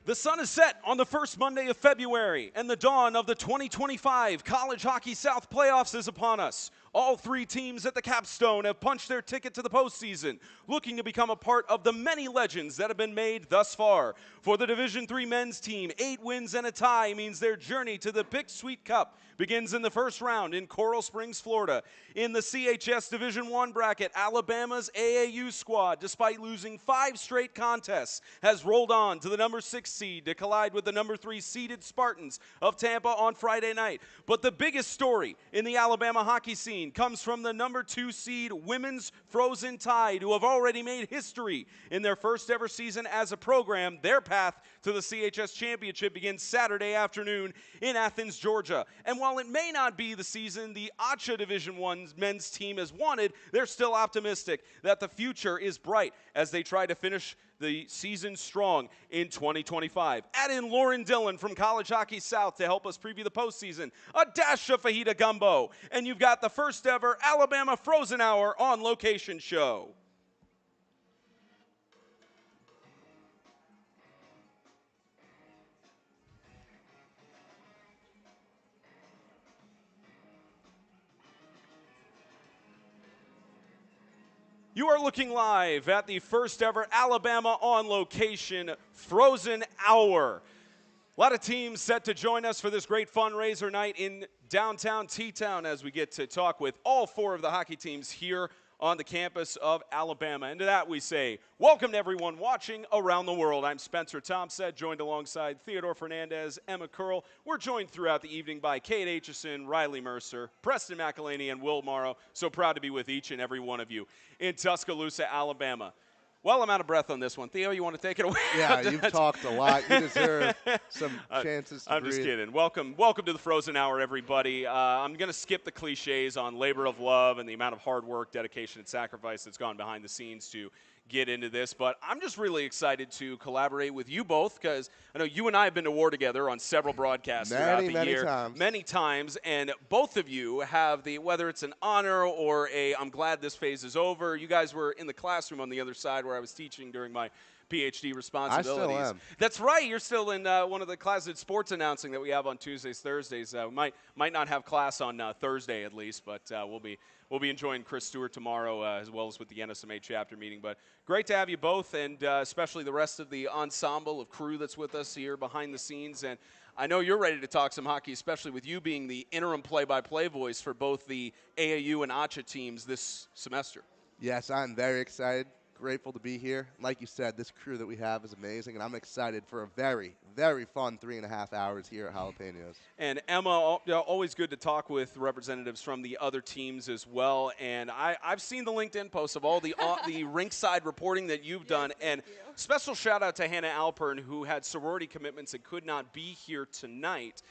The sun is set on the first Monday of February, and the dawn of the 2025 College Hockey South playoffs is upon us. All three teams at the capstone have punched their ticket to the postseason, looking to become a part of the many legends that have been made thus far. For the Division III men's team, 8 wins and a tie means their journey to the Pick Sweet Cup begins in the first round in Coral Springs, Florida. In the CHS Division I bracket, Alabama's AAU squad, despite losing 5 straight contests, has rolled on to the number 6 seed to collide with the number 3 seeded Spartans of Tampa on Friday night. But the biggest story in the Alabama hockey scene comes from the number 2 seed Women's Frozen Tide, who have already made history in their first ever season as a program. Their path to the CHS Championship begins Saturday afternoon in Athens, Georgia. And while it may not be the season the ACHA Division I men's team has wanted, they're still optimistic that the future is bright as they try to finish the season strong in 2025. Add in Lauryn Dillon from College Hockey South to help us preview the postseason, a dash of fajita gumbo, and you've got the first ever Alabama Frozen Hour on location show. You are looking live at the first ever Alabama on location Frozen Hour. A lot of teams set to join us for this great fundraiser night in downtown T-Town as we get to talk with all 4 of the hockey teams here on the campus of Alabama. And to that we say, welcome to everyone watching around the world. I'm Spencer Thompson, joined alongside Theodore Fernandez, Emma Curl. We're joined throughout the evening by Kate Aitchison, Riley Mercer, Preston McElhaney, and Will Morrow. So proud to be with each and every one of you in Tuscaloosa, Alabama. Well, I'm out of breath on this one. Theo, you want to take it away? Yeah, you've talked a lot. You deserve some chances to I'm breathe. just kidding. Welcome to the Frozen Hour, everybody. I'm going to skip the cliches on labor of love and the amount of hard work, dedication, and sacrifice that's gone behind the scenes to get into this, but I'm just really excited to collaborate with you both because I know you and I have been to war together on several broadcasts throughout the year. Many times, and both of you have whether it's an honor or I'm glad this phase is over. You guys were in the classroom on the other side where I was teaching during my PhD responsibilities. I still am. That's right. You're still in one of the classes in sports announcing that we have on Tuesdays, Thursdays. We might not have class on Thursday at least, but we'll be enjoying Chris Stewart tomorrow as well as with the NSMA chapter meeting. But great to have you both, and especially the rest of the ensemble of crew that's with us here behind the scenes. And I know you're ready to talk some hockey, especially with you being the interim play-by-play voice for both the AAU and ACHA teams this semester. Yes, I'm very excited. Grateful to be here. Like you said, this crew that we have is amazing, and I'm excited for a very, very fun 3.5 hours here at Jalapenos. And Emma, always good to talk with representatives from the other teams as well. And I've seen the LinkedIn posts of all the rinkside reporting that you've done. And special shout out to Hannah Alpern, who had sorority commitments and could not be here tonight.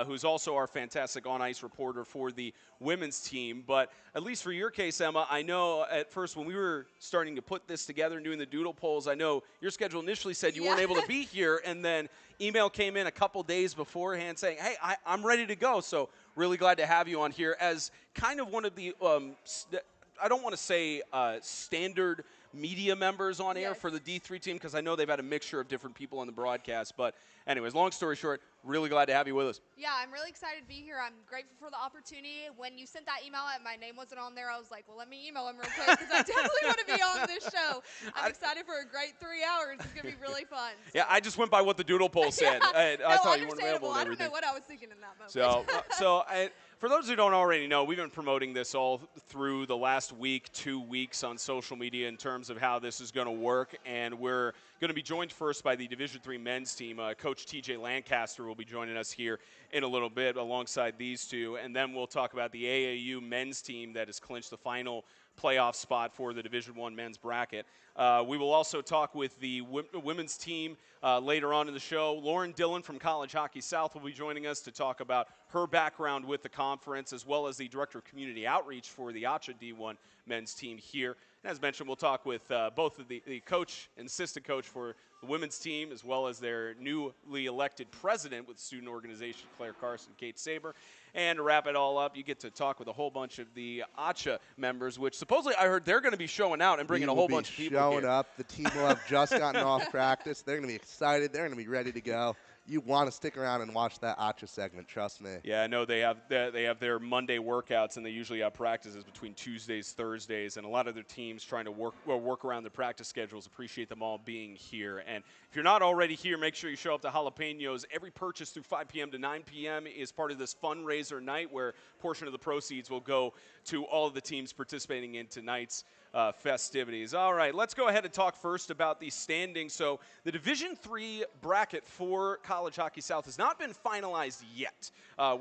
Who's also our fantastic on-ice reporter for the women's team. But at least for your case, Emma, I know at first when we were starting to put this together and doing the doodle polls, I know your schedule initially said you weren't able to be here, and then email came in a couple days beforehand saying, hey, I'm ready to go. So really glad to have you on here as kind of one of the, I don't want to say standard media members on air for the D3 team because I know they've had a mixture of different people on the broadcast. But anyways, long story short, really glad to have you with us. Yeah, I'm really excited to be here. I'm grateful for the opportunity. When you sent that email and my name wasn't on there, I was like, well, let me email him real quick because I definitely want to be on this show. I'm excited for a great 3 hours. It's going to be really fun. So. Yeah, I just went by what the doodle poll said. I thought you weren't available and everything. I don't know what I was thinking in that moment. So for those who don't already know, we've been promoting this all through the last week, 2 weeks on social media in terms of how this is going to work, and we're going to be joined first by the Division III men's team. Coach TJ Lancaster will be joining us here in a little bit alongside these two, and then we'll talk about the AAU men's team that has clinched the final playoff spot for the Division I men's bracket. We will also talk with the women's team later on in the show. Lauryn Dillon from College Hockey South will be joining us to talk about her background with the conference, as well as the Director of Community Outreach for the ACHA D1 men's team here. And as mentioned, we'll talk with both of the coach and assistant coach for the women's team, as well as their newly elected president with student organization, Claire Carson, Kate Saber. And to wrap it all up, you get to talk with a whole bunch of the ACHA members, which supposedly I heard they're going to be showing out and bringing a whole bunch of people showing here. up. The team will have just gotten off practice. They're going to be excited. They're going to be ready to go. You want to stick around and watch that ACHA segment, trust me. Yeah, I know they have their Monday workouts, and they usually have practices between Tuesdays, Thursdays, and a lot of their teams trying to work around their practice schedules. Appreciate them all being here. And if you're not already here, make sure you show up to Jalapenos. Every purchase through 5 p.m. to 9 p.m. is part of this fundraiser night where a portion of the proceeds will go to all of the teams participating in tonight's festivities. All right, let's go ahead and talk first about the standings. So the Division III bracket for College Hockey South has not been finalized yet.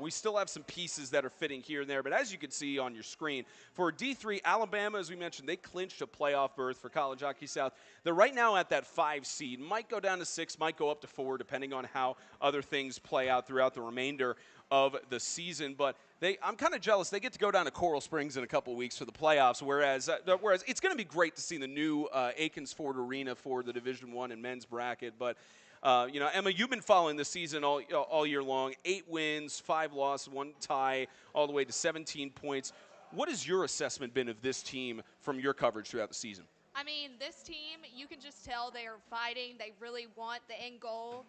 We still have some pieces that are fitting here and there, but as you can see on your screen, for D3, Alabama, as we mentioned, they clinched a playoff berth for College Hockey South. They're right now at that 5 seed. Might go down to 6, might go up to 4, depending on how other things play out throughout the remainder of the season. But I'm kind of jealous. They get to go down to Coral Springs in a couple weeks for the playoffs, whereas it's going to be great to see the new Aikens Ford Arena for the Division I and men's bracket. But Emma, you've been following this season all year long. 8 wins, 5 losses, 1 tie, all the way to 17 points. What has your assessment been of this team from your coverage throughout the season? I mean, this team, you can just tell they are fighting. They really want the end goal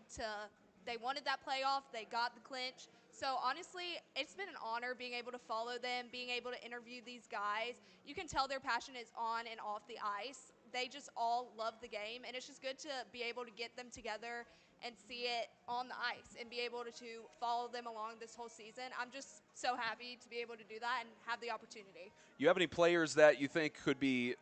they wanted that playoff. They got the clinch. So, honestly, it's been an honor being able to follow them, being able to interview these guys. You can tell their passion is on and off the ice. They just all love the game, and it's just good to be able to get them together and see it on the ice and be able to follow them along this whole season. I'm just so happy to be able to do that and have the opportunity. You have any players that you think could be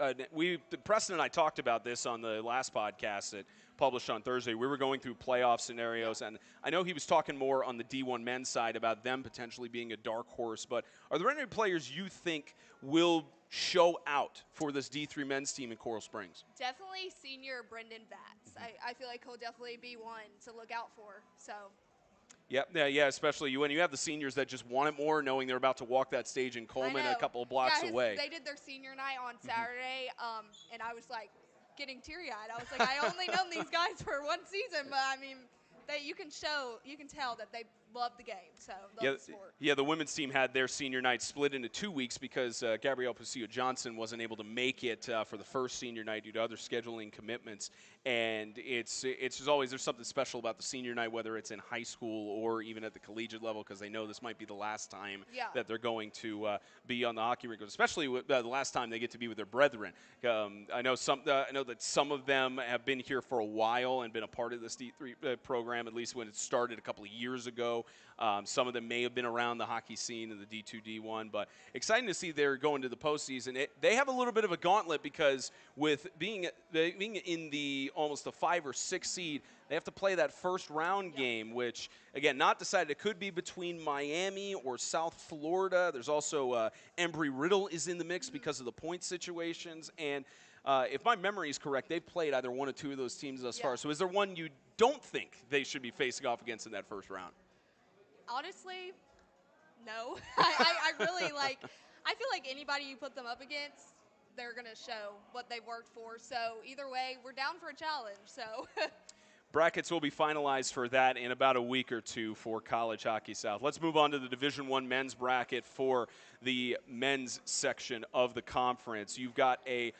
Preston and I talked about this on the last podcast that published on Thursday. We were going through playoff scenarios, and I know he was talking more on the D1 men's side about them potentially being a dark horse, but are there any players you think will show out for this D3 men's team in Coral Springs? Definitely senior Brendan Vats. I feel like he'll definitely be one to look out for. So. Yeah, especially when you have the seniors that just want it more, knowing they're about to walk that stage in Coleman a couple of blocks away. They did their senior night on Saturday, and I was like getting teary-eyed. I was like, I only known these guys for 1 season, but I mean, you can tell that they love the game, so love the sport. Yeah, the women's team had their senior night split into 2 weeks because Gabrielle Pasillo-Johnson wasn't able to make it for the first senior night due to other scheduling commitments. And it's just always, there's something special about the senior night, whether it's in high school or even at the collegiate level, because they know this might be the last time that they're going to be on the hockey rink, especially the last time they get to be with their brethren. I know that some of them have been here for a while and been a part of this D3 program, at least when it started a couple of years ago. Some of them may have been around the hockey scene in the D2, D1, but exciting to see they're going to the postseason. They have a little bit of a gauntlet because with being in the almost a 5 or 6 seed, they have to play that first round game, which, again, not decided. It could be between Miami or South Florida. There's also Embry-Riddle is in the mix because of the point situations. And if my memory is correct, they've played either 1 or 2 of those teams thus far. So is there one you don't think they should be facing off against in that first round? Honestly, no. I really I feel like anybody you put them up against, they're going to show what they've worked for. So either way, we're down for a challenge. So brackets will be finalized for that in about a week or 2 for College Hockey South. Let's move on to the Division I men's bracket for the men's section of the conference. You've got the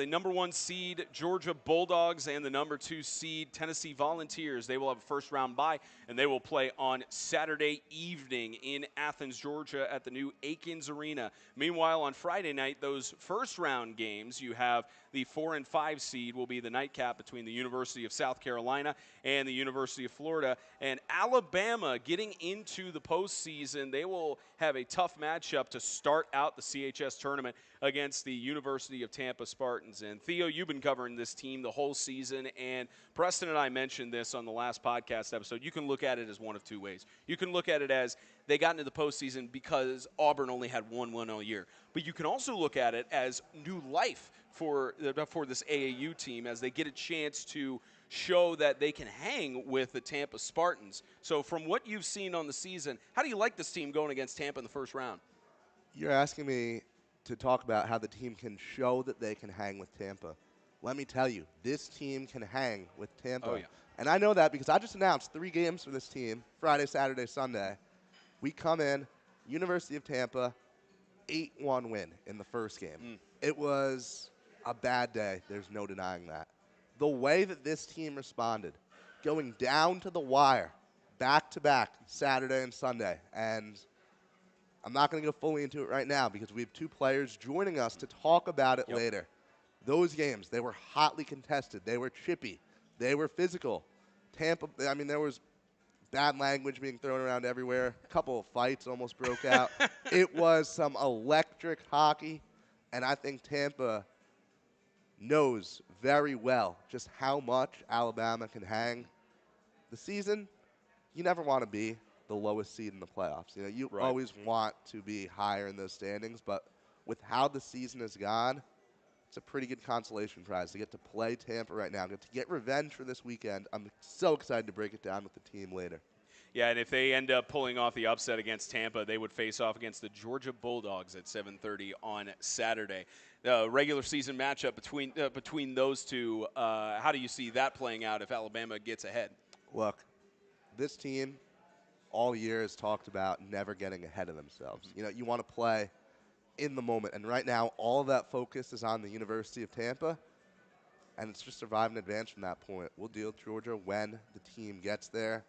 number 1 seed Georgia Bulldogs and the number 2 seed Tennessee Volunteers. They will have a first round bye, and they will play on Saturday evening in Athens, Georgia at the new Aikens Arena. Meanwhile, on Friday night, those first round games, you have the 4 and 5 seed will be the nightcap between the University of South Carolina and the University of Florida. And Alabama getting into the postseason, they will have a tough matchup to start out the CHS tournament against the University of Tampa Spartans. And Theo, you've been covering this team the whole season, and Preston and I mentioned this on the last podcast episode. You can look at it as one of 2 ways. You can look at it as they got into the postseason because Auburn only had 1 win all year. But you can also look at it as new life for this AAU team as they get a chance to show that they can hang with the Tampa Spartans. So from what you've seen on the season, how do you like this team going against Tampa in the first round? You're asking me to talk about how the team can show that they can hang with Tampa. Let me tell you, this team can hang with Tampa. Oh, yeah. And I know that because I just announced 3 games for this team, Friday, Saturday, Sunday. We come in, University of Tampa, 8-1 win in the first game. It was a bad day. There's no denying that. The way that this team responded, going down to the wire, back-to-back, Saturday and Sunday, and I'm not going to go fully into it right now because we have 2 players joining us to talk about it later. Those games, they were hotly contested. They were chippy. They were physical. Tampa, I mean, there was bad language being thrown around everywhere. A couple of fights almost broke out. It was some electric hockey, and I think Tampa knows very well just how much Alabama can hang. The season, you never want to be the lowest seed in the playoffs. You know, you always want to be higher in those standings, but with how the season has gone, it's a pretty good consolation prize to get to play Tampa right now, get to get revenge for this weekend. I'm so excited to break it down with the team later. Yeah, and if they end up pulling off the upset against Tampa, they would face off against the Georgia Bulldogs at 7:30 on Saturday. The regular season matchup between those two, how do you see that playing out if Alabama gets ahead? Look, this team all year has talked about never getting ahead of themselves. You know, you want to play in the moment, and right now all of that focus is on the University of Tampa, and it's just survive and advance from that point. We'll deal with Georgia when the team gets there.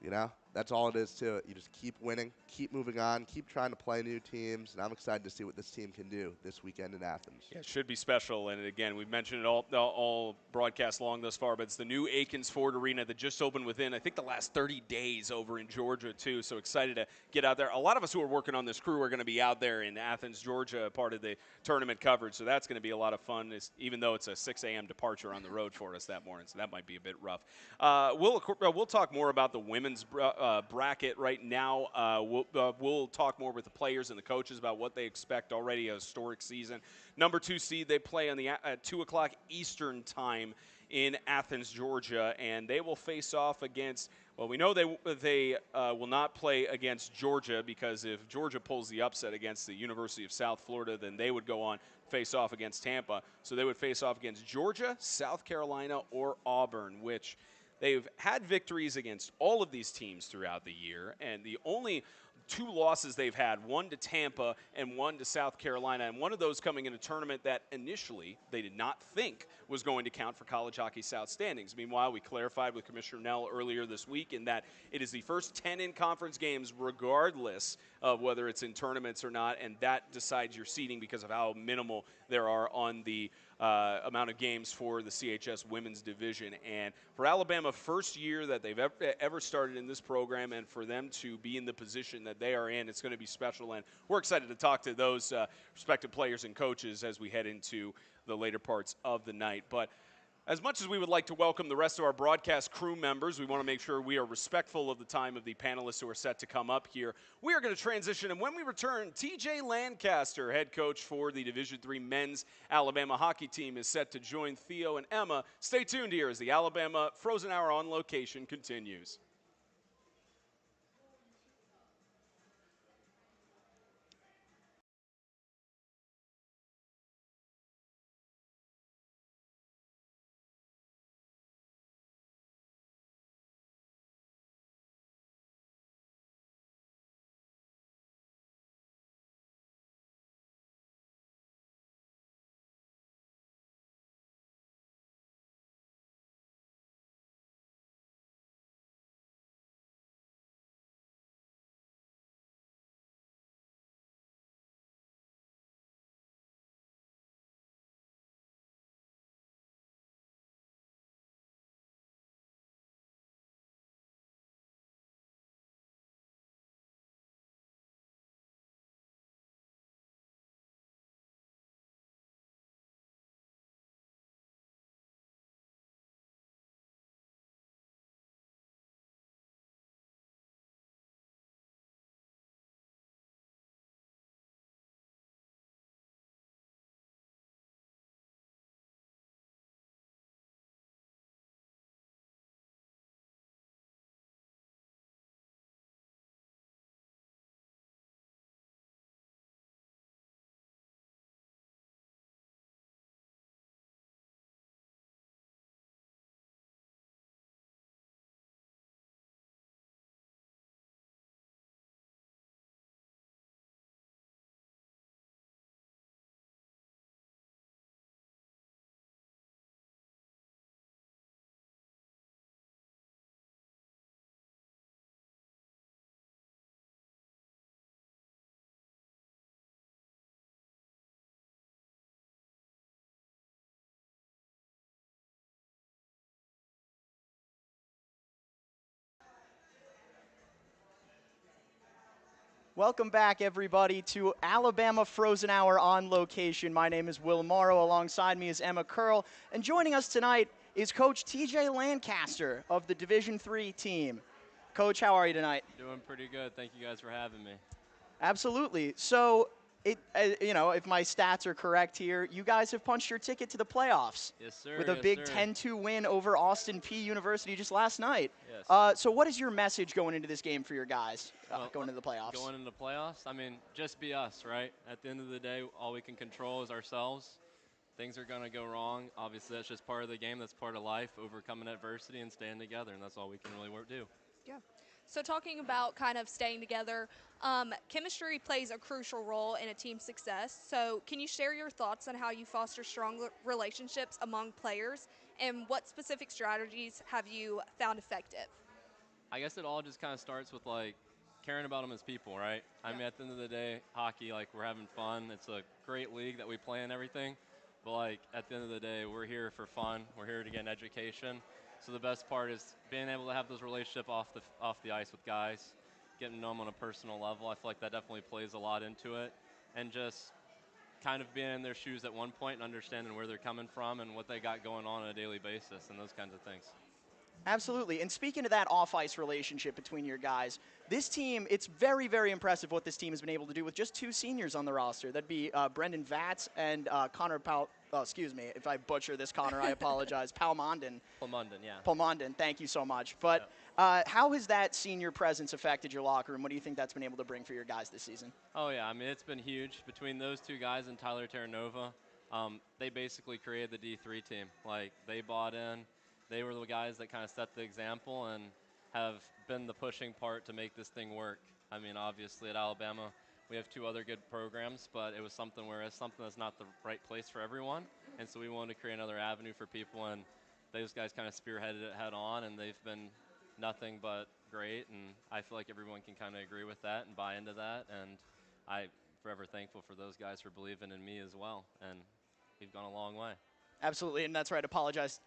You know, that's all it is to it. You just keep winning, keep moving on, keep trying to play new teams, and I'm excited to see what this team can do this weekend in Athens. Yeah, it should be special, and again, we've mentioned it all broadcast long thus far, but it's the new Akins Ford Arena that just opened within, I think, the last 30 days over in Georgia, too, so excited to get out there. A lot of us who are working on this crew are going to be out there in Athens, Georgia, part of the tournament coverage, so that's going to be a lot of fun, even though it's a 6 a.m. departure on the road for us that morning, so that might be a bit rough. We'll talk more about the women's bracket right now. We'll talk more with the players and the coaches about what they expect. Already a historic season. Number 2 seed, they play on at 2 o'clock Eastern time in Athens, Georgia, and they will face off against, well, we know they will not play against Georgia, because if Georgia pulls the upset against the University of South Florida, then they would go on face off against Tampa. So they would face off against Georgia, South Carolina, or Auburn, which they've had victories against all of these teams throughout the year, and the only 2 losses they've had, one to Tampa and one to South Carolina, and one of those coming in a tournament that initially they did not think was going to count for College Hockey South standings. Meanwhile, we clarified with Commissioner Nell earlier this week in that it is the first 10 in-conference games regardless of whether it's in tournaments or not, and that decides your seeding because of how minimal there are on the amount of games for the CHS women's division. And for Alabama, first year that they've ever started in this program, and for them to be in the position that they are in, it's going to be special. And we're excited to talk to those respective players and coaches as we head into the later parts of the night. But as much as we would like to welcome the rest of our broadcast crew members, we want to make sure we are respectful of the time of the panelists who are set to come up here. We are going to transition, and when we return, TJ Lancaster, head coach for the Division III men's Alabama hockey team, is set to join Theo and Emma. Stay tuned here as the Alabama Frozen Hour on location continues. Welcome back, everybody, to Alabama Frozen Hour on location. My name is Will Morrow. Alongside me is Emma Curl. And joining us tonight is Coach TJ Lancaster of the Division III team. Coach, how are you tonight? Doing pretty good. Thank you guys for having me. Absolutely. So, if my stats are correct here, you guys have punched your ticket to the playoffs. Yes, sir. With a yes, big sir. 10-2 win over Austin P University just last night. Yes. So what is your message going into this game for your guys Well, going into the playoffs? Going into the playoffs, I mean, just be us, right? At the end of the day, all we can control is ourselves. Things are going to go wrong. Obviously, that's just part of the game. That's part of life, overcoming adversity and staying together, and that's all we can really do. Yeah. So talking about kind of staying together, chemistry plays a crucial role in a team's success. So can you share your thoughts on how you foster strong relationships among players, and what specific strategies have you found effective? I guess it all just kind of starts with, like, caring about them as people, right? I mean, at the end of the day, hockey, like, we're having fun. It's a great league that we play and everything. But, like, at the end of the day, we're here for fun. We're here to get an education. So the best part is being able to have those relationships off the ice with guys, getting to know them on a personal level. I feel like that definitely plays a lot into it. And just kind of being in their shoes at one point and understanding where they're coming from and what they got going on a daily basis and those kinds of things. Absolutely. And speaking of that off-ice relationship between your guys, this team, it's very, very impressive what this team has been able to do with just 2 seniors on the roster. That'd be Brendan Vatz and Connor Powell. Oh, excuse me. If I butcher this, Connor, I apologize. Palmondon. Palmondon, yeah. Palmondon, thank you so much. But how has that senior presence affected your locker room? What do you think that's been able to bring for your guys this season? Oh, yeah. I mean, it's been huge. Between those 2 guys and Tyler Terranova, they basically created the D3 team. Like, they bought in. They were the guys that kind of set the example and have been the pushing part to make this thing work. I mean, obviously at Alabama, we have 2 other good programs, but it was something where it's something that's not the right place for everyone. And so we wanted to create another avenue for people, and those guys kind of spearheaded it head on, and they've been nothing but great. And I feel like everyone can kind of agree with that and buy into that. And I'm forever thankful for those guys for believing in me as well. And we've gone a long way. Absolutely, and that's right. Apologies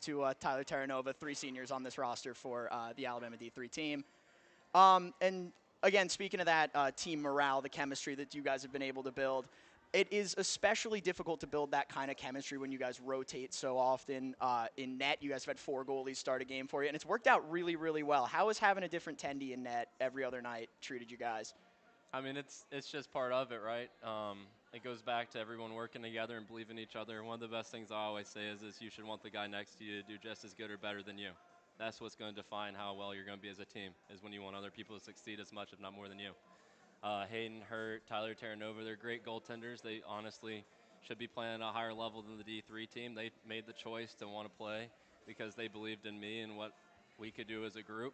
to Tyler Terranova, 3 seniors on this roster for the Alabama D3 team. And again, speaking of that team morale, the chemistry that you guys have been able to build, it is especially difficult to build that kind of chemistry when you guys rotate so often. In net, you guys have had 4 goalies start a game for you, and it's worked out really, really well. How has having a different tendy in net every other night treated you guys? I mean, it's just part of it, right? It goes back to everyone working together and believing in each other. One of the best things I always say is you should want the guy next to you to do just as good or better than you. That's what's going to define how well you're going to be as a team, is when you want other people to succeed as much, if not more than you. Hayden Hurt, Tyler Terranova, they're great goaltenders. They honestly should be playing at a higher level than the D3 team. They made the choice to want to play because they believed in me and what we could do as a group,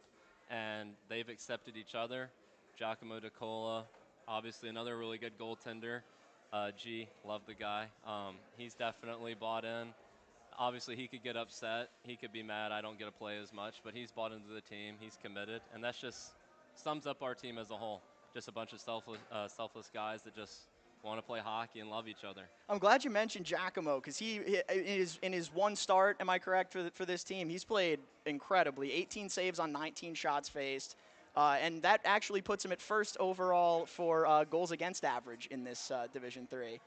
and they've accepted each other. Giacomo DeCola, obviously another really good goaltender. G, love the guy. He's definitely bought in. Obviously, he could get upset. He could be mad I don't get to play as much, but he's bought into the team. He's committed, and that's just sums up our team as a whole. Just a bunch of selfless guys that just want to play hockey and love each other. I'm glad you mentioned Giacomo because in his one start, am I correct, for this team, he's played incredibly. 18 saves on 19 shots faced. And that actually puts him at first overall for goals against average in this Division III.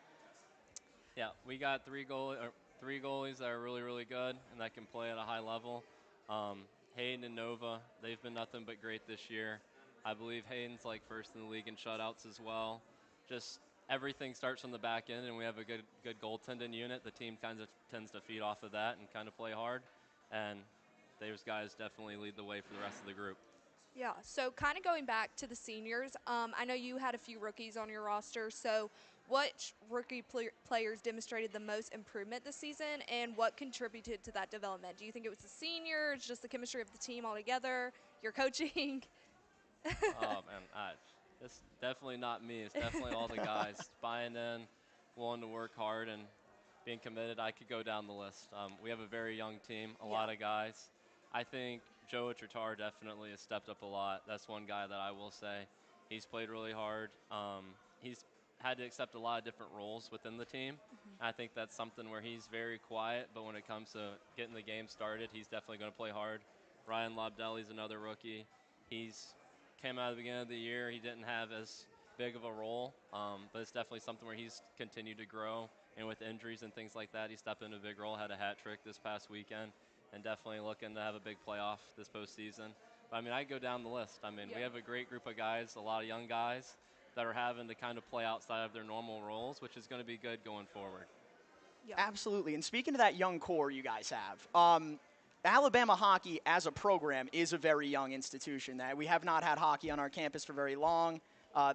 Yeah, we got 3 goalies that are really, really good and that can play at a high level. Hayden and Nova, they've been nothing but great this year. I believe Hayden's like first in the league in shutouts as well. Just everything starts from the back end, and we have a good goaltending unit. The team kind of tends to feed off of that and kind of play hard. And those guys definitely lead the way for the rest of the group. Yeah, so kind of going back to the seniors, I know you had a few rookies on your roster, so what rookie players demonstrated the most improvement this season, and what contributed to that development? Do you think it was the seniors, just the chemistry of the team altogether, your coaching? Oh, man, it's definitely not me. It's definitely all the guys buying in, willing to work hard, and being committed. I could go down the list. We have a very young team, a lot of guys. I think Joe Tritar definitely has stepped up a lot. That's one guy that I will say. He's played really hard. He's had to accept a lot of different roles within the team. I think that's something where he's very quiet, but when it comes to getting the game started, he's definitely going to play hard. Ryan Lobdelli's another rookie. He's came out at the beginning of the year. He didn't have as big of a role, but it's definitely something where he's continued to grow. And with injuries and things like that, he stepped into a big role, had a hat trick this past weekend, and definitely looking to have a big playoff this postseason. But, I mean, I go down the list. I mean, we have a great group of guys, a lot of young guys that are having to kind of play outside of their normal roles, which is going to be good going forward. Yeah. Absolutely. And speaking to that young core you guys have, Alabama hockey as a program is a very young institution. That we have not had hockey on our campus for very long.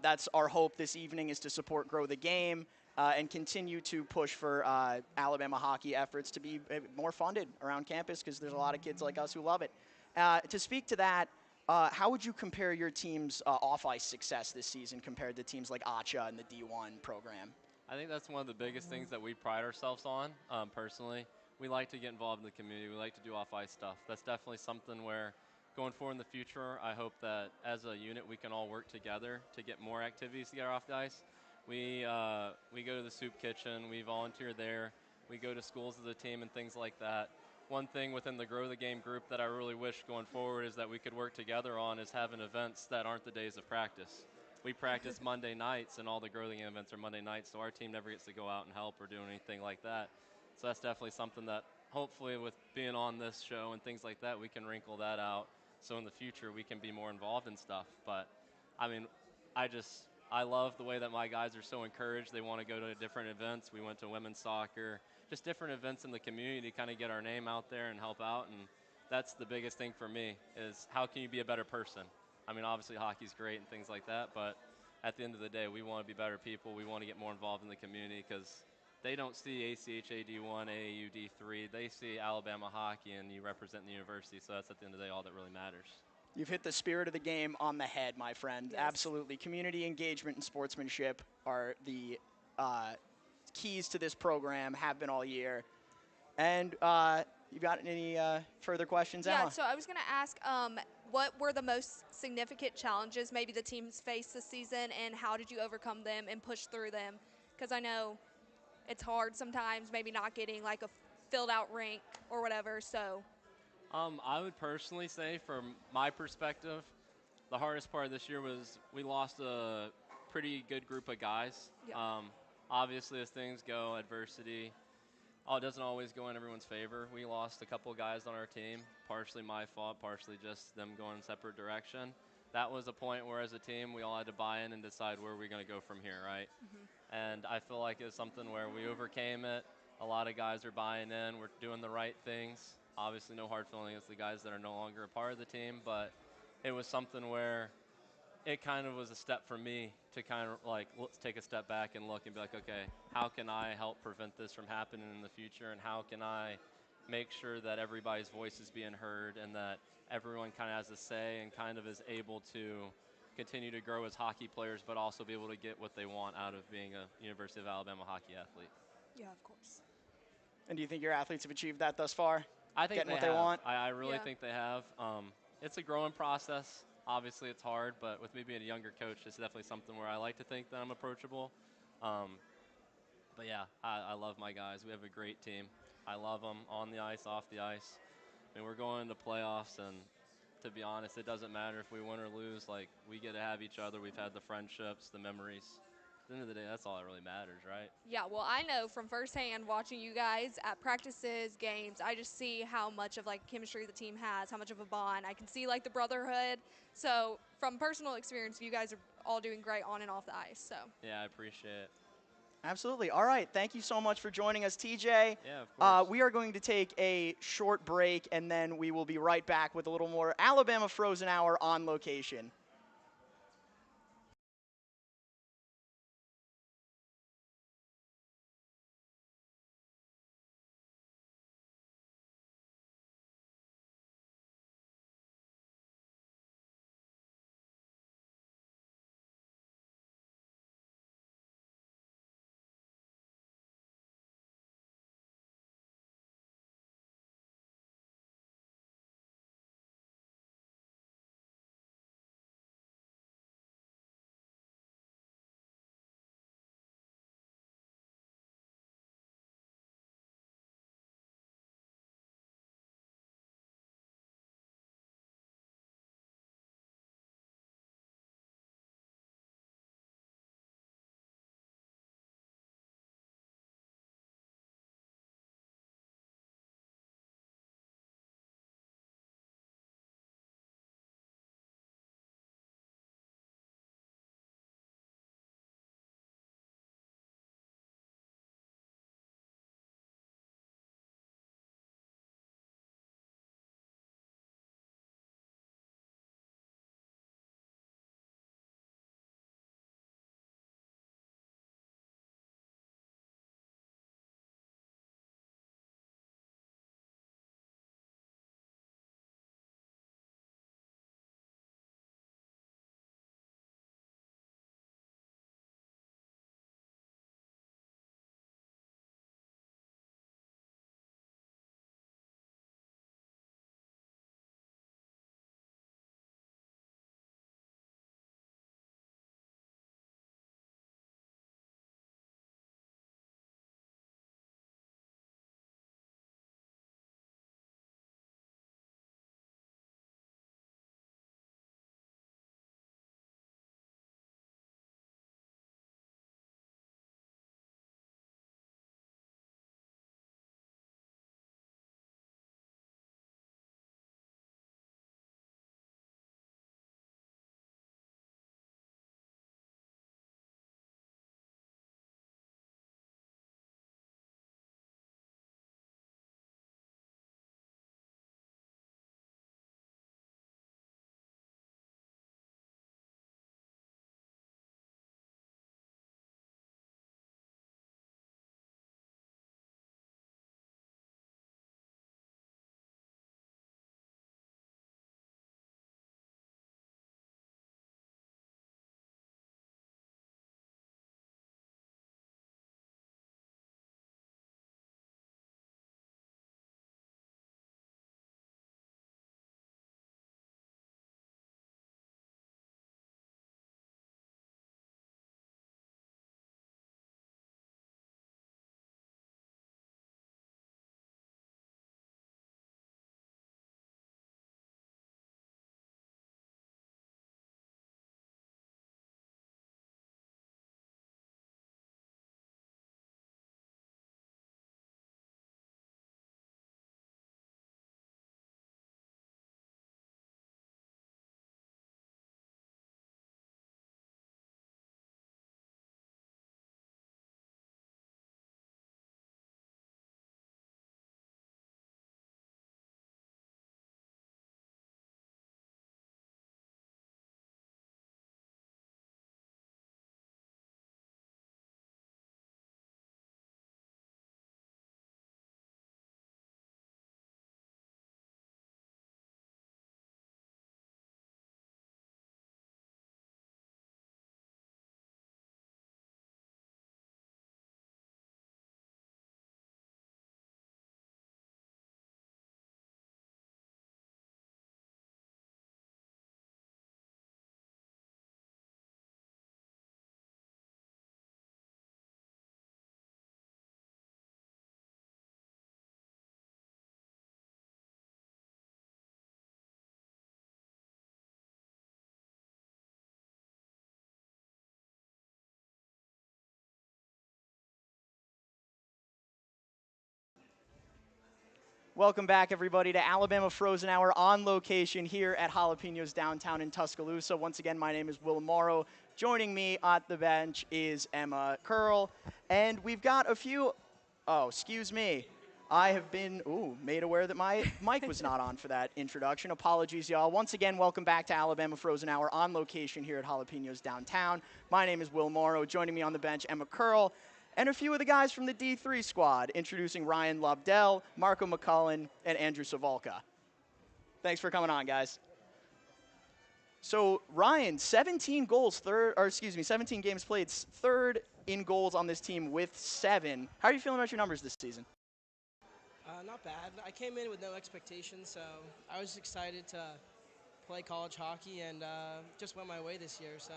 That's our hope this evening, is to support Grow the Game and continue to push for Alabama hockey efforts to be more funded around campus, because there's a lot of kids like us who love it. To speak to that, how would you compare your team's off-ice success this season compared to teams like Acha and the D1 program? I think that's one of the biggest things that we pride ourselves on, personally. We like to get involved in the community. We like to do off-ice stuff. That's definitely something where, going forward in the future, I hope that as a unit we can all work together to get more activities together off the ice. We go to the soup kitchen. We volunteer there. We go to schools as a team and things like that. One thing within the Grow the Game group that I really wish going forward is that we could work together on is having events that aren't the days of practice. We practice Monday nights, and all the Grow the Game events are Monday nights, so our team never gets to go out and help or do anything like that. So that's definitely something that hopefully with being on this show and things like that, we can wrinkle that out so in the future we can be more involved in stuff. But, I mean, I love the way that my guys are so encouraged. They want to go to different events. We went to women's soccer, just different events in the community to kind of get our name out there and help out. And that's the biggest thing for me, is how can you be a better person? I mean, obviously hockey's great and things like that, but at the end of the day, we want to be better people. We want to get more involved in the community, because they don't see ACHA D1, AAU D3. They see Alabama hockey, and you represent the university, so that's at the end of the day all that really matters. You've hit the spirit of the game on the head, my friend. Yes. Absolutely. Community engagement and sportsmanship are the keys to this program, have been all year. And you got any further questions, Yeah, Emma? so I was going to ask, what were the most significant challenges maybe the teams faced this season, and how did you overcome them and push through them? Because I know it's hard sometimes, maybe not getting like a filled-out rink or whatever, so. I would personally say, from my perspective, the hardest part of this year was we lost a pretty good group of guys. Yeah. Obviously, as things go, adversity, it doesn't always go in everyone's favor. We lost a couple guys on our team, partially my fault, partially just them going in separate direction. That was a point where, as a team, we all had to buy in and decide where we're going to go from here, right? And I feel like it was something where we overcame it. A lot of guys are buying in. We're doing the right things. Obviously, no hard feelings against the guys that are no longer a part of the team, but it was something where it kind of was a step for me to kind of like let's take a step back and look and be like, okay, how can I help prevent this from happening in the future, and how can I make sure that everybody's voice is being heard and that everyone kind of has a say and kind of is able to continue to grow as hockey players, but also be able to get what they want out of being a University of Alabama hockey athlete. Yeah, of course. And do you think your athletes have achieved that thus far? I think Getting what they they have. want? I really Yeah. think they have. It's a growing process. Obviously, it's hard, but with me being a younger coach, it's definitely something where I like to think that I'm approachable. But yeah, I love my guys. We have a great team. I love them on the ice, off the ice. I mean, we're going into playoffs, and to be honest, it doesn't matter if we win or lose. Like, we get to have each other. We've had the friendships, the memories. At the end of the day, that's all that really matters, right? Yeah, well, I know from firsthand watching you guys at practices, games, I just see how much of like chemistry the team has, how much of a bond. I can see like the brotherhood. So from personal experience, you guys are all doing great on and off the ice. So. Yeah, I appreciate it. Absolutely. All right. Thank you so much for joining us, TJ. Yeah, of course. We are going to take a short break, and then we will be right back with a little more Alabama Frozen Hour on location. Welcome back, everybody, to Alabama Frozen Hour on location here at Jalapenos downtown in Tuscaloosa. Once again, my name is Will Morrow. Joining me at the bench is Emma Curl. And we've got a few, oh, excuse me. I have been made aware that my mic was not on for that introduction. Apologies, y'all. Once again, welcome back to Alabama Frozen Hour on location here at Jalapenos downtown. My name is Will Morrow. Joining me on the bench, Emma Curl. And a few of the guys from the D3 squad, introducing Ryan Lobdell, Marco McCullen, and Andrew Savolka. Thanks for coming on, guys. So, Ryan, 17 games played, third in goals on this team with 7. How are you feeling about your numbers this season? Not bad. I came in with no expectations, so I was excited to play college hockey and just went my way this year. So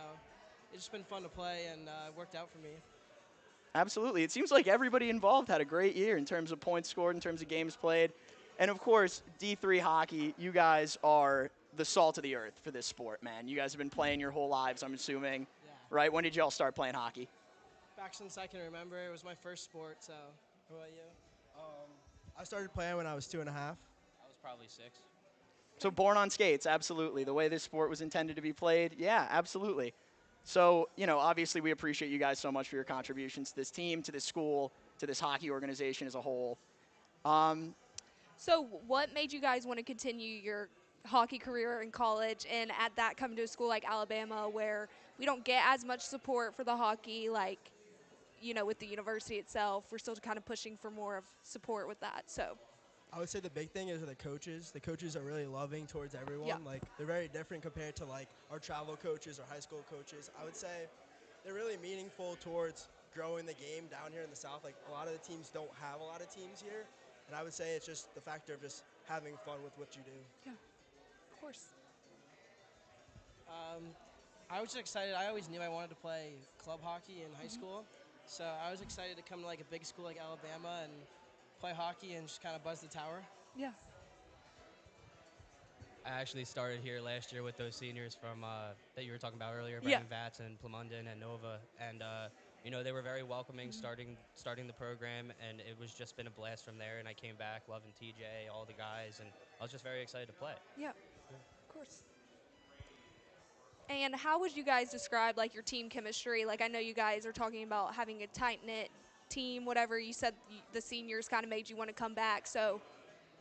it's just been fun to play and it worked out for me. Absolutely. It seems like everybody involved had a great year in terms of points scored, in terms of games played. And, of course, D3 hockey, you guys are the salt of the earth for this sport, man. You guys have been playing your whole lives, I'm assuming. Yeah. Right? When did you all start playing hockey? Back since I can remember, it was my first sport. So how about you? I started playing when I was 2.5. I was probably 6. So born on skates, absolutely. The way this sport was intended to be played, yeah, absolutely. So, obviously we appreciate you guys so much for your contributions to this team, to this school, to this hockey organization as a whole. So what made you guys want to continue your hockey career in college and at that coming to a school like Alabama where we don't get as much support for the hockey with the university itself? We're still kind of pushing for more of support with that. So I would say the big thing is the coaches. The coaches are really loving towards everyone. Yeah. Like, they're very different compared to, like, our travel coaches or high school coaches. I would say they're really meaningful towards growing the game down here in the South. Like, a lot of the teams don't have a lot of teams here. And I would say it's just the factor of just having fun with what you do. yeah, of course. I was just excited. I always knew I wanted to play club hockey in high school. So I was excited to come to like a big school like Alabama and play hockey and just kind of buzz the tower. Yeah. I actually started here last year with those seniors from that you were talking about earlier, Yeah. Brandon Vats and Plumundon and Nova, and they were very welcoming starting the program, and it was just been a blast from there. And I came back loving TJ, all the guys, and I was just very excited to play. Yeah, of course. And how would you guys describe your team chemistry? I know you guys are talking about having a tight-knit team, whatever. You said the seniors kind of made you want to come back. So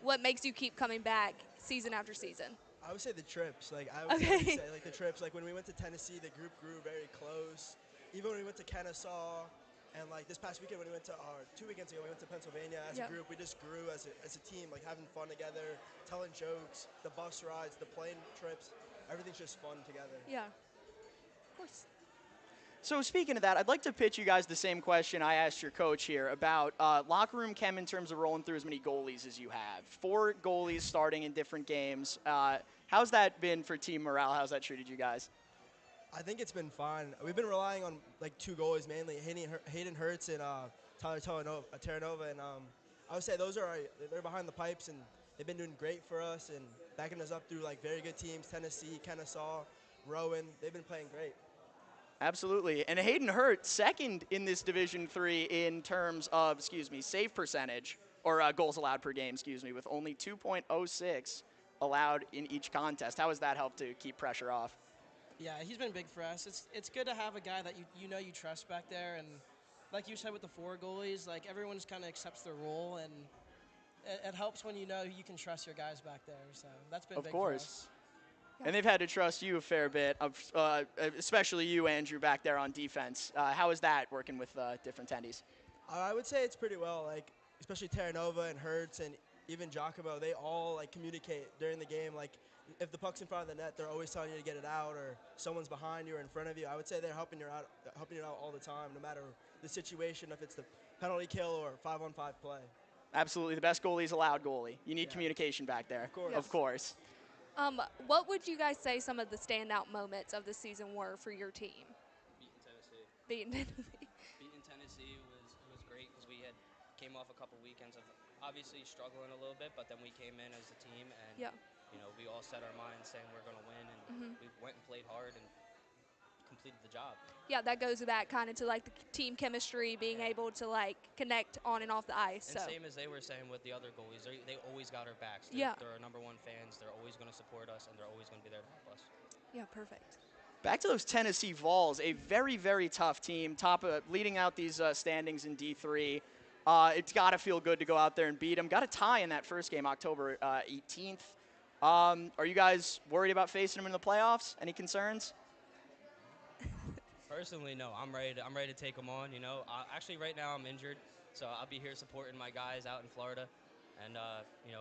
what makes you keep coming back season after season? I would say the trips. I would Okay. say the trips. Like, when we went to Tennessee, the group grew very close. Even when we went to Kennesaw, and this past weekend when we went to, 2 weekends ago, we went to Pennsylvania as a group. We just grew as a team, having fun together, telling jokes, the bus rides, the plane trips. Everything's just fun together. Yeah, of course. So speaking of that, I'd like to pitch you guys the same question I asked your coach here about locker room chem in terms of rolling through as many goalies as you have. 4 goalies starting in different games. How's that been for team morale? How's that treated you guys? I think it's been fine. We've been relying on 2 goalies mainly, Hayden Hurts and Tyler Terranova, and I would say they're behind the pipes, and they've been doing great for us and backing us up through very good teams, Tennessee, Kennesaw, Rowan. They've been playing great. Absolutely. And Hayden Hurt, second in this Division III in terms of, save percentage, or goals allowed per game, with only 2.06 allowed in each contest. How has that helped to keep pressure off? Yeah, he's been big for us. It's good to have a guy that you trust back there, and like you said with the 4 goalies, everyone just kind of accepts their role, and it helps when you know you can trust your guys back there. So that's been big for us. And they've had to trust you a fair bit, especially you, Andrew, back there on defense. How is that working with different tendies? I would say it's pretty well. Especially Terranova and Hurts and even Giacomo, they all communicate during the game. If the puck's in front of the net, they're always telling you to get it out, or someone's behind you or in front of you. I would say they're helping you out all the time, no matter the situation, if it's the penalty kill or 5-on-5 play. Absolutely, the best goalie is a loud goalie. You need communication back there. Of course. Of course. What would you guys say some of the standout moments of the season were for your team? Beating Tennessee. Beating Tennessee. Beating Tennessee was great because we came off a couple weekends of obviously struggling a little bit, but then we came in as a team and we all set our minds saying we're going to win, and we went and played hard and completed the job. Yeah, that goes to that kind of to like the team chemistry, being able to like connect on and off the ice. And So same as they were saying with the other goalies, they always got our backs. Yeah. They're our #1 fans. They're always going to support us, and they're always going to be there to help us. yeah, perfect. Back to those Tennessee Vols, a very, very tough team, leading out these standings in D3. It's got to feel good to go out there and beat them. Got a tie in that first game, October 18th. Are you guys worried about facing them in the playoffs? Any concerns? Personally, no. I'm ready to take them on. Actually, right now I'm injured, so I'll be here supporting my guys out in Florida, and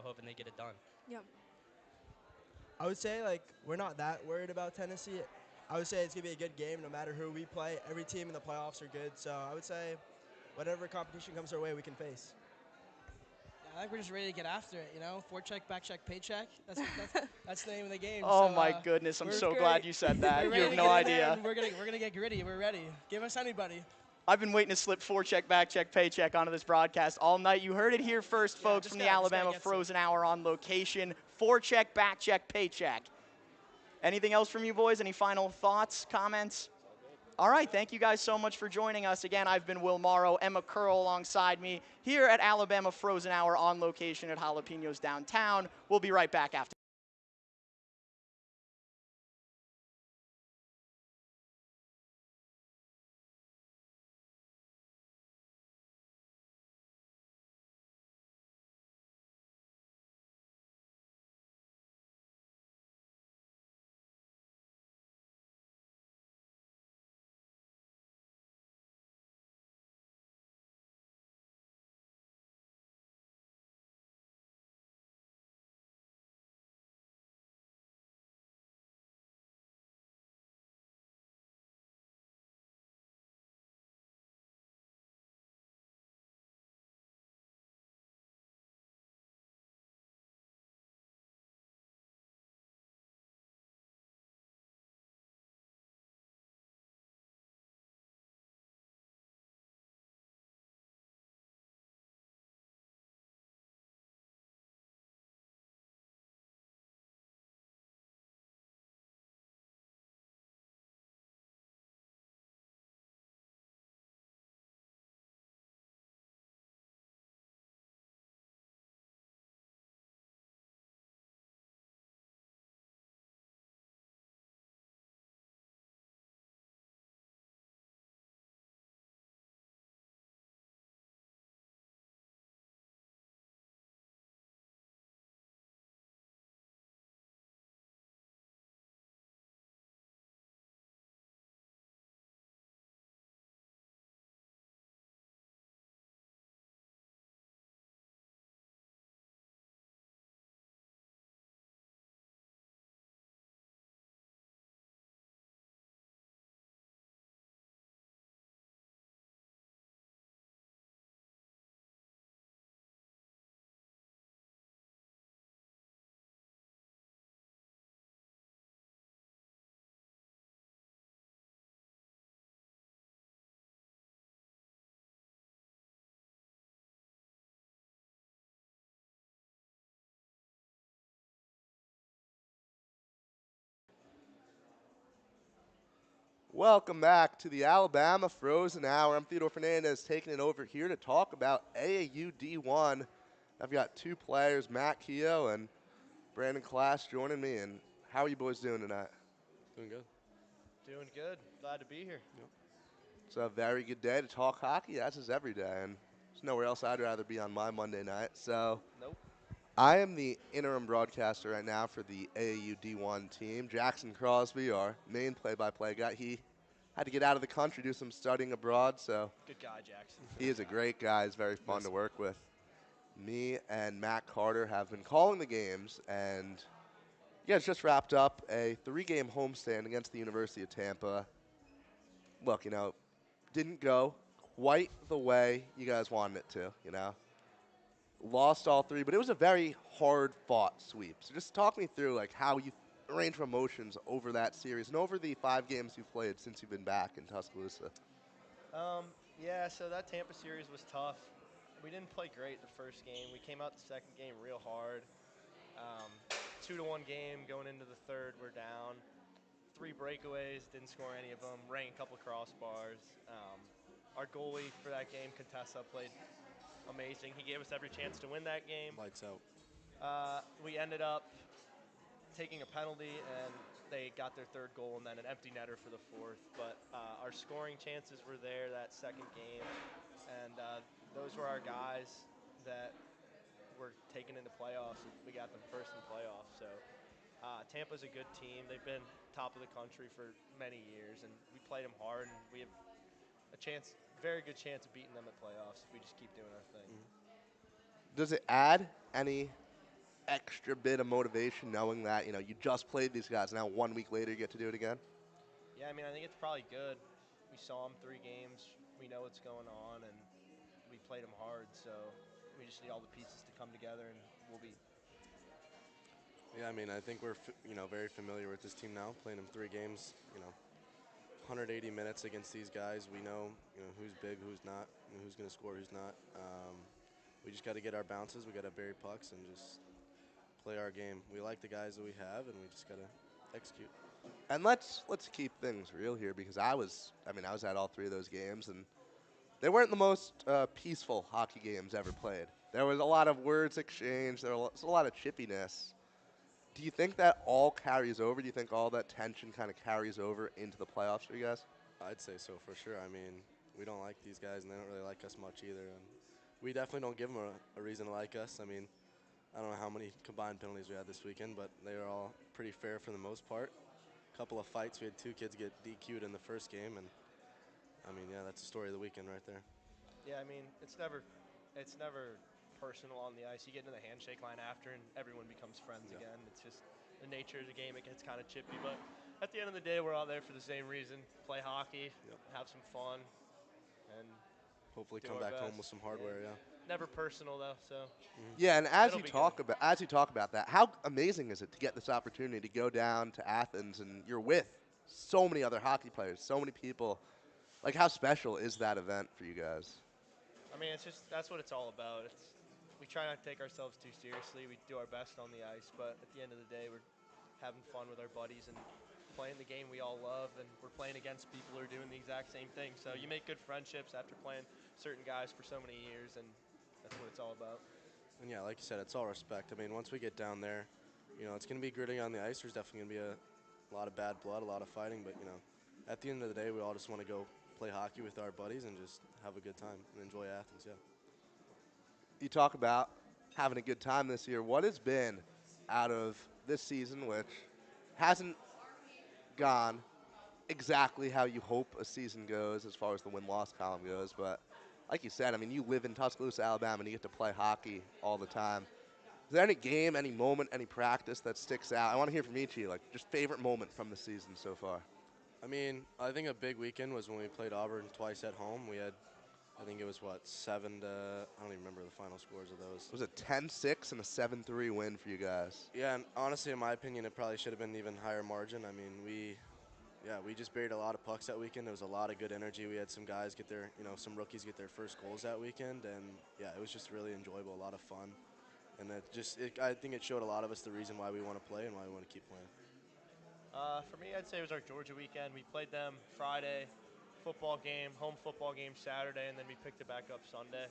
hoping they get it done. Yeah. I would say, like, we're not that worried about Tennessee. I would say it's going to be a good game no matter who we play. Every team in the playoffs are good, so I would say whatever competition comes our way, we can face. I think we're just ready to get after it, forecheck, backcheck, paycheck. That's the name of the game. Oh, so, my goodness. I'm we're so great. glad you said that. We're You ready have to no get in there, idea. and we're gonna get gritty. We're ready. Give us anybody. I've been waiting to slip forecheck, backcheck, paycheck onto this broadcast all night. You heard it here first, folks, this from guy- the this guy Alabama gets it. Frozen Hour on location. Forecheck, backcheck, paycheck. Anything else from you boys? Any final thoughts, comments? All right, thank you guys so much for joining us. Again, I've been Will Morrow, Emma Curl alongside me here at Alabama Frozen Hour on location at Jalapenos downtown. We'll be right back after. Welcome back to the Alabama Frozen Hour. I'm Theodore Fernandez taking it over here to talk about AAU D1. I've got two players, Matt Keogh and Brandon Class, joining me. And how are you boys doing tonight? Doing good. Doing good. Glad to be here. It's a very good day to talk hockey, as is every day. And there's nowhere else I'd rather be on my Monday night. So Nope. I am the interim broadcaster right now for the AAU D1 team. Jackson Crosby, our main play-by-play guy, he had to get out of the country, do some studying abroad, so Good guy, Jackson. he is a great guy. He's very fun to work with. Me and Matt Carter have been calling the games, and you guys just wrapped up a 3-game homestand against the University of Tampa. Look, didn't go quite the way you guys wanted it to, Lost all 3, but it was a very hard-fought sweep. So just talk me through, how you range of emotions over that series and over the 5 games you've played since you've been back in Tuscaloosa. Yeah, so that Tampa series was tough. We didn't play great the first game. We came out the second game real hard. 2-1 game going into the third, we're down. 3 breakaways, didn't score any of them, rang a couple crossbars. Our goalie for that game, Contessa, played amazing. He gave us every chance to win that game. Lights out. We ended up taking a penalty, and they got their 3rd goal, and then an empty netter for the 4th. But our scoring chances were there that second game, and those were our guys that were taken into playoffs. And we got them first in playoffs. So Tampa's a good team. They've been top of the country for many years, and we played them hard, and we have a chance, very good chance of beating them at playoffs if we just keep doing our thing. Does it add any extra bit of motivation knowing that, you just played these guys, now 1 week later you get to do it again? Yeah, I mean, I think it's probably good. We saw them 3 games. We know what's going on, and we played them hard. So we just need all the pieces to come together, and we'll be. Yeah, I mean, I think we're very familiar with this team now, playing them 3 games, 180 minutes against these guys. We know, who's big, who's not, who's going to score, who's not. We just got to get our bounces. We got to bury pucks and just play our game. We like the guys that we have, and we just got to execute. And let's keep things real here, because I was at all 3 of those games, and they weren't the most peaceful hockey games ever played. There was a lot of words exchanged. There was a lot of chippiness. Do you think that all carries over? Do you think all that tension kind of carries over into the playoffs for you guys? I'd say so for sure. I mean, we don't like these guys, and they don't really like us much either. And we definitely don't give them a reason to like us. I mean, I don't know how many combined penalties we had this weekend, but they were all pretty fair for the most part. A couple of fights. We had 2 kids get DQ'd in the first game, and I mean, yeah, that's the story of the weekend right there. Yeah, I mean, it's never personal on the ice. You get into the handshake line after, and everyone becomes friends again. It's just the nature of the game. It gets kind of chippy, but at the end of the day, we're all there for the same reason: play hockey, have some fun, and hopefully do come our back home best. with some hardware. Yeah. Never personal though, so. Yeah, and as It'll you be talk good. about that, how amazing is it to get this opportunity to go down to Athens and you're with so many other hockey players, so many people? Like, how special is that event for you guys? I mean, it's just that's what it's all about. We try not to take ourselves too seriously. We do our best on the ice, but at the end of the day, we're having fun with our buddies and playing the game we all love, and we're playing against people who are doing the exact same thing. So you make good friendships after playing certain guys for so many years, and that's what it's all about. And yeah, like you said, it's all respect. I mean, once we get down there, it's going to be gritty on the ice. There's definitely going to be a lot of bad blood, a lot of fighting, but at the end of the day, we all just want to go play hockey with our buddies and just have a good time and enjoy Athens. Yeah. You talk about having a good time this year. What has been out of this season, which hasn't gone exactly how you hope a season goes as far as the win-loss column goes, but like you said, I mean, you live in Tuscaloosa, Alabama, and you get to play hockey all the time. Is there any game, any moment, any practice that sticks out? I want to hear from each of you, like, just favorite moment from the season so far. I mean, I think a big weekend was when we played Auburn twice at home. We had, I think it was, 7 to, I don't even remember the final scores of those. It was a 10-6 and a 7-3 win for you guys. Yeah, and honestly, in my opinion, it probably should have been even higher margin. I mean, we just buried a lot of pucks that weekend. There was a lot of good energy. We had some guys get their, some rookies get their first goals that weekend, and yeah, it was just really enjoyable, a lot of fun. And I think it showed a lot of us the reason why we want to play and why we want to keep playing. For me, I'd say it was our Georgia weekend. We played them Friday, home football game Saturday, and then we picked it back up Sunday.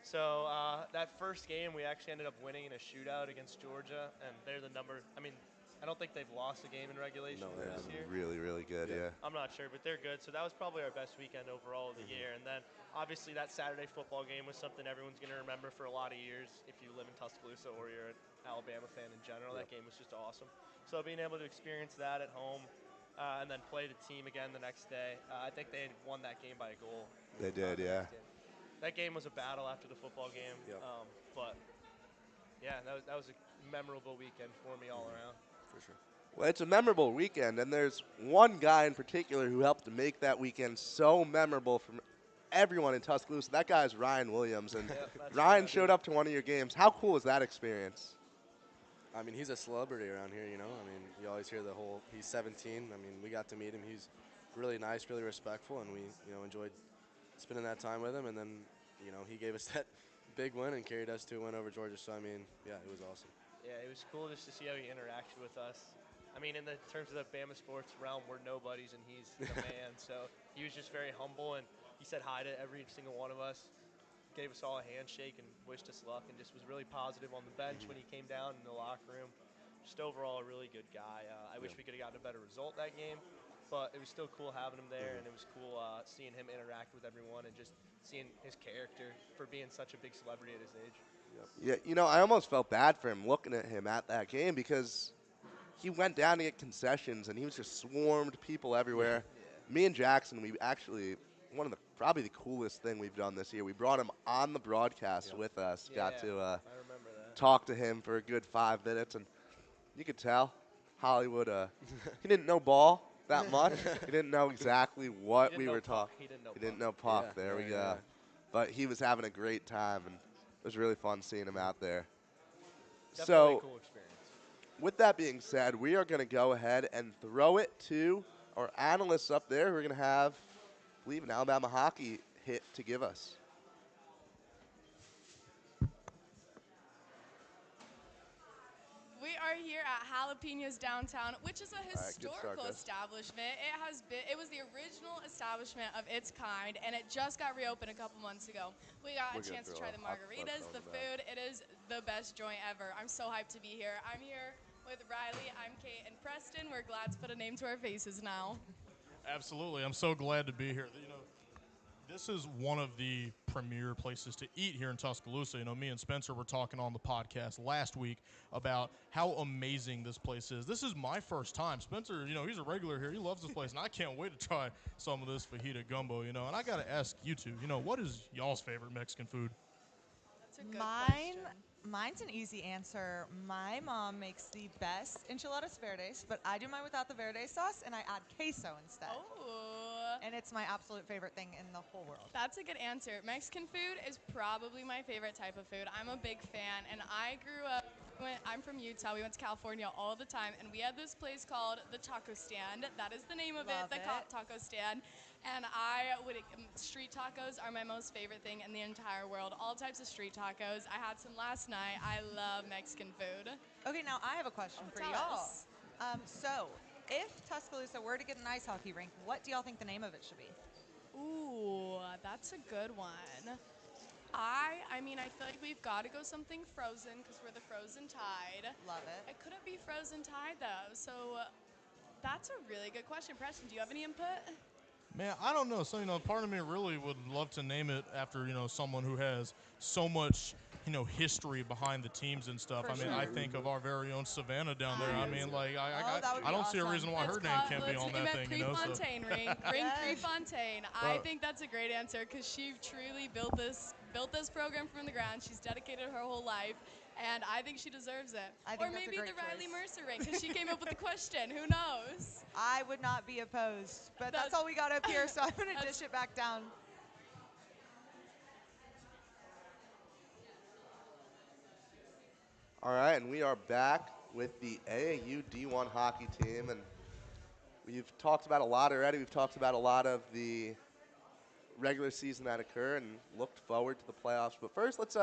So that first game, we actually ended up winning in a shootout against Georgia, and they're the number. I mean, I don't think they've lost a game in regulation this year. Really, really good, yeah. I'm not sure, but they're good. So that was probably our best weekend overall of the year. And then, obviously, that Saturday football game was something everyone's going to remember for a lot of years if you live in Tuscaloosa or you're an Alabama fan in general. That game was just awesome. So being able to experience that at home and then play the team again the next day, I think they had won that game by a goal. They did, yeah. That game was a battle after the football game. But, yeah, that was a memorable weekend for me all around. For sure. Well, it's a memorable weekend, and there's one guy in particular who helped to make that weekend so memorable for everyone in Tuscaloosa. That guy is Ryan Williams, and Ryan showed up to one of your games. How cool was that experience? I mean, he's a celebrity around here, I mean, you always hear he's 17. I mean, we got to meet him. He's really nice, really respectful, and we, enjoyed spending that time with him. And then, he gave us that big win and carried us to a win over Georgia. So, I mean, yeah, it was awesome. Yeah, it was cool just to see how he interacted with us. I mean, in the terms of the Bama sports realm, we're nobodies, and he's the man. So he was just very humble, and he said hi to every single one of us, gave us all a handshake, and wished us luck, and just was really positive on the bench when he came down in the locker room. Just overall a really good guy. I wish we could have gotten a better result that game, but it was still cool having him there, and it was cool seeing him interact with everyone and just seeing his character for being such a big celebrity at his age. Yeah, you know, I almost felt bad for him looking at him at that game because he went down to get concessions and he was just swarmed people everywhere. Me and Jackson, we actually, probably the coolest thing we've done this year, we brought him on the broadcast with us, got to I remember that. talk to him for a good 5 minutes, and you could tell Hollywood, he didn't know ball that much. He didn't know exactly what we were talking. He didn't know He didn't know puck. Yeah, There we yeah, go. yeah. But he was having a great time, and it was really fun seeing him out there. Definitely So, a cool experience. with that being said, we are going to go ahead and throw it to our analysts up there who are going to have, I believe, an Alabama hockey hit to give us. We are here at Jalapenos downtown, which is a good start, historical guys. establishment. It was the original establishment of its kind, and it just got reopened a couple months ago. We got We're a gonna chance to throw try a the hot fudge margaritas, on the the back. food. It is the best joint ever. I'm so hyped to be here. I'm here with Riley, I'm Kate, and Preston. We're glad to put a name to our faces now. Absolutely. I'm so glad to be here. You know, this is one of the premier places to eat here in Tuscaloosa. You know, me and Spencer were talking on the podcast last week about how amazing this place is. This is my first time. Spencer, you know, he's a regular here. He loves this place, and I can't wait to try some of this fajita gumbo, you know. And I got to ask you two, you know, what is y'all's favorite Mexican food? That's a good question. Mine's an easy answer. My mom makes the best enchiladas verdes, but I do mine without the verde sauce, and I add queso instead. Oh. And it's my absolute favorite thing in the whole world. That's a good answer. Mexican food is probably my favorite type of food. I'm a big fan, and I grew up. I'm from Utah. We went to California all the time, and we had this place called the Taco Stand. That is the name of Love it, the it. Taco Stand. And street tacos are my most favorite thing in the entire world. All types of street tacos. I had some last night. I love Mexican food. Okay, now I have a question for tell y'all. us. So, if Tuscaloosa were to get an ice hockey rink, what do y'all think the name of it should be? Ooh, that's a good one. I mean, I feel like we've got to go something frozen because we're the Frozen Tide. Love it. It couldn't be Frozen Tide, though. So that's a really good question. Preston, do you have any input? Man, I don't know. So, you know, part of me really would love to name it after, you know, someone who has so much, you know, history behind the teams and stuff. For I mean, sure. I think of our very own Savannah down there. I mean, like, that would I be don't see a awesome. reason why her name can't be on that thing, you know. So. Prefontaine ring Yes. Prefontaine. I think that's a great answer because she truly built this program from the ground. She's dedicated her whole life, and I think she deserves it. I think or that's a maybe great the Riley choice. Mercer ring because she came up with the question. Who knows? I would not be opposed, but That's- that's all we got up here, so I'm going to that's- dish it back down. All right, and we are back with the AAU D1 hockey team, and we've talked about a lot already. We've talked about a lot of the regular season that occurred and looked forward to the playoffs. But first, let's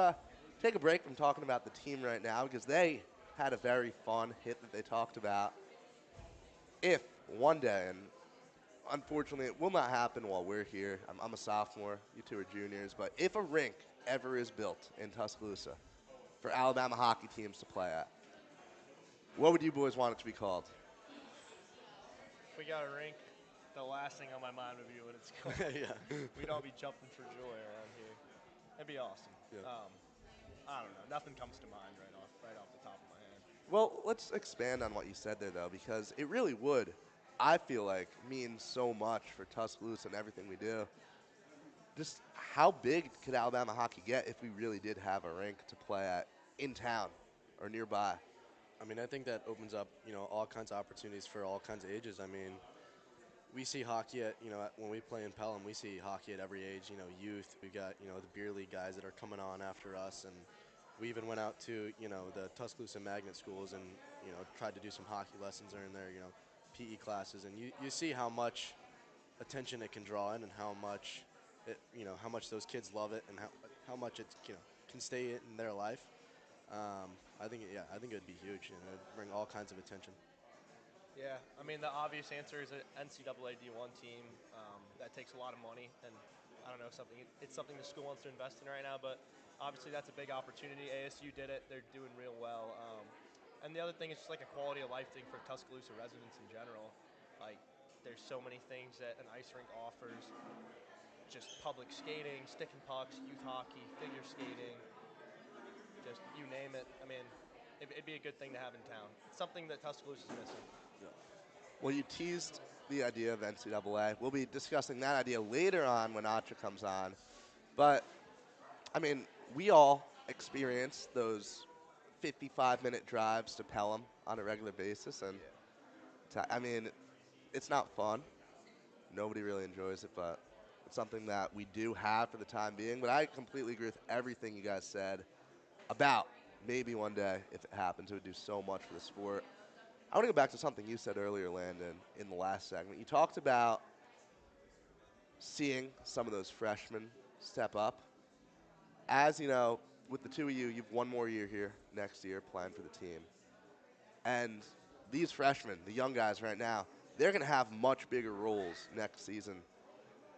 take a break from talking about the team right now because they had a very fun hit that they talked about. If one day, and unfortunately it will not happen while we're here, I'm a sophomore, you two are juniors, but if a rink ever is built in Tuscaloosa for Alabama hockey teams to play at, what would you boys want it to be called? If we got a rink, the last thing on my mind would be what it's called. Yeah. We'd all be jumping for joy around here. That'd be awesome. Yeah. I don't know. Nothing comes to mind right off the top of my head. Well, let's expand on what you said there, though, because it really would, I feel like, mean so much for Tuscaloosa and everything we do. Just how big could Alabama hockey get if we really did have a rink to play at in town or nearby? I mean, I think that opens up, you know, all kinds of opportunities for all kinds of ages. I mean, we see hockey at, you know, when we play in Pelham, we see hockey at every age, you know, youth. We've got, you know, the beer league guys that are coming on after us. And we even went out to, you know, the Tuscaloosa magnet schools and, you know, tried to do some hockey lessons during their, you know, PE classes. And you see how much attention it can draw in and how much, you know, how much those kids love it and how much it, you know, can stay in their life. I think it would be huge, and it'd bring all kinds of attention. Yeah, I mean, the obvious answer is an NCAA D1 team that takes a lot of money, and I don't know, it's something the school wants to invest in right now, but obviously that's a big opportunity. ASU did it. They're doing real well. And the other thing is just like a quality of life thing for Tuscaloosa residents in general. Like, there's so many things that an ice rink offers, just public skating, stick and pucks, youth hockey, figure skating, just you name it. I mean, it'd be a good thing to have in town. It's something that Tuscaloosa's missing. Well, you teased the idea of NCAA. We'll be discussing that idea later on when Acha comes on. But, I mean, we all experience those 55-minute drives to Pelham on a regular basis. And, I mean, it's not fun. Nobody really enjoys it, but it's something that we do have for the time being. But I completely agree with everything you guys said about maybe one day, if it happens, it would do so much for the sport. I want to go back to something you said earlier, Landon, in the last segment. You talked about seeing some of those freshmen step up. As you know, with the two of you, you've one more year here next year playing for the team. And these freshmen, the young guys right now, they're going to have much bigger roles next season.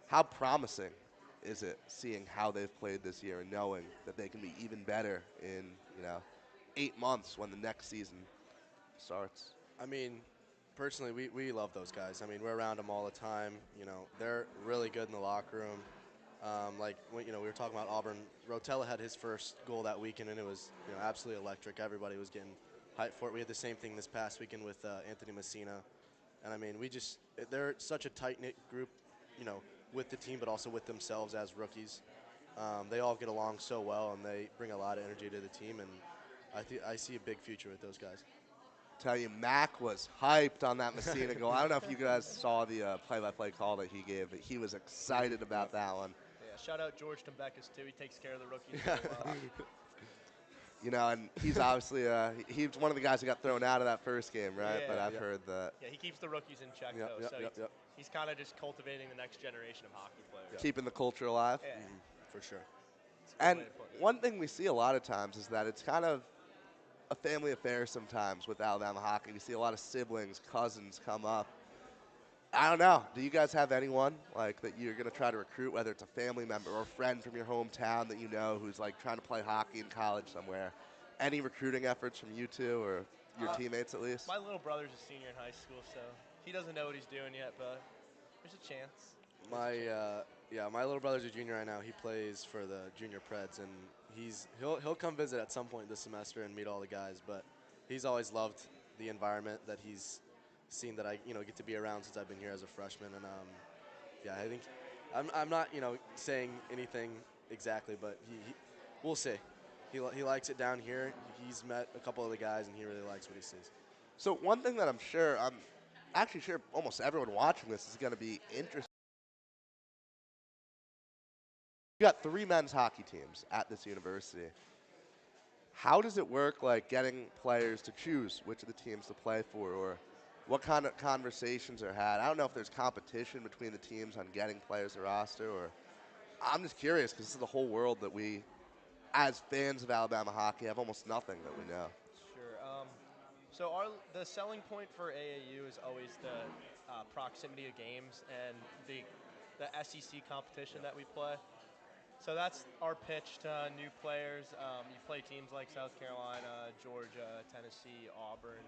How promising is it seeing how they've played this year and knowing that they can be even better in, 8 months when the next season starts? I mean, personally, we love those guys. I mean, we're around them all the time. They're really good in the locker room. We were talking about Auburn. Rotella had his first goal that weekend, and it was absolutely electric. Everybody was getting hyped for it. We had the same thing this past weekend with Anthony Messina. And, I mean, they're such a tight-knit group, with the team but also with themselves as rookies. They all get along so well, and they bring a lot of energy to the team, and I see a big future with those guys. Tell you, Mac was hyped on that Messina goal. I don't know if you guys saw the play-by-play call that he gave, but he was excited about that one. Yeah, shout out George Tembekas, too. He takes care of the rookies really well. And he's obviously he's one of the guys who got thrown out of that first game, right? Yeah, but I've heard that. Yeah, he keeps the rookies in check, though. So he's kind of just cultivating the next generation of hockey players. Keeping the culture alive. Yeah. For sure. And one thing we see a lot of times is that it's kind of a family affair sometimes with Alabama hockey. We see a lot of siblings, cousins come up. I don't know. Do you guys have anyone like that you're going to try to recruit, whether it's a family member or a friend from your hometown that you know who's like trying to play hockey in college somewhere? Any recruiting efforts from you two or your teammates at least? My little brother's a senior in high school, so he doesn't know what he's doing yet, but there's a chance. My little brother's a junior right now. He plays for the junior Preds, and he'll come visit at some point this semester and meet all the guys. But he's always loved the environment that he's seen that I get to be around since I've been here as a freshman. And I think I'm not saying anything exactly, but we'll see. He likes it down here. He's met a couple of the guys, and he really likes what he sees. So one thing that I'm actually sure almost everyone watching this is going to be interested. You got 3 men's hockey teams at this university. How does it work, like getting players to choose which of the teams to play for, or what kind of conversations are had? I don't know if there's competition between the teams on getting players to roster, or I'm just curious because this is the whole world that we, as fans of Alabama hockey, have almost nothing that we know. Sure. So the selling point for AAU is always the proximity of games and the SEC competition that we play. So that's our pitch to new players. You play teams like South Carolina, Georgia, Tennessee, Auburn,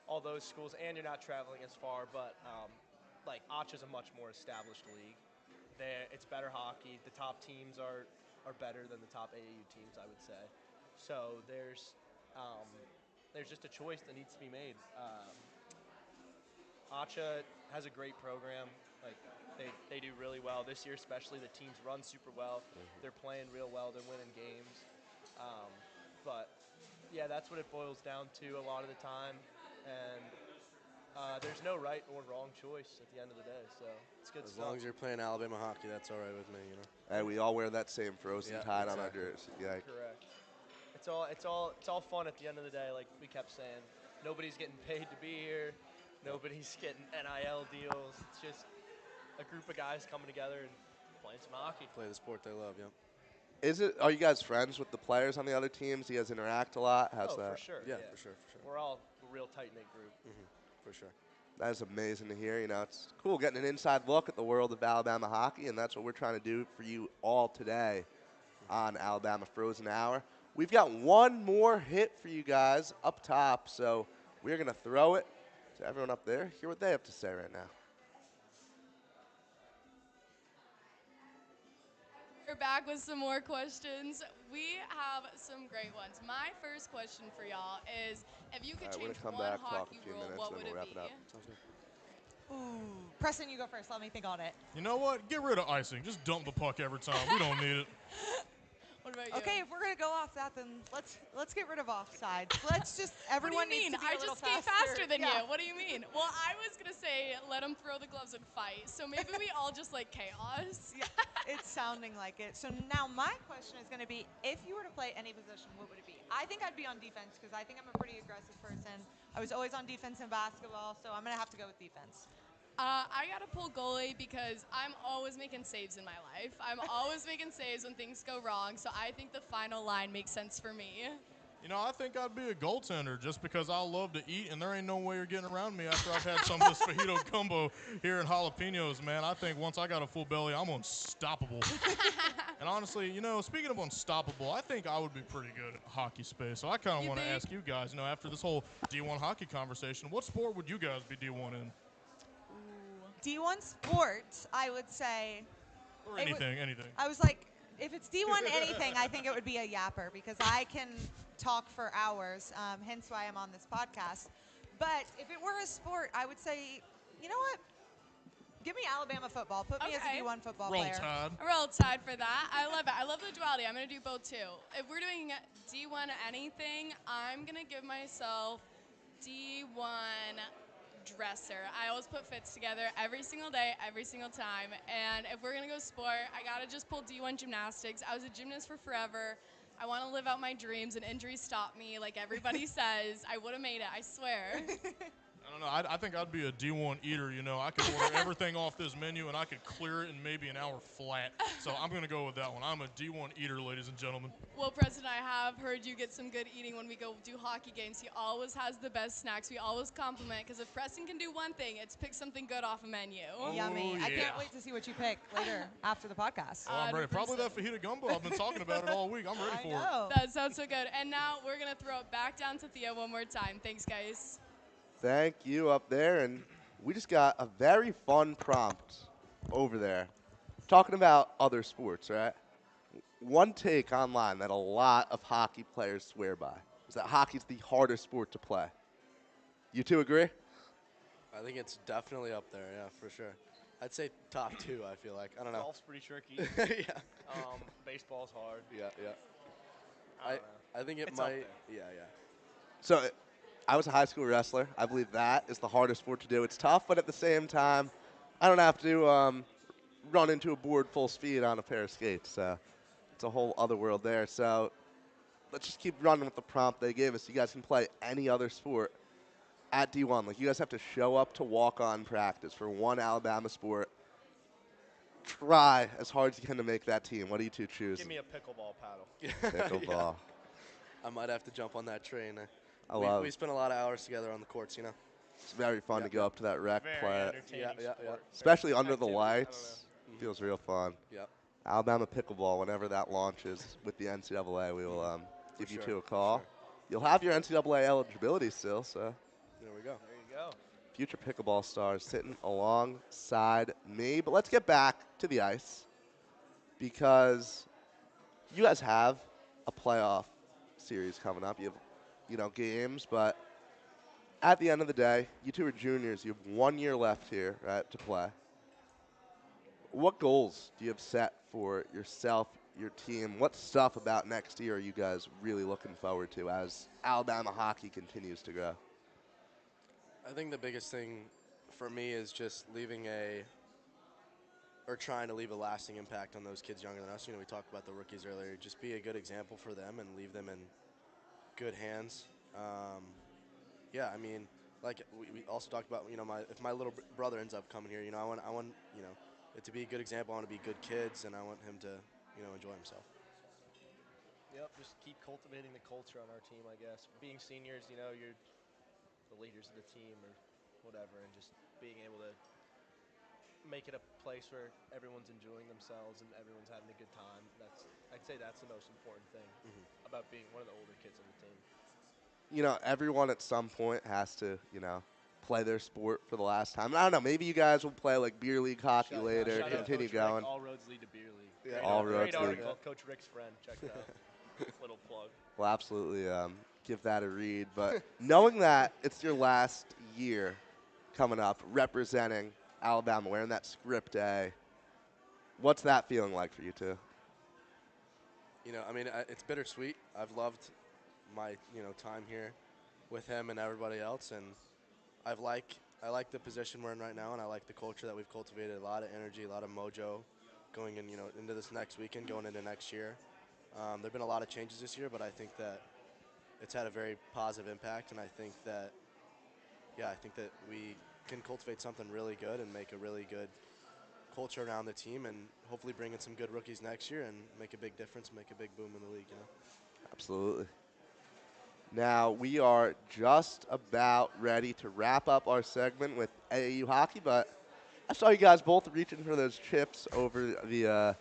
all those schools, and you're not traveling as far. But Acha's a much more established league. It's better hockey. The top teams are better than the top AAU teams, I would say. So there's just a choice that needs to be made. Acha has a great program. They do really well this year, especially the teams run super well. They're playing real well. They're winning games. But yeah, that's what it boils down to a lot of the time. And there's no right or wrong choice at the end of the day. So it's good stuff. As long as you're playing Alabama hockey, that's all right with me. Hey, we all wear that same frozen tide on our jersey. Yeah. Correct. It's all fun at the end of the day. Like we kept saying, nobody's getting paid to be here. Nobody's getting NIL deals. It's just a group of guys coming together and playing some hockey. Play the sport they love, yeah. Are you guys friends with the players on the other teams? Do you guys interact a lot? How's that? For sure. Yeah, for sure. We're all a real tight-knit group. For sure. That is amazing to hear. You know, it's cool getting an inside look at the world of Alabama hockey, and that's what we're trying to do for you all today on Alabama Frozen Hour. We've got one more hit for you guys up top, so we're going to throw it to everyone up there. Hear what they have to say right now. We're back with some more questions. We have some great ones. My first question for y'all is, if you could All right, we're change gonna come one back, talk hockey a few rule, minutes, what and would then we'll it wrap be? it up. Sounds good. Ooh, Preston, you go first. Let me think on it. You know what? Get rid of icing. Just dump the puck every time. We don't need it. What about you? Okay, if we're gonna go off that, then let's get rid of offsides. Let's just everyone What do you mean? needs to be I a little just skate faster than Yeah. you. What do you mean? Well, I was gonna say let them throw the gloves and fight. So maybe we all just like chaos. Yeah, it's sounding like it. So now my question is going to be, if you were to play any position, what would it be? I think I'd be on defense because I think I'm a pretty aggressive person. I was always on defense in basketball, so I'm going to have to go with defense. I gotta pull goalie because I'm always making saves in my life. I'm always making saves when things go wrong. So I think the final line makes sense for me. You know, I think I'd be a goaltender just because I love to eat, and there ain't no way you're getting around me after I've had some of this fajito gumbo here in Jalapenos, man. I think once I got a full belly, I'm unstoppable. And honestly, you know, speaking of unstoppable, I think I would be pretty good at hockey space. So I kind of want to ask you guys, you know, after this whole D1 hockey conversation, what sport would you guys be D1 in? D1 sports, I would say. Or anything. I was like, if it's D1 anything, I think it would be a yapper because I can talk for hours, hence why I'm on this podcast. But if it were a sport, I would say, you know what? Give me Alabama football. Put me as a D1 football player. Roll Tide for that. I love it. I love the duality. I'm going to do both too. If we're doing D1 anything, I'm going to give myself D1 dresser. I always put fits together every single day, every single time. And if we're going to go sport, I got to just pull D1 gymnastics. I was a gymnast for forever. I want to live out my dreams, and injuries stop me like everybody says. I would have made it, I swear. I don't know. I think I'd be a D1 eater, you know. I could order everything off this menu, and I could clear it in maybe an hour flat. So I'm going to go with that one. I'm a D1 eater, ladies and gentlemen. Well, Preston, I have heard you get some good eating when we go do hockey games. He always has the best snacks. We always compliment, because if Preston can do one thing, it's pick something good off a menu. Yummy. Oh, I yeah. can't wait to see what you pick later after the podcast. Oh, I'm ready. Probably that fajita gumbo. I've been talking about it all week. I'm ready for it. That sounds so good. And now we're going to throw it back down to Theo one more time. Thanks, guys. Thank you up there, and we just got a very fun prompt over there. Talking about other sports, right? One take online that a lot of hockey players swear by is that hockey's the hardest sport to play. You two agree? I think it's definitely up there, yeah, for sure. I'd say top two, I feel like. I don't know. Golf's pretty tricky. Yeah. Baseball's hard. Yeah. I think It's it up might. there. Yeah. So I was a high school wrestler. I believe that is the hardest sport to do. It's tough, but at the same time, I don't have to run into a board full speed on a pair of skates. So it's a whole other world there. So let's just keep running with the prompt they gave us. You guys can play any other sport at D1. Like, you guys have to show up to walk-on practice for one Alabama sport. Try as hard as you can to make that team. What do you two choose? Give me a pickleball paddle. Pickleball. I might have to jump on that train. We spent a lot of hours together on the courts, you know. It's very fun to go up to that rec Very play. entertaining sport. Especially Very under the activity. lights. Feels real fun. Yep. Alabama pickleball, whenever that launches with the NCAA, we will give you sure, two a for call. sure. You'll have your NCAA eligibility still, so. There we go. There you go. Future pickleball stars sitting alongside me. But let's get back to the ice, because you guys have a playoff series coming up. You have, games, but at the end of the day, you two are juniors. You have 1 year left here, right, to play. What goals do you have set for yourself, your team? What stuff about next year are you guys really looking forward to as Alabama hockey continues to grow? I think the biggest thing for me is just trying to leave a lasting impact on those kids younger than us. You know, we talked about the rookies earlier. Just be a good example for them and leave them in good hands. I mean, like we also talked about, if my little brother ends up coming here, I want it to be a good example. I want to be good kids, and I want him to, enjoy himself. Yep, just keep cultivating the culture on our team, I guess. Being seniors, you're the leaders of the team, or whatever, and just being able to make it a place where everyone's enjoying themselves and everyone's having a good time. I'd say that's the most important thing about being one of the older kids on the team. You know, everyone at some point has to, you know, play their sport for the last time. I don't know. Maybe you guys will play like beer league hockey later, Shout out continue Coach Rick, going. all roads lead to beer league. Yeah, Great, all great roads lead. article, Coach Rick's friend. Check it out. Little plug. Well, absolutely give that a read. But knowing that it's your last year coming up representing Alabama, wearing that script A, what's that feeling like for you two? You know, I mean, it's bittersweet. I've loved my, time here with him and everybody else, and I like the position we're in right now, and I like the culture that we've cultivated. A lot of energy, a lot of mojo going in, into this next weekend, going into next year. There've been a lot of changes this year, but I think that it's had a very positive impact, and I think that we can cultivate something really good and make a really good culture around the team, and hopefully bring in some good rookies next year and make a big difference, make a big boom in the league. Absolutely. Now, we are just about ready to wrap up our segment with AAU hockey, but I saw you guys both reaching for those chips over the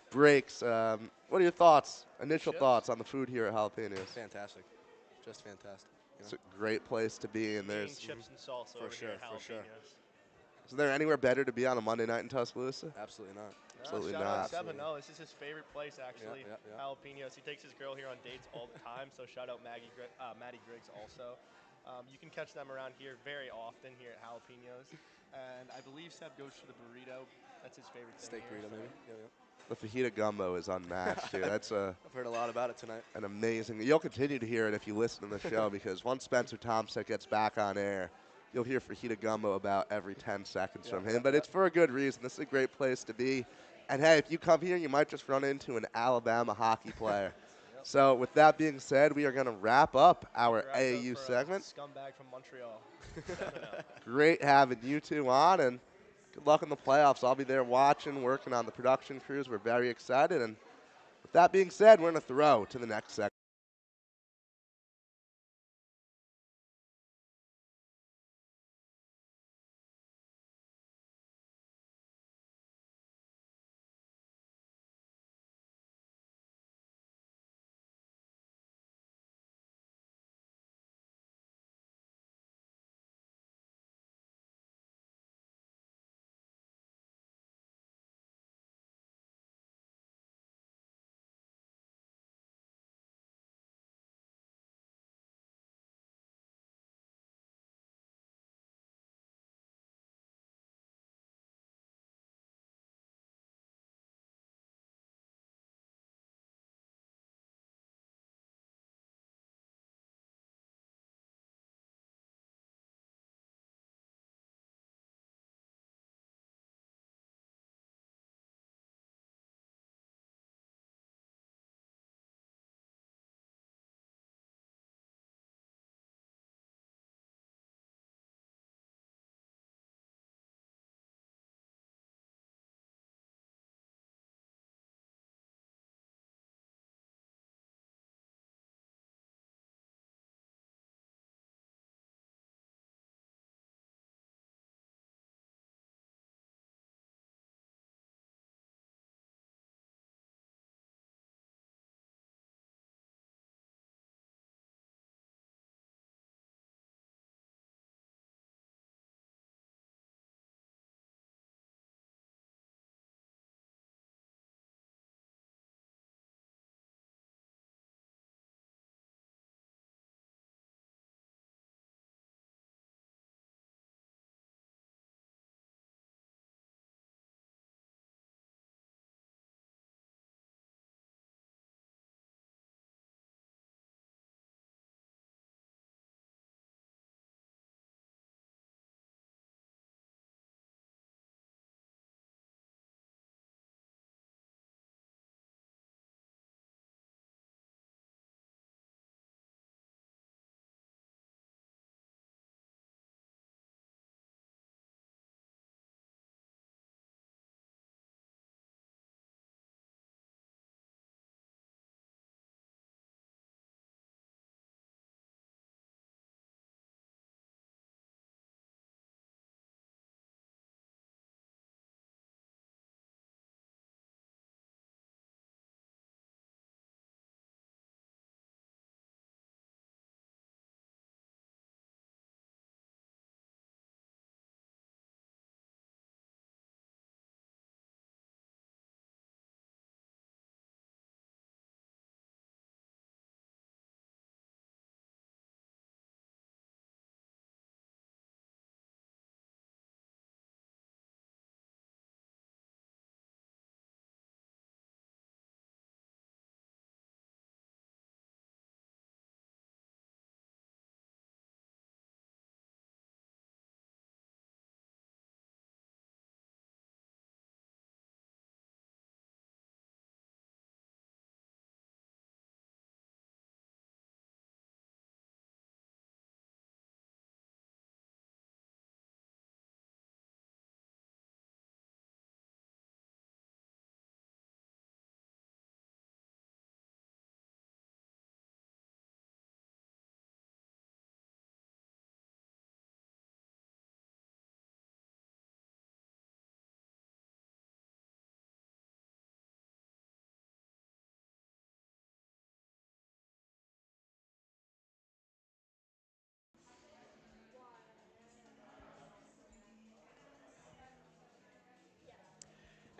breaks. What are your thoughts, initial thoughts on the food here at Jalapenos? Fantastic. Just fantastic. It's a great place to be, and there's chips and salsa over here at Jalapenos. Is there anywhere better to be on a Monday night in Tuscaloosa? Absolutely not. Absolutely shout not. out Seba. No, this is his favorite place, actually. Yeah. Jalapenos. He takes his girl here on dates all the time, so shout out Maddie Griggs also. You can catch them around here very often here at Jalapenos. And I believe Seb goes for the burrito. That's his favorite thing. Steak burrito, maybe. Yeah. The fajita gumbo is unmatched here. That's I've heard a lot about it tonight. An amazing. You'll continue to hear it if you listen to the show because once Spencer Thompson gets back on air, you'll hear fajita gumbo about every 10 seconds from him. But it's for a good reason. This is a great place to be. And hey, if you come here, you might just run into an Alabama hockey player. So with that being said, we are going to wrap up our AAU segment. Scumbag from Montreal. Great having you two on, and good luck in the playoffs. I'll be there watching, working on the production crews. We're very excited. And with that being said, we're going to throw to the next segment.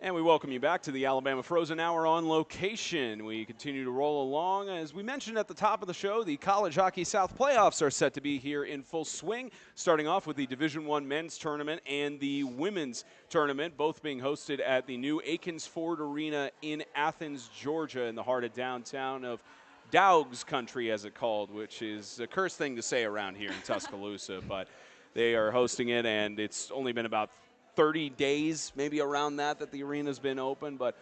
And we welcome you back to the Alabama Frozen Hour on location. We continue to roll along. As we mentioned at the top of the show, the College Hockey South playoffs are set to be here in full swing, starting off with the Division I men's tournament and the women's tournament, both being hosted at the new Akins Ford Arena in Athens, Georgia, in the heart of downtown of Dowgs country, as it's called, which is a cursed thing to say around here in Tuscaloosa, but they are hosting it, and it's only been about 30 days, maybe around that the arena's been open. But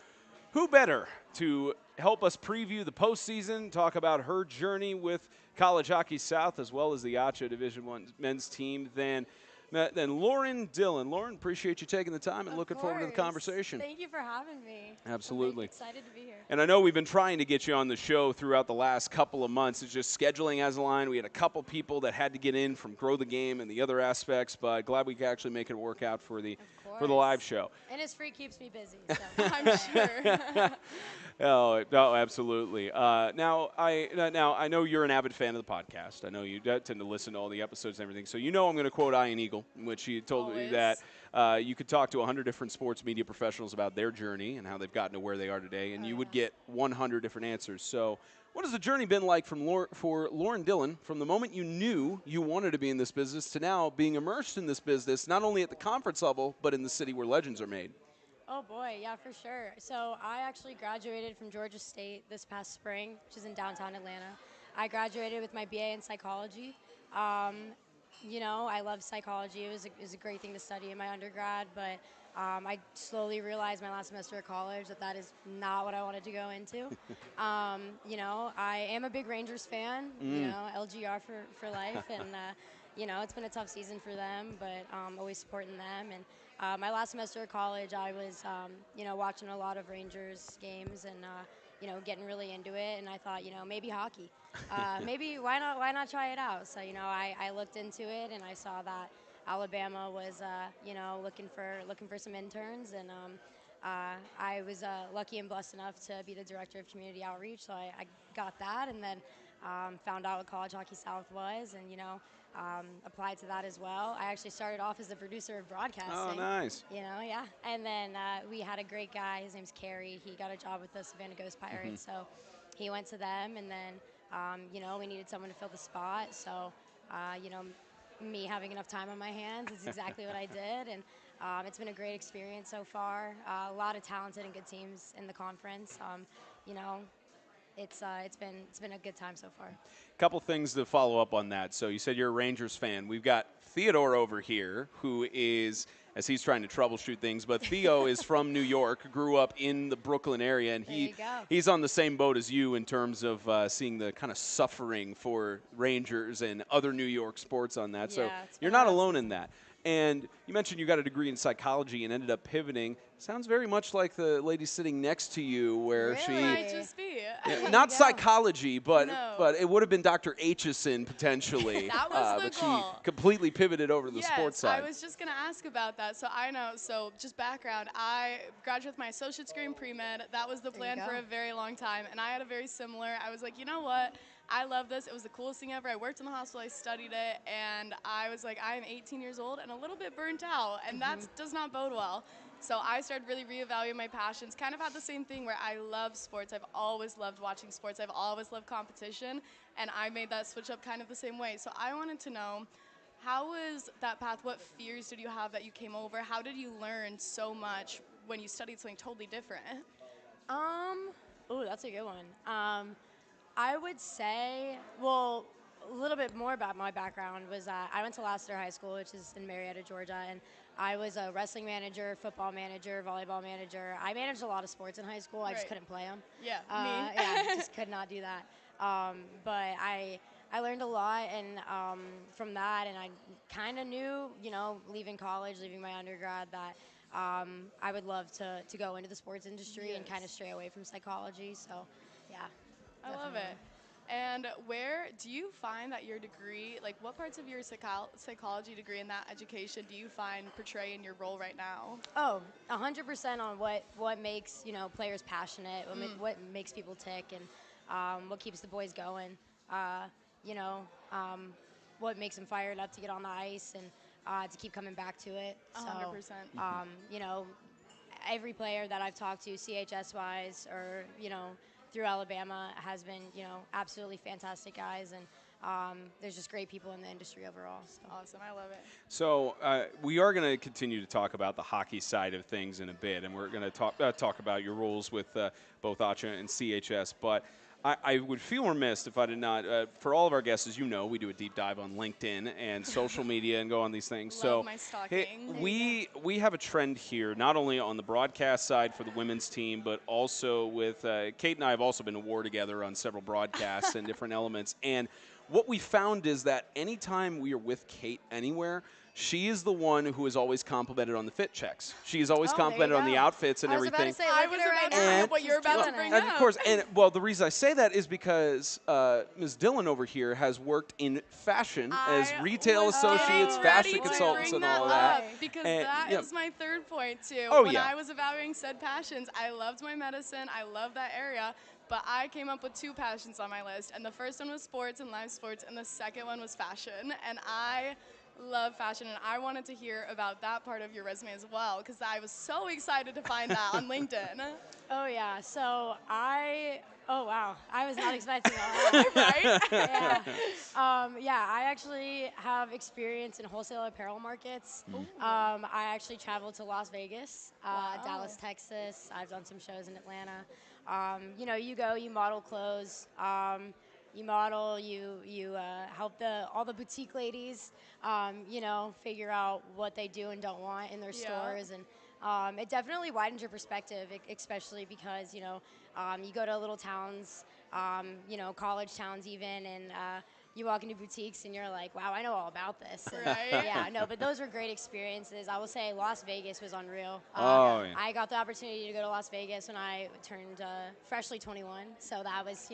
who better to help us preview the postseason, talk about her journey with College Hockey South, as well as the ACHA Division I men's team, than Lauryn Dillon. Lauryn, appreciate you taking the time and looking forward to the conversation. Thank you for having me. Absolutely. I'm excited to be here. And I know we've been trying to get you on the show throughout the last couple of months. It's just scheduling as a line. We had a couple people that had to get in from Grow the Game and the other aspects, but glad we could actually make it work out for the live show. And his free keeps me busy, so I'm sure. Oh, absolutely. Now I know you're an avid fan of the podcast. I know you tend to listen to all the episodes and everything. So you know I'm going to quote Ian Eagle, in which he told me that you could talk to 100 different sports media professionals about their journey and how they've gotten to where they are today, and you would get 100 different answers. So what has the journey been like for Lauryn Dillon from the moment you knew you wanted to be in this business to now being immersed in this business, not only at the conference level, but in the city where legends are made? Oh boy, yeah, for sure. So I actually graduated from Georgia State this past spring, which is in downtown Atlanta. I graduated with my BA in psychology. You know, I love psychology. It was a great thing to study in my undergrad, but I slowly realized my last semester of college that is not what I wanted to go into. You know, I am a big Rangers fan, you know, LGR for life, and, you know, it's been a tough season for them, but always supporting them. And my last semester of college, I was, you know, watching a lot of Rangers games and, you know, getting really into it, and I thought, you know, maybe hockey. Maybe why not try it out? So, you know, I looked into it, and I saw that Alabama was, you know, looking for some interns, and I was lucky and blessed enough to be the director of community outreach, so I got that, and then found out what College Hockey South was, and, you know, applied to that as well. I actually started off as the producer of broadcasting. Oh, nice. You know, yeah. And then we had a great guy. His name's Carrie. He got a job with the Savannah Ghost Pirates, so he went to them, and then, you know, we needed someone to fill the spot, so, you know, me having enough time on my hands is exactly what I did, and it's been a great experience so far. A lot of talented and good teams in the conference. You know, it's been a good time so far. Couple things to follow up on that. So you said you're a Rangers fan. We've got Theodore over here, who is, as he's trying to troubleshoot things, but Theo is from New York, grew up in the Brooklyn area, and he's on the same boat as you in terms of seeing the kind of suffering for Rangers and other New York sports on that. So you're not alone in that. And you mentioned you got a degree in psychology and ended up pivoting. Sounds very much like the lady sitting next to you, where she might just be. not psychology, but it would have been Dr. Aitchison potentially. That was the but goal. she completely pivoted over to the Yes, sports side. I was just going to ask about that. So I know. So just background, I graduated with my associate's degree in pre-med. That was the plan for a very long time, and I had a very similar. I was like, you know what? I love this. It was the coolest thing ever. I worked in the hospital. I studied it, and I was like, I am 18 years old and a little bit burnt out, and that does not bode well. So I started really reevaluating my passions. Kind of had the same thing where I love sports. I've always loved watching sports. I've always loved competition, and I made that switch up kind of the same way. So I wanted to know, how was that path? What fears did you have that you came over? How did you learn so much when you studied something totally different? Oh, that's a good one. I would say, well, a little bit more about my background was I went to Lassiter High School, which is in Marietta, Georgia, and I was a wrestling manager, football manager, volleyball manager. I managed a lot of sports in high school. I just couldn't play them. Yeah, me. Yeah, just could not do that. But I learned a lot, and from that, and I kind of knew, you know, leaving college, leaving my undergrad, that I would love to go into the sports industry and kind of stray away from psychology. So, yeah. I love it. And where do you find that your degree, like what parts of your psychology degree and that education do you find portray in your role right now? Oh, 100% on what makes, you know, players passionate, what makes people tick, and what keeps the boys going. You know, what makes them fired up to get on the ice and to keep coming back to it. 100%. So, you know, every player that I've talked to, CHS-wise or, through Alabama, has been, absolutely fantastic guys. And there's just great people in the industry overall. So. Awesome. I love it. So we are going to continue to talk about the hockey side of things in a bit, and we're going to talk about your roles with both ACHA and CHS. But I would feel remiss if I did not, for all of our guests, as you know, we do a deep dive on LinkedIn and social media and go on these things. Love so my stalking. we have a trend here, not only on the broadcast side for the women's team, but also with Kate and I have also been award together on several broadcasts and different elements. And what we found is that anytime we are with Kate anywhere, she is the one who is always complimented on the fit checks. She is always complimented on the outfits and everything. I was about to say what you're about to bring up. Of course, and well, the reason I say that is because Ms. Dillon over here has worked in fashion as retail associates, fashion consultants, and all of that. Because that is my third point too. Oh, when yeah. I was evaluating said passions, I loved my medicine. I love that area. But I came up with 2 passions on my list, and the first one was sports and live sports, and the second one was fashion. And I love fashion, and I wanted to hear about that part of your resume as well, because I was so excited to find that on LinkedIn. Oh, yeah. So oh, wow. I was not expecting that. Right? Yeah. I actually have experience in wholesale apparel markets. I actually traveled to Las Vegas, Dallas, Texas. I've done some shows in Atlanta. You go, you model clothes. You model, you help all the boutique ladies, figure out what they do and don't want in their stores. And it definitely widens your perspective, especially because, you go to little towns, college towns even, and you walk into boutiques and you're like, wow, I know all about this. And yeah, no, but those were great experiences. I will say Las Vegas was unreal. I got the opportunity to go to Las Vegas when I turned freshly 21, so that was,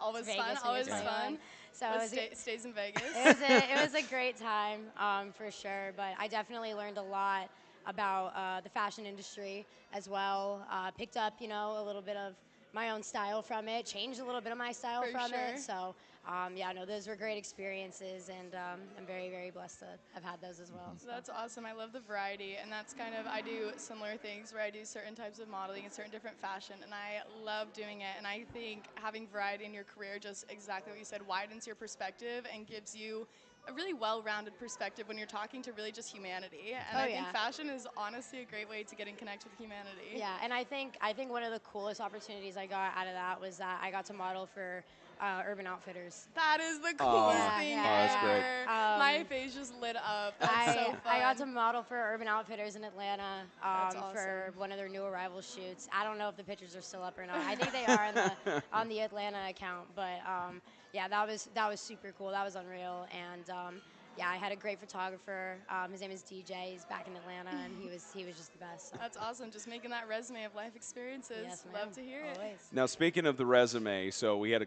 always Vegas fun, always fun. So stays in Vegas. It was a great time, for sure, but I definitely learned a lot about the fashion industry as well. Picked up, a little bit of my own style from it, changed a little bit of my style from it. So, those were great experiences, and I'm very, very blessed to have had those as well. So. That's awesome. I love the variety, and that's I do similar things where I do certain types of modeling and certain different fashion, and I love doing it. And I think having variety in your career, just exactly what you said, widens your perspective and gives you a really well-rounded perspective when you're talking to really just humanity. And I think fashion is honestly a great way to get in connect with humanity. Yeah, and I think one of the coolest opportunities I got out of that was that I got to model for Urban Outfitters. That is the coolest thing ever. That's great. My face just lit up. That's so fun. I got to model for Urban Outfitters in Atlanta for one of their new arrival shoots. I don't know if the pictures are still up or not. I think they are on the Atlanta account, but that was super cool. That was unreal, and I had a great photographer. His name is DJ. He's back in Atlanta, and he was just the best. So. That's awesome. Just making that resume of life experiences. Yes, love to hear it. Now, speaking of the resume, so we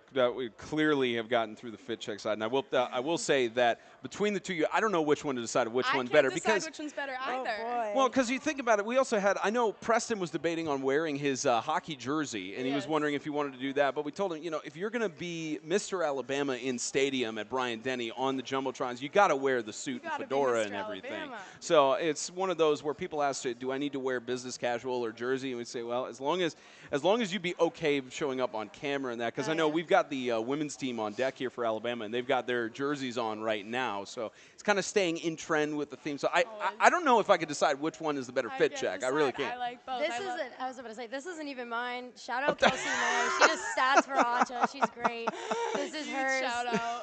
clearly have gotten through the fit check side, and I will say that between the two of you, I don't know which one to decide which one's better. I can't decide which one's better either. Oh boy. Well, because you think about it, we also had, I know Preston was debating on wearing his hockey jersey, and he was wondering if he wanted to do that, but we told him, if you're going to be Mr. Alabama in stadium at Bryant-Denny on the Jumbotrons, you got to wear the suit and fedora and everything. Alabama. So it's one of those where people ask, do I need to wear business casual or jersey? And we say, well, as long as you be okay showing up on camera and that, because I know we've got the women's team on deck here for Alabama, and they've got their jerseys on right now. So it's kind of staying in trend with the theme. So I don't know if I could decide which one is the better fit check. I really can't. I like both. I was about to say, this isn't even mine. Shout out Kelsey May. She does stats for Acha. She's great. This is hers. Shout out.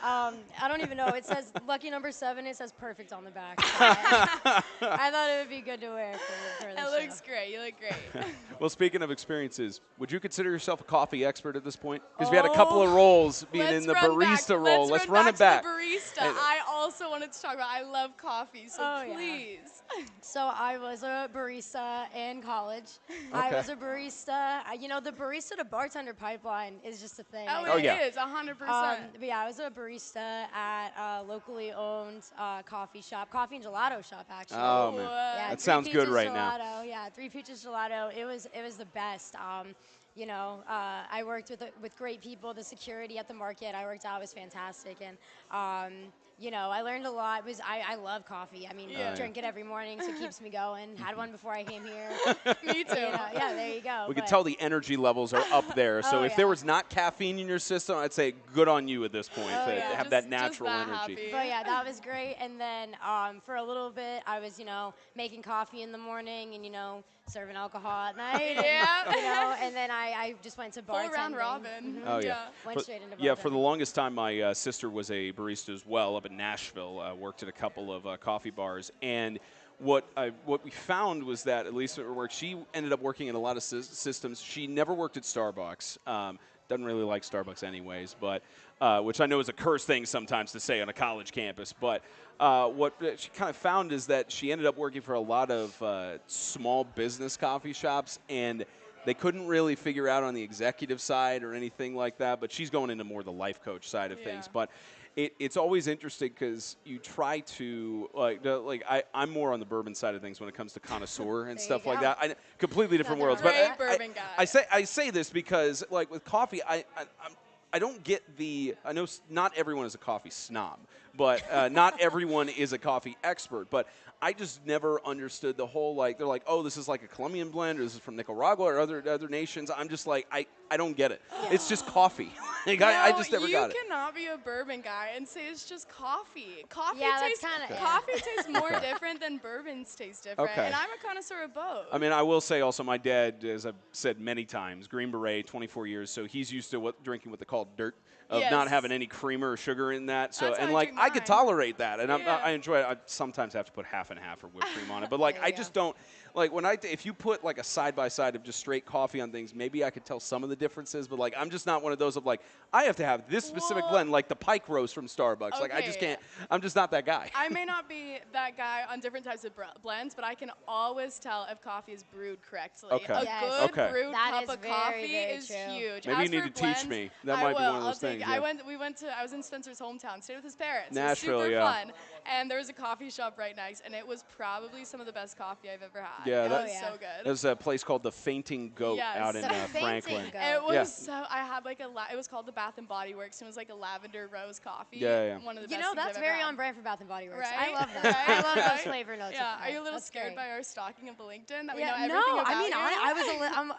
I don't even know. It says lucky number 7. It says perfect on the back. So I thought it would be good to wear for this show. It looks great. You look great. Well, speaking of experiences, would you consider yourself a coffee expert at this point? Because we had a couple of roles being in the barista role. Let's run it back. To the barista. I also wanted to talk about. I love coffee, so please. Yeah. So I was a barista in college. I was a barista. The barista to bartender pipeline is just a thing. Oh, it is 100%. But yeah, I was a barista at a locally owned coffee and gelato shop, actually. Oh man, yeah, that sounds good right gelato. now. Yeah, 3 Peaches Gelato. It was the best. I worked with great people. The security at the market I worked out was fantastic, and you know, I learned a lot. I love coffee. I mean, drink it every morning, so it keeps me going. Had one before I came here. Me too. You know, yeah, there you go. We can tell the energy levels are up there. So if there was not caffeine in your system, I'd say good on you at this point to have that natural energy. Happy. But yeah, that was great. And then for a little bit, I was, you know, making coffee in the morning and, you know, serving alcohol at night. Yeah. And, you know, and then I just went to bartending. Full round robin. Mm-hmm. Oh, yeah. Went straight into bartending. Yeah, for the longest time, my sister was a barista as well up in Nashville. Worked at a couple of coffee bars. And what we found was that, at least at her work, she ended up working in a lot of systems. She never worked at Starbucks. Doesn't really like Starbucks anyways, but which I know is a curse thing sometimes to say on a college campus. But what she kind of found is that she ended up working for a lot of small business coffee shops, and they couldn't really figure out on the executive side or anything like that. But she's going into more the life coach side of things. But it's always interesting because you try to I'm more on the bourbon side of things when it comes to connoisseur and stuff like that. Completely different worlds. But bourbon guy. I say this because like with coffee, I don't get I know not everyone is a coffee snob, but not everyone is a coffee expert. But I just never understood the whole, like, they're like, oh, this is like a Colombian blend, or this is from Nicaragua or other nations. I'm just like, I don't get it. It's just coffee. Like, I just never got it. You cannot be a bourbon guy and say it's just coffee. Coffee tastes more different than bourbons taste different. Okay. And I'm a connoisseur of both. I mean, I will say also my dad, as I've said many times, Green Beret, 24 years, so he's used to drinking what they call dirt, of not having any creamer or sugar in that. So That's and how like I could tolerate that, and I enjoy it. I sometimes have to put half and half or whipped cream on it, but like I just don't like when if you put like a side by side of just straight coffee on things, maybe I could tell some of the differences, but like I'm just not one of those of like I have to have this specific blend, like the Pike roast from Starbucks. Okay. Like I just can't. I'm just not that guy. I may not be that guy on different types of blends, but I can always tell if coffee is brewed correctly. Okay. A good brewed cup of coffee is huge. Maybe you need to teach me. That might be one of those things. I was in Spencer's hometown, stayed with his parents. Nashville, it was super fun. And there was a coffee shop right next, and it was probably some of the best coffee I've ever had. Yeah, it was so good. There's a place called the Fainting Goat out in Franklin. It was so. I had like it was called the Bath and Body Works, and it was like a lavender rose coffee. Yeah. One of the best. You know, things that's I've very ever on brand for Bath and Body Works. Right? I love that. I love those flavor notes. Yeah. Are you a little scared by our stalking of the LinkedIn that we know everything no, about I mean, you?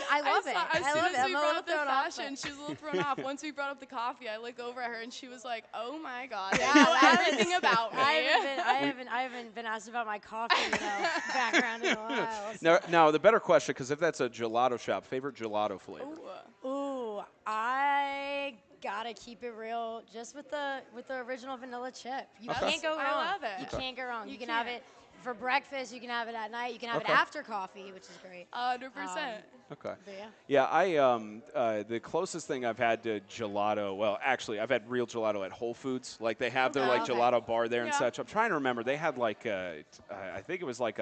I love it. As soon as we brought up the thrown off, fashion, she was a little thrown off. Once we brought up the coffee, I look over at her and she was like, "Oh my God, Yeah, I know everything about me." I haven't been asked about my coffee background in a while. Now the better question, because if that's a gelato shop, favorite gelato flavor? Ooh, I gotta keep it real, just with the original vanilla chip. You can't go wrong. I love it. You can't go wrong. You can have it for breakfast. You can have it at night. You can have it after coffee, which is great. 100%. Okay. But Yeah, I the closest thing I've had to gelato. Well, actually, I've had real gelato at Whole Foods. Like they have their like gelato bar there and such. I'm trying to remember. They had like I think it was like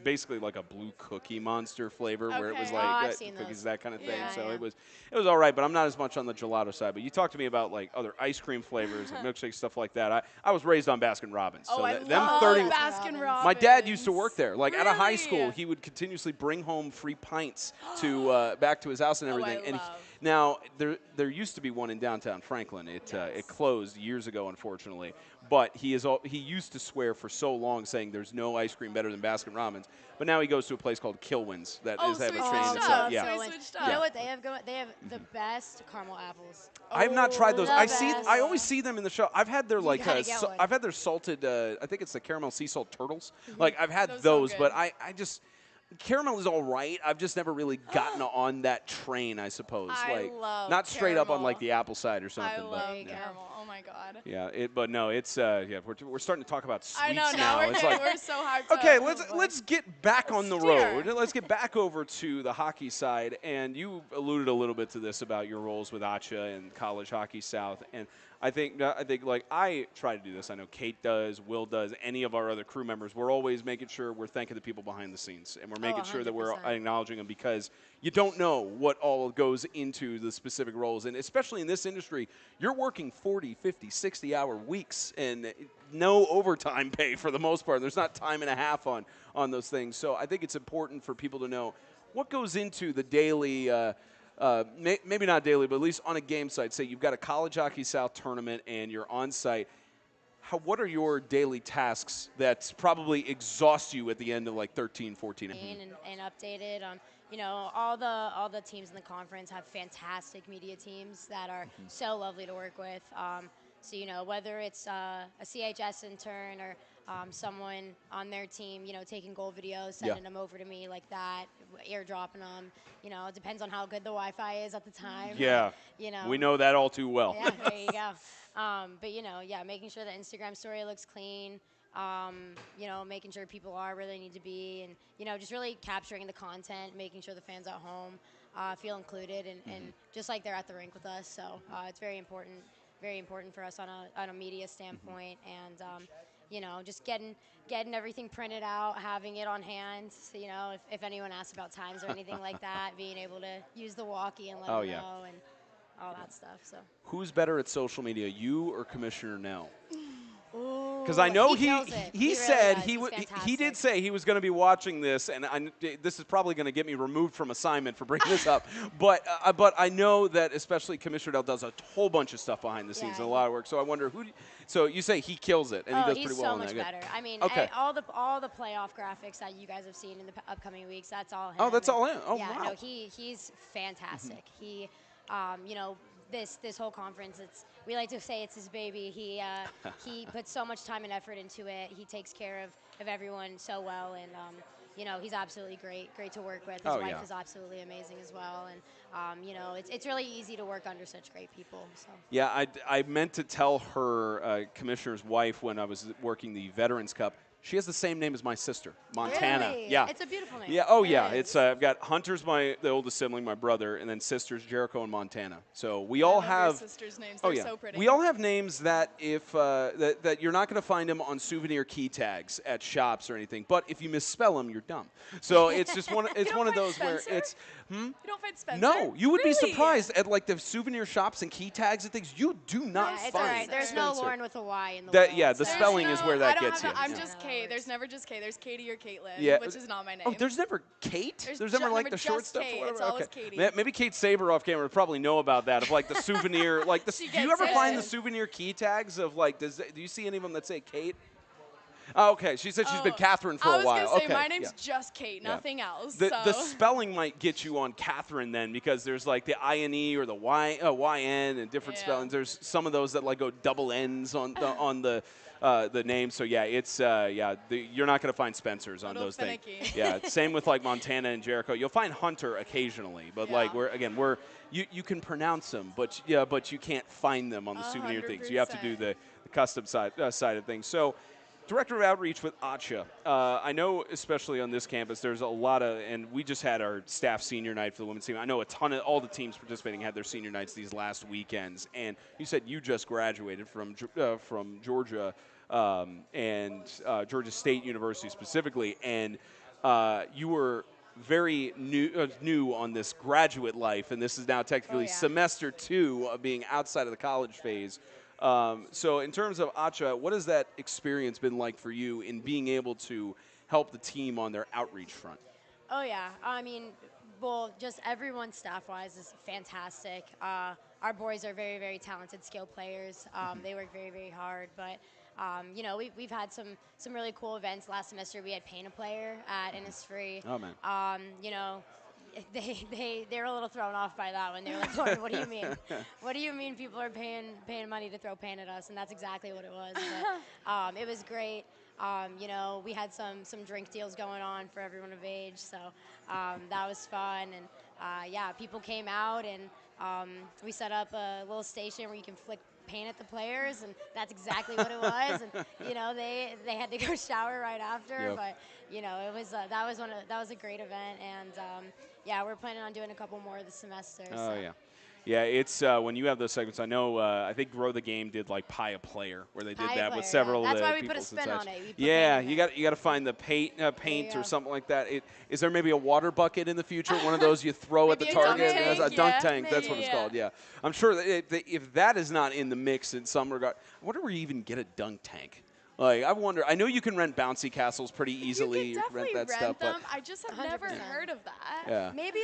basically like a blue cookie monster flavor where it was like cookies, that kind of thing. So it was all right, but I'm not as much on the gelato side. But you talk to me about like other ice cream flavors and milkshakes, stuff like that. I was raised on Baskin Robbins. Oh, so I love Baskin Robbins. My dad used to work there. Like out of high school, he would continuously bring home free pints to back to his house and everything. Now there used to be one in downtown Franklin. It closed years ago, unfortunately. But he used to swear for so long, saying there's no ice cream better than Baskin Robbins. But now he goes to a place called Kilwins that is have a chain. You know what they have going? They have the best caramel apples. I have not tried those. I always see them in the show. I've had their I've had their salted. I think it's the caramel sea salt turtles. Like I've had those, but I just. Caramel is all right. I've just never really gotten on that train, I suppose. I love not straight up on like the apple side or something. I love caramel. Oh my God. Yeah, but no, it's we're starting to talk about sweets I know, now. It's like, we're so hyped okay, up. let's get back on the road. Let's get back over to the hockey side. And you alluded a little bit to this about your roles with Acha and College Hockey South. And I think like I try to do this. I know Kate does, Will does, any of our other crew members. We're always making sure we're thanking the people behind the scenes, and we're making sure that we're acknowledging them, because you don't know what all goes into the specific roles. And especially in this industry, you're working 40, 50, 60-hour weeks and no overtime pay for the most part. There's not time and a half on those things. So I think it's important for people to know what goes into the daily maybe not daily, but at least on a game site. Say you've got a College Hockey South tournament and you're on site. what are your daily tasks that probably exhaust you at the end of like 13, 14? And updated. All the teams in the conference have fantastic media teams that are so lovely to work with. So whether it's a CHS intern or someone on their team, taking goal videos, sending them over to me like that, airdropping them. It depends on how good the Wi-Fi is at the time. Yeah, we know that all too well. Yeah, there you go. But making sure the Instagram story looks clean. Making sure people are where they need to be, and just really capturing the content, making sure the fans at home feel included, and just like they're at the rink with us. So it's very important for us on a media standpoint, and just getting everything printed out, having it on hand. So, if anyone asks about times or anything like that, being able to use the walkie and let them know, and all that stuff. So who's better at social media, you or Commissioner Nell? Because I know he said he did say he was going to be watching this, and this is probably going to get me removed from assignment for bringing this up. But I know that especially Commissioner Dell does a whole bunch of stuff behind the scenes and a lot of work. So I wonder who. So you say he kills it, and he does pretty well on that. He's so much better. I mean, all the playoff graphics that you guys have seen in the upcoming weeks, that's all him. Oh, that's all him. Oh, yeah, wow. No, he's fantastic. He, this whole conference, we like to say it's his baby. He puts so much time and effort into it. He takes care of everyone so well, and he's absolutely great to work with. His wife is absolutely amazing as well, and it's really easy to work under such great people. So. Yeah, I meant to tell her Commissioner's wife when I was working the Veterans Cup. She has the same name as my sister, Montana. Really? Yeah, it's a beautiful name. Yeah, it's I've got Hunter's the oldest sibling, my brother, and then sisters Jericho and Montana. So we all have sisters' names. They're so pretty. We all have names that if that you're not going to find them on souvenir key tags at shops or anything. But if you misspell them, you're dumb. So it's just one of those Spencer? where it's. You don't find Spencer? No, you would be Really? surprised at like the souvenir shops and key tags and things. You do not it's find all right. There's Spencer. no Lauren with a Y in the That, world. yeah, the so. spelling is where that I don't gets have you. I'm just Kate. There's never just Kate. There's Katie or Caitlin, which is not my name. Oh, there's never Kate? There's never like the just short stuff? Kate. Or whatever? It's always Katie. Maybe Kate Saber off camera would probably know about that, of like the souvenir. Like do you ever find the souvenir key tags of like, do you see any of them that say Kate? Oh, okay, she said she's been Catherine for a while. I was going to say, okay, my name's just Kate, nothing else. The spelling might get you on Catherine then, because there's like the I-N-E or the Y-N and different spellings. There's some of those that like go double N's on the name. So yeah, it's you're not going to find Spencers on those finicky. things. Yeah, same with like Montana and Jericho. You'll find Hunter occasionally, but like you can pronounce them, but you can't find them on the souvenir things. You have to do the custom side of things. So. Director of Outreach with ACHA. I know, especially on this campus, there's a lot of, and we just had our staff senior night for the women's team. I know all the teams participating had their senior nights these last weekends. And you said you just graduated from Georgia and Georgia State University specifically, and you were very new on this graduate life, and this is now technically semester 2 of being outside of the college phase. So in terms of ACHA, what has that experience been like for you in being able to help the team on their outreach front? Oh, yeah. I mean, well, just everyone staff-wise is fantastic. Our boys are very, very talented, skilled players. They work very, very hard. But, we've had some really cool events. Last semester we had Paint a Player at Innisfree. Oh, man. They were a little thrown off by that when they were like, Lauren, what do you mean? What do you mean people are paying money to throw paint at us? And that's exactly what it was. But, it was great. We had some drink deals going on for everyone of age, so that was fun. And people came out, and we set up a little station where you can flick paint at the players, and that's exactly what it was. And they had to go shower right after, but it was that was a great event, and we're planning on doing a couple more this semester. Oh, yeah. Yeah, it's when you have those segments. I know. I think Grow the Game did like Pie a Player, where they did that with several. That's why we people put a spin on it. You got to find the paint or something like that. Is there maybe a water bucket in the future? One of those you throw at the target. A dunk tank. That's what it's called. Yeah, I'm sure that if that is not in the mix in some regard, I wonder where you even get a dunk tank. Like, I wonder. I know you can rent bouncy castles pretty easily. You can definitely rent that rent stuff, them. I just have never 100%. heard of that. Yeah. Maybe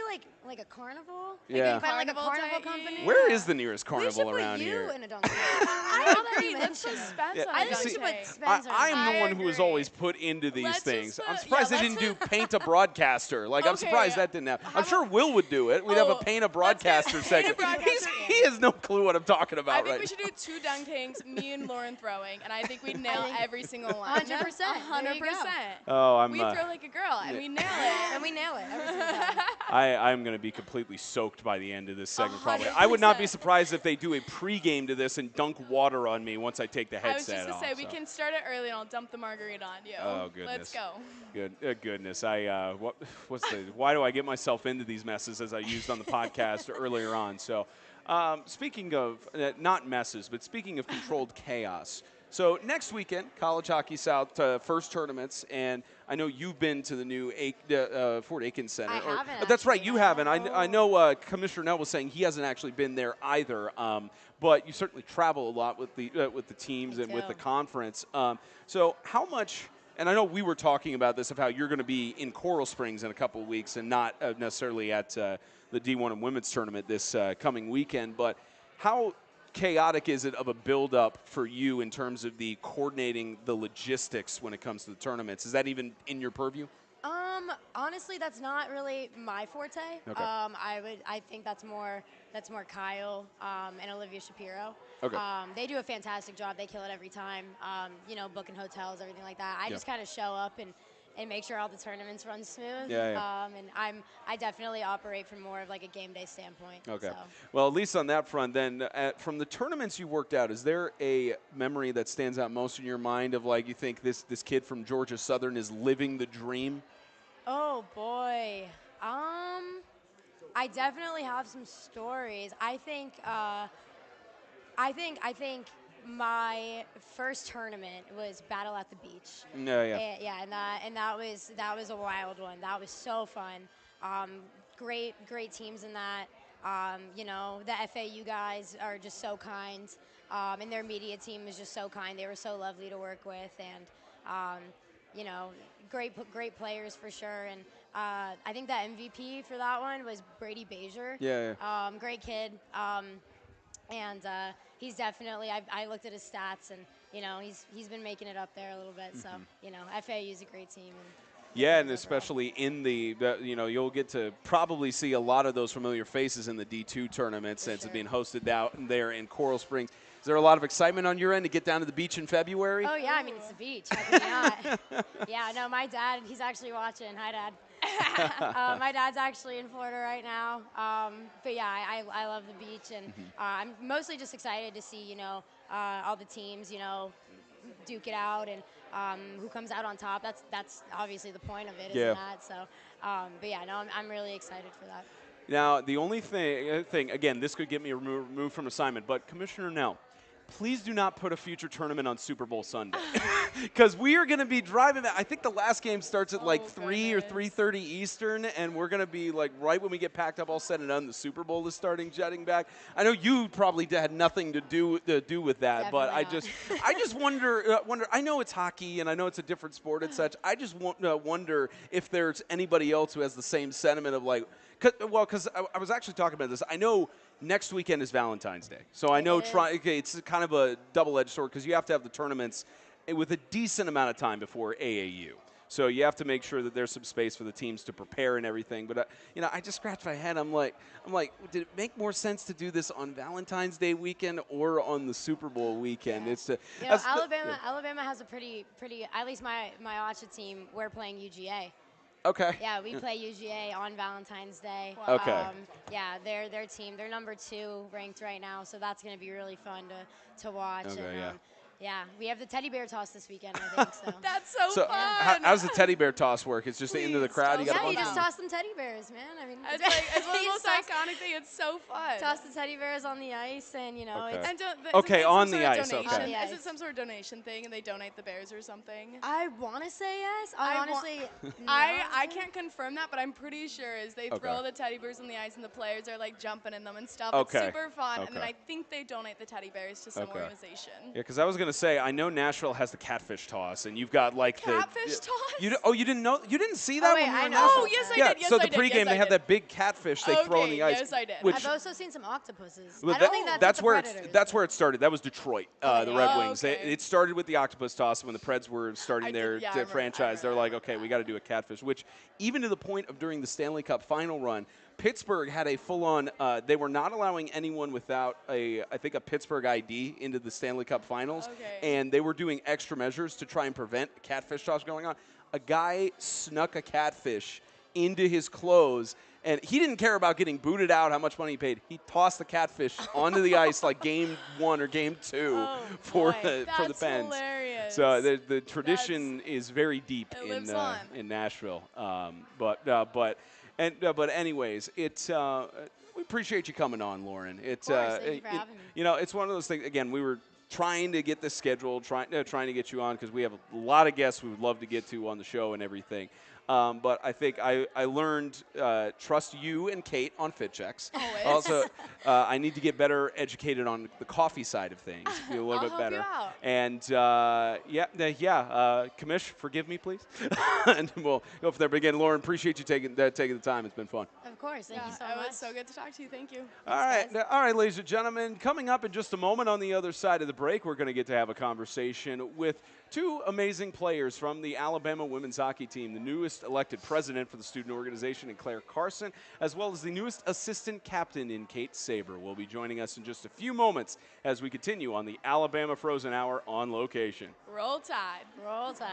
like a carnival. Yeah. Like, find like a Carnival carnival type, company. Where is the nearest We should carnival put around you here? in a dunk tank. I agree. Let's put Spence on I a think we dunk should tank. put Spencer. I am the I one who is agree. always put into these Let's things. just I'm put- surprised yeah, they didn't do let's paint a broadcaster. Like, I'm Okay, surprised that didn't happen. I'm sure Will would do it. We'd have a paint a broadcaster segment. He has no clue what I'm talking about I think right we should do 2 dunk tanks, me and Lauryn throwing, and I think we'd nail every single one. 100%. 100%. Oh, We throw like a girl, and we nail it. And we nail it every single time. I'm going to be completely soaked by the end of this segment, probably. I would not be surprised if they do a pregame to this and dunk water on me once I take the I was headset just off. going to say, we so. can start it early, and I'll dump the margarita on you. Oh, goodness. Let's go. Goodness. Why do I get myself into these messes, as I used on the podcast earlier on? So, speaking of not messes, but speaking of controlled chaos. So next weekend, College Hockey South first tournaments, and I know you've been to the new Fort Aikens Center. I haven't. That's right, you haven't. I know Commissioner Nell was saying he hasn't actually been there either. But you certainly travel a lot with the teams and with the conference. So how much? And I know we were talking about this of how you're going to be in Coral Springs in a couple of weeks and not necessarily at the D1 and women's tournament this coming weekend. But how chaotic is it of a build-up for you in terms of the coordinating the logistics when it comes to the tournaments? Is that even in your purview? Honestly, that's not really my forte. Okay. I think that's more Kyle and Olivia Shapiro. Okay. They do a fantastic job. They kill it every time. Booking hotels, everything like that. I just kind of show up and make sure all the tournaments run smooth. Yeah. And I definitely operate from more of like a game day standpoint. Okay. So. Well, at least on that front, then, from the tournaments you worked out, is there a memory that stands out most in your mind of like you think this kid from Georgia Southern is living the dream? Oh boy. I definitely have some stories. I think my first tournament was Battle at the Beach. Yeah. And that was a wild one. That was so fun. Great teams in that. The FAU guys are just so kind, and their media team was just so kind. They were so lovely to work with, and great players for sure. And I think the MVP for that one was Brady Bezier. Yeah. Great kid. And he's definitely. I looked at his stats, and he's been making it up there a little bit. So FAU is a great team. Yeah, and especially in the you'll get to probably see a lot of those familiar faces in the D2 tournament since it's being hosted out there in Coral Springs. Is there a lot of excitement on your end to get down to the beach in February? Oh, yeah. I mean, it's the beach. How can you not? Yeah, no, my dad, he's actually watching. Hi, Dad. My dad's actually in Florida right now. But, yeah, I love the beach. And I'm mostly just excited to see, all the teams, duke it out and who comes out on top. That's obviously the point of it, isn't that? So, but, yeah, no, I'm really excited for that. Now, the only thing, again, this could get me removed from assignment, but Commissioner Nell, please do not put a future tournament on Super Bowl Sunday, because we are going to be driving back. I think the last game starts at 3 or 3:30 Eastern, and we're going to be like right when we get packed up, all said and done. The Super Bowl is starting jetting back. I know you probably had nothing to do with that, Definitely but I not. just wonder. I know it's hockey, and I know it's a different sport and such. I just wonder if there's anybody else who has the same sentiment of like. Because I was actually talking about this. I know next weekend is Valentine's Day. So I know it's kind of a double-edged sword because you have to have the tournaments with a decent amount of time before AAU. So you have to make sure that there's some space for the teams to prepare and everything. But, I just scratched my head. I'm like, did it make more sense to do this on Valentine's Day weekend or on the Super Bowl weekend? Yeah. Alabama has a pretty, at least my Acha team, we're playing UGA. Okay. Yeah, we play UGA on Valentine's Day. Wow. Okay. Yeah, their team. They're number 2 ranked right now, so that's going to be really fun to watch. Okay, and, yeah, we have the teddy bear toss this weekend, I think. So That's so fun. How's the teddy bear toss work? It's just into the crowd. You just toss some teddy bears, man. I mean, it's one of the most iconic things. It's so fun. Toss the teddy bears on the ice, and Okay. it's On the ice. Okay. Is it some sort of donation thing, and they donate the bears or something? I want to say yes. Honestly, I can't confirm that, but I'm pretty sure is they throw Okay. the teddy bears on the ice, and the players are like jumping in them and stuff. Okay. It's super fun, and then Okay. I think they donate the teddy bears to some organization. Yeah, because I was going gonna say, I know Nashville has the catfish toss, and you've got like Catfish toss? You didn't know? You didn't see Oh, that wait, when you were I in know. Nashville? Oh, yes, I yeah, did. Yes, so I the did. pregame, Yes, they I have did. that big catfish they throw in the ice. Yes, I did. Which, I've also seen some octopuses. Well, I don't think that's the where Predators. that's where it started. That was Detroit, the Red Oh, Wings. okay. It started with the octopus toss when the Preds were starting I did- their yeah, I their remember- I franchise. They're remember like, okay, we got to do a catfish. Which even to the point of during the Stanley Cup final run, Pittsburgh had a full-on. They were not allowing anyone without I think a Pittsburgh ID into the Stanley Cup Finals, Okay. and they were doing extra measures to try and prevent catfish toss going on. A guy snuck a catfish into his clothes, and he didn't care about getting booted out, how much money he paid. He tossed the catfish onto the ice like game 1 or game 2 for the That's Pens. hilarious. So the tradition is very deep It lives on. in Nashville. But anyways, it's we appreciate you coming on, Lauren. It's course, thank you for having me. you know, it's one of those things. Again, we were trying to get this scheduled, trying to get you on because we have a lot of guests we would love to get to on the show and everything. But I think I learned trust you and Kate on fit checks. Always. Also, I need to get better educated on the coffee side of things, be a little I'll bit help better. you out. And Commish, forgive me, please. And we'll go from there. But again, Lauren, appreciate you taking the time. It's been fun. Of course. Thank you so It much. was so good to talk to you. Thank you. All right, ladies and gentlemen. Coming up in just a moment on the other side of the break, we're going to get to have a conversation with two amazing players from the Alabama women's hockey team, the newest elected president for the student organization in Claire Carson, as well as the newest assistant captain in Kate Saber. Will be joining us in just a few moments as we continue on the Alabama Frozen Hour on location. Roll Tide. Roll Tide.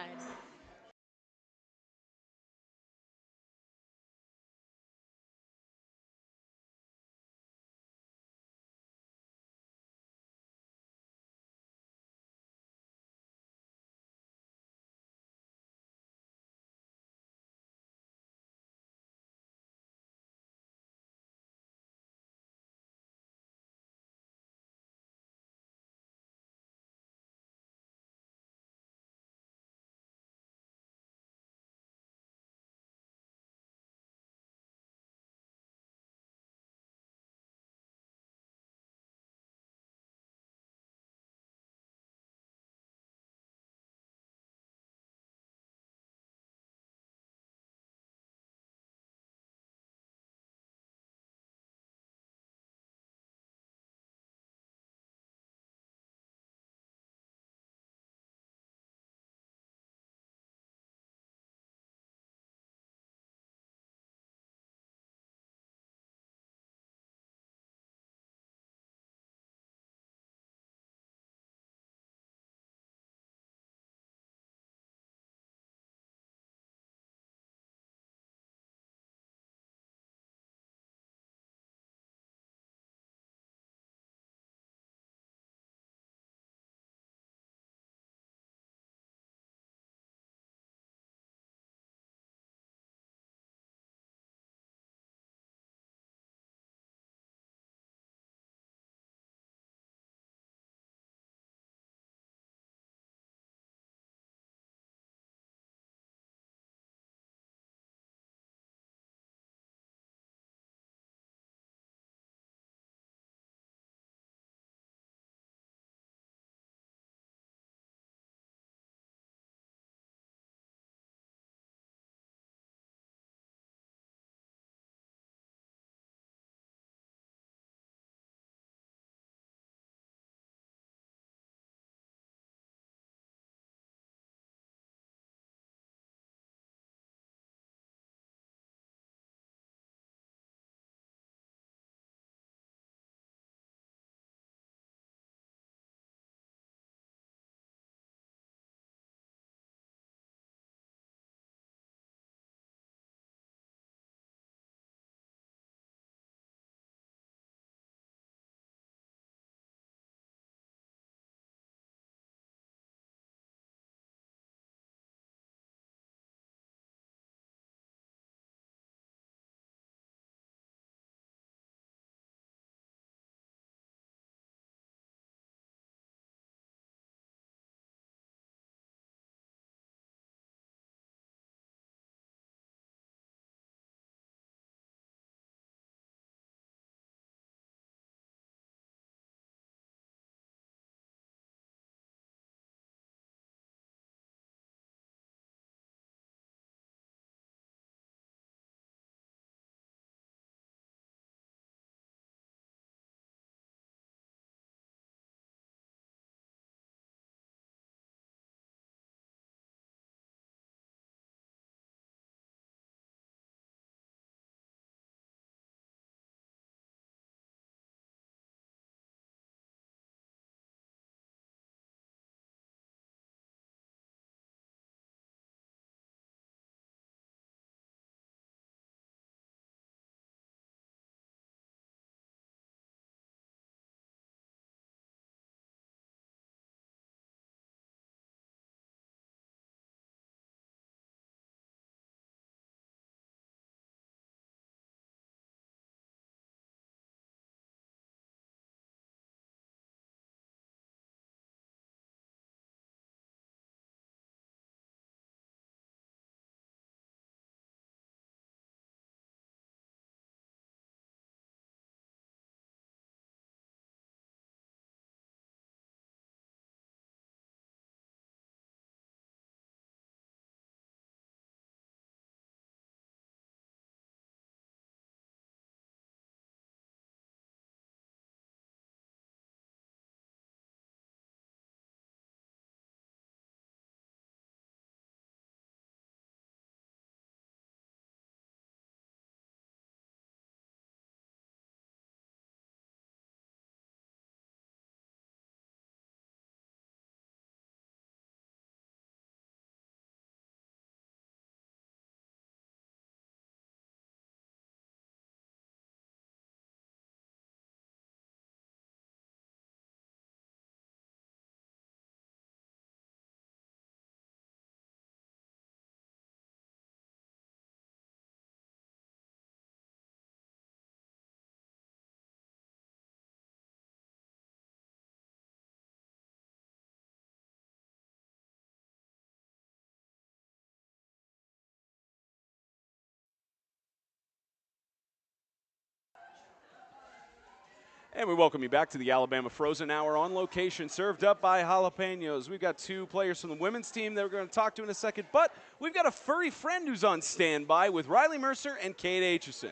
And we welcome you back to the Alabama Frozen Hour on location, served up by Jalapenos. We've got 2 players from the women's team that we're going to talk to in a second, but we've got a furry friend who's on standby with Riley Mercer and Kate Aitchison.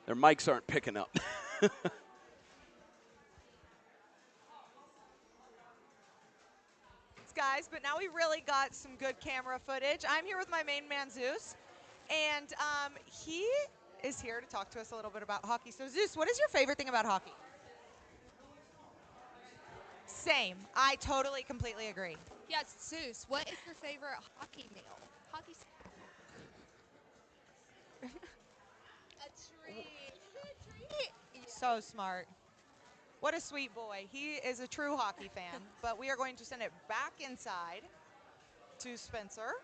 Their mics aren't picking up. Guys, but now we really got some good camera footage. I'm here with my main man, Zeus, and he is here to talk to us a little bit about hockey. So, Zeus, what is your favorite thing about hockey? Same. I totally, completely agree. Yes, Zeus, what is your favorite hockey meal? Hockey. A treat. So smart. What a sweet boy. He is a true hockey fan. But we are going to send it back inside to Spencer.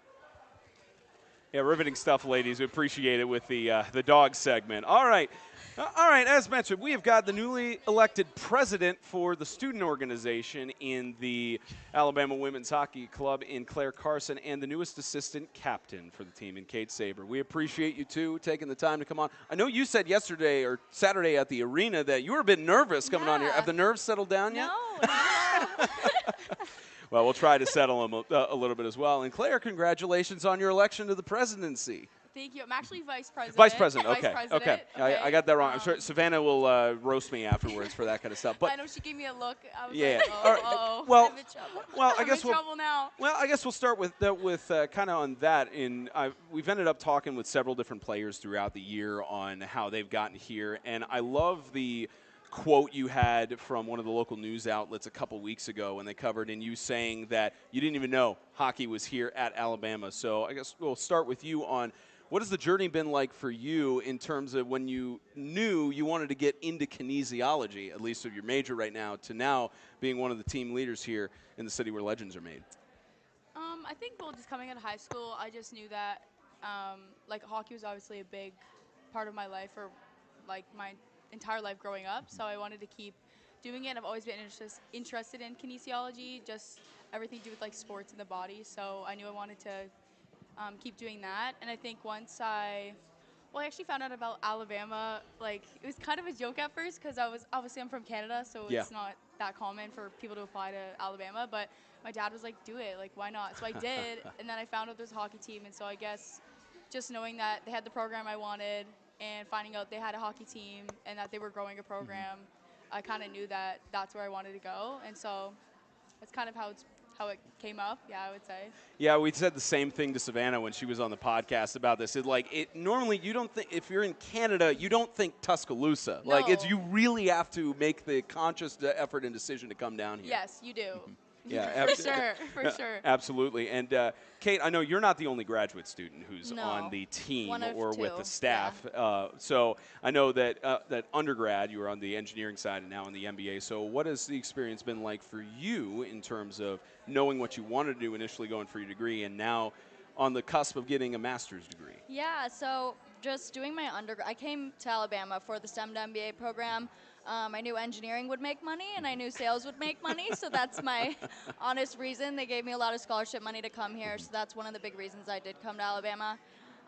Yeah, riveting stuff, ladies. We appreciate it with the dog segment. All right. As mentioned, we have got the newly elected president for the student organization in the Alabama Women's Hockey Club in Claire Carson and the newest assistant captain for the team in Kate Saber. We appreciate you, too, taking the time to come on. I know you said yesterday or Saturday at the arena that you were a bit nervous coming on here. Have the nerves settled down yet? No. Well, we'll try to settle them a little bit as well. And Claire, congratulations on your election to the presidency. Thank you. I'm actually vice president. Vice president, okay. Vice president. Okay. I got that wrong. I'm sure Savannah will roast me afterwards for that kind of stuff. But I know she gave me a look. I was yeah. like, All right. oh, Well, I'm in trouble. Well, I I'm guess in trouble now. Well, I guess we'll start with kind of on that. We've ended up talking with several different players throughout the year on how they've gotten here, and I love the quote you had from one of the local news outlets a couple weeks ago when they covered, and you saying that you didn't even know hockey was here at Alabama. So I guess we'll start with you on what has the journey been like for you in terms of when you knew you wanted to get into kinesiology, at least of your major right now, to now being one of the team leaders here in the city where legends are made? I think, well, just coming out of high school, I just knew that, like, hockey was obviously a big part of my life, or, like, my entire life growing up, so I wanted to keep doing it. I've always been interested in kinesiology, just everything to do with like sports in the body, so I knew I wanted to keep doing that. And I think once I actually found out about Alabama, like, it was kind of a joke at first because I'm from Canada, so it's not that common for people to apply to Alabama, but my dad was like, do it, like, why not? So I did, and then I found out there's a hockey team, and so I guess just knowing that they had the program I wanted and finding out they had a hockey team and that they were growing a program, I kind of knew that that's where I wanted to go. And so that's kind of how it came up, I would say. Yeah, we said the same thing to Savannah when she was on the podcast about this. Normally you don't think, if you're in Canada, you don't think Tuscaloosa. No. You really have to make the conscious effort and decision to come down here. Yes, you do. Yeah, for sure. Absolutely. And Kate, I know you're not the only graduate student who's on the team or with the staff. Yeah. So I know that that undergrad, you were on the engineering side and now on the MBA. So what has the experience been like for you in terms of knowing what you wanted to do initially going for your degree and now on the cusp of getting a master's degree? Yeah, so just doing my undergrad, I came to Alabama for the STEM to MBA program. I knew engineering would make money, and I knew sales would make money, so that's my honest reason. They gave me a lot of scholarship money to come here, so that's one of the big reasons I did come to Alabama.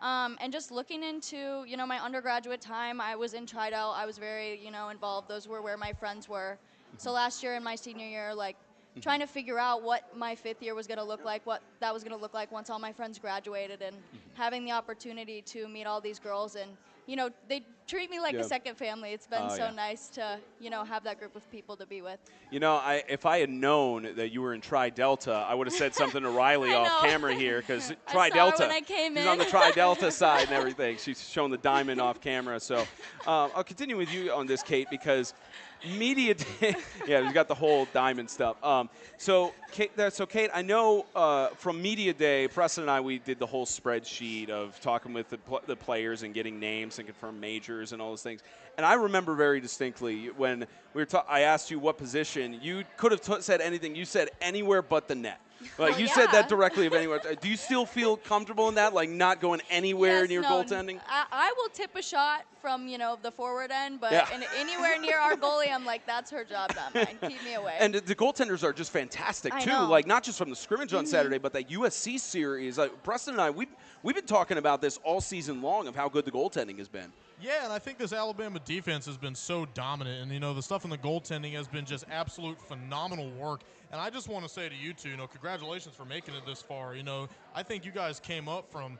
And just looking into, my undergraduate time, I was in Tri-Del. I was very, involved. Those were where my friends were. So last year and my senior year, trying to figure out what my fifth year was going to look like, what that was going to look like once all my friends graduated, and having the opportunity to meet all these girls. And, they treat me like a second family. It's been nice to, have that group of people to be with. If I had known that you were in Tri-Delta, I would have said something to Riley off camera here, because Tri-Delta, she's on the Tri-Delta side and everything. She's showing the diamond off camera. So I'll continue with you on this, Kate, because media day, we've got the whole diamond stuff. So Kate, I know from media day, Preston and I, we did the whole spreadsheet of talking with the players and getting names and confirmed majors and all those things. And I remember very distinctly when I asked you what position, you could have said anything. You said anywhere but the net. Like, Well, you said that yeah. directly of anyone. Do you still feel comfortable in that, like not going anywhere Yes, near no, goaltending? I will tip a shot from, the forward end, but Yeah. anywhere near our goalie, I'm like, that's her job, not mine. Keep me away. And the goaltenders are just fantastic, I too. know. Like, not just from the scrimmage on Saturday, but that USC series. Preston and I, we've been talking about this all season long of how good the goaltending has been. Yeah, and I think this Alabama defense has been so dominant, and the stuff in the goaltending has been just absolute phenomenal work. And I just want to say to you two, congratulations for making it this far. I think you guys came up from,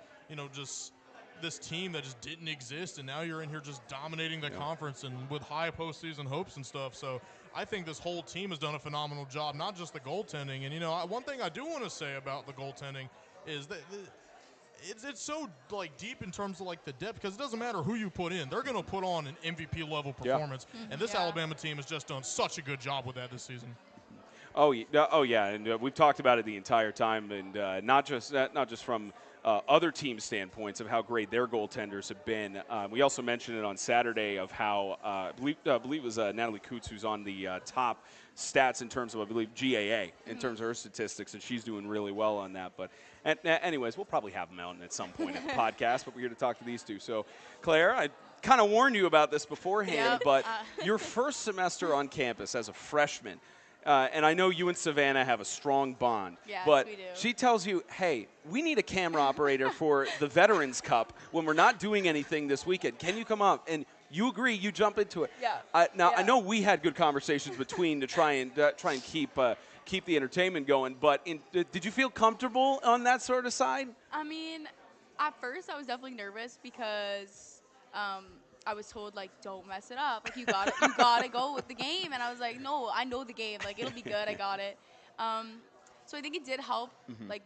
just this team that just didn't exist, and now you're in here just dominating the conference and with high postseason hopes and stuff. So I think this whole team has done a phenomenal job, not just the goaltending. And one thing I do want to say about the goaltending is that it's so deep in terms of the depth, because it doesn't matter who you put in, they're going to put on an MVP level performance. And this Alabama team has just done such a good job with that this season. Oh yeah, and we've talked about it the entire time, and not just from other team standpoints of how great their goaltenders have been. We also mentioned it on Saturday of how I believe it was Natalie Coots who's on the top stats in terms of, I believe, GAA in terms of her statistics, and she's doing really well on that. But anyways, we'll probably have them out at some point in the podcast, but we're here to talk to these two. So, Claire, I kind of warned you about this beforehand, but your first semester on campus as a freshman, and I know you and Savannah have a strong bond, Yes, but we do. she tells you, hey, we need a camera operator for the Veterans Cup when we're not doing anything this weekend. Can you come up? And you agree, you jump into it. Yeah. I know we had good conversations between to try and keep the entertainment going, but did you feel comfortable on that sort of side? I mean, at first I was definitely nervous because I was told, don't mess it up. You gotta go with the game. And I was like, no, I know the game. It'll be good. I got it. So I think it did help,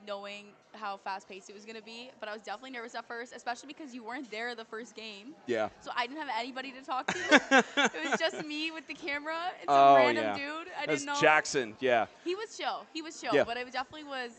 knowing how fast-paced it was going to be. But I was definitely nervous at first, especially because you weren't there the first game. Yeah. So I didn't have anybody to talk to. It was just me with the camera and some random dude. I didn't know. Jackson, yeah. He was chill. Yeah. But it definitely was.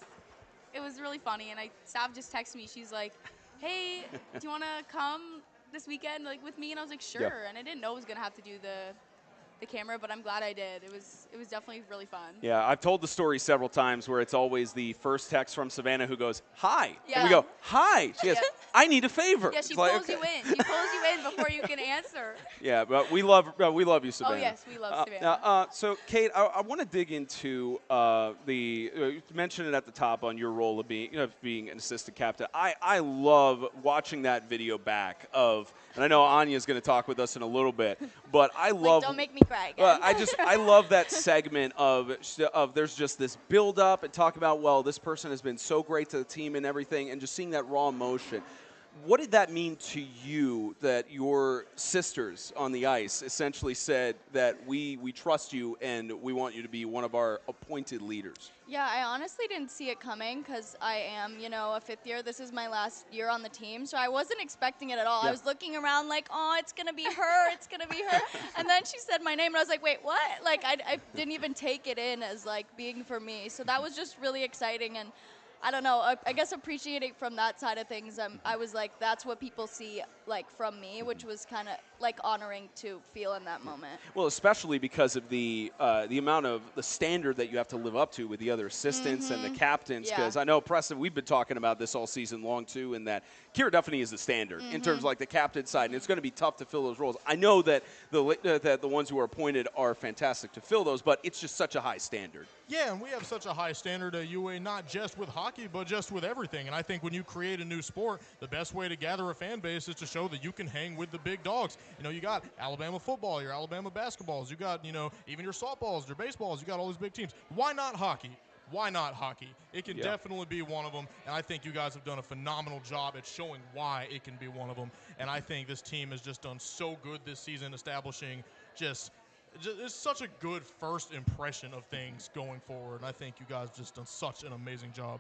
It was really funny. And Sav just texted me. She's like, "Hey, do you want to come this weekend with me?" And I was like, "Sure." Yeah. And I didn't know I was gonna have to do the camera, but I'm glad I did. It was definitely really fun. Yeah, I've told the story several times where it's always the first text from Savannah who goes, "Hi." Yeah. And we go, "Hi." She goes, "I need a favor." Yeah, she It's like, pulls okay. you in. She pulls you in before you can answer. Yeah, but we love you, Savannah. Oh yes, we love Savannah. So, Kate, I want to dig into you mentioned it at the top on your role of being an assistant captain. I love watching that video back of, and I know Anya's going to talk with us in a little bit, but I love. Don't make me cry again. I love that segment of there's just this build up and talk about, well, this person has been so great to the team and everything, and just seeing that raw emotion. What did that mean to you that your sisters on the ice essentially said that we trust you and we want you to be one of our appointed leaders? Yeah, I honestly didn't see it coming because I am, a fifth year. This is my last year on the team, so I wasn't expecting it at all. Yeah. I was looking around like, oh, it's going to be her, it's going to be her. And then she said my name, and I was like, wait, what? I didn't even take it in as, being for me. So that was just really exciting, and I don't know, I guess appreciating from that side of things, I was like, that's what people see, from me, which was kind of, honoring to feel in that moment. Well, especially because of the amount of the standard that you have to live up to with the other assistants and the captains. Because I know, Preston, we've been talking about this all season long, too, and that Kira Duffany is the standard in terms of, the captain side, and it's going to be tough to fill those roles. I know that the ones who are appointed are fantastic to fill those, but it's just such a high standard. Yeah, and we have such a high standard at UA, not just with hockey, but just with everything. And I think when you create a new sport, the best way to gather a fan base is to show that you can hang with the big dogs. You got Alabama football, your Alabama basketballs, you got, even your softballs, your baseballs, you got all these big teams. Why not hockey? Why not hockey? It can definitely be one of them, and I think you guys have done a phenomenal job at showing why it can be one of them. And I think this team has just done so good this season, establishing just it's such a good first impression of things going forward. And I think you guys have just done such an amazing job.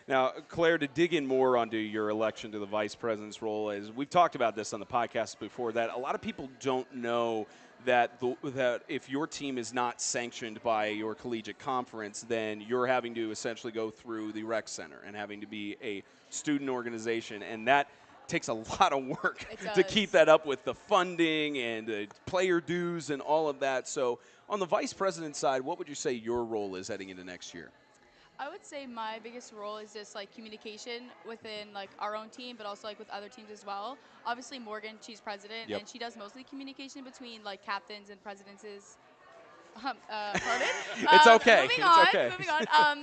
Now, Claire, to dig in more onto your election to the vice president's role, as we've talked about this on the podcast before, that a lot of people don't know that that if your team is not sanctioned by your collegiate conference, then you're having to essentially go through the rec center and having to be a student organization, and that takes a lot of work to keep that up with the funding and the player dues and all of that. So on the vice president side, what would you say your role is heading into next year? I would say my biggest role is just like communication within like our own team, but also like with other teams as well. Obviously, Morgan, she's president, Yep. and she does mostly communication between like captains and presidents. Pardon? It's okay. Moving It's on. okay. Moving on.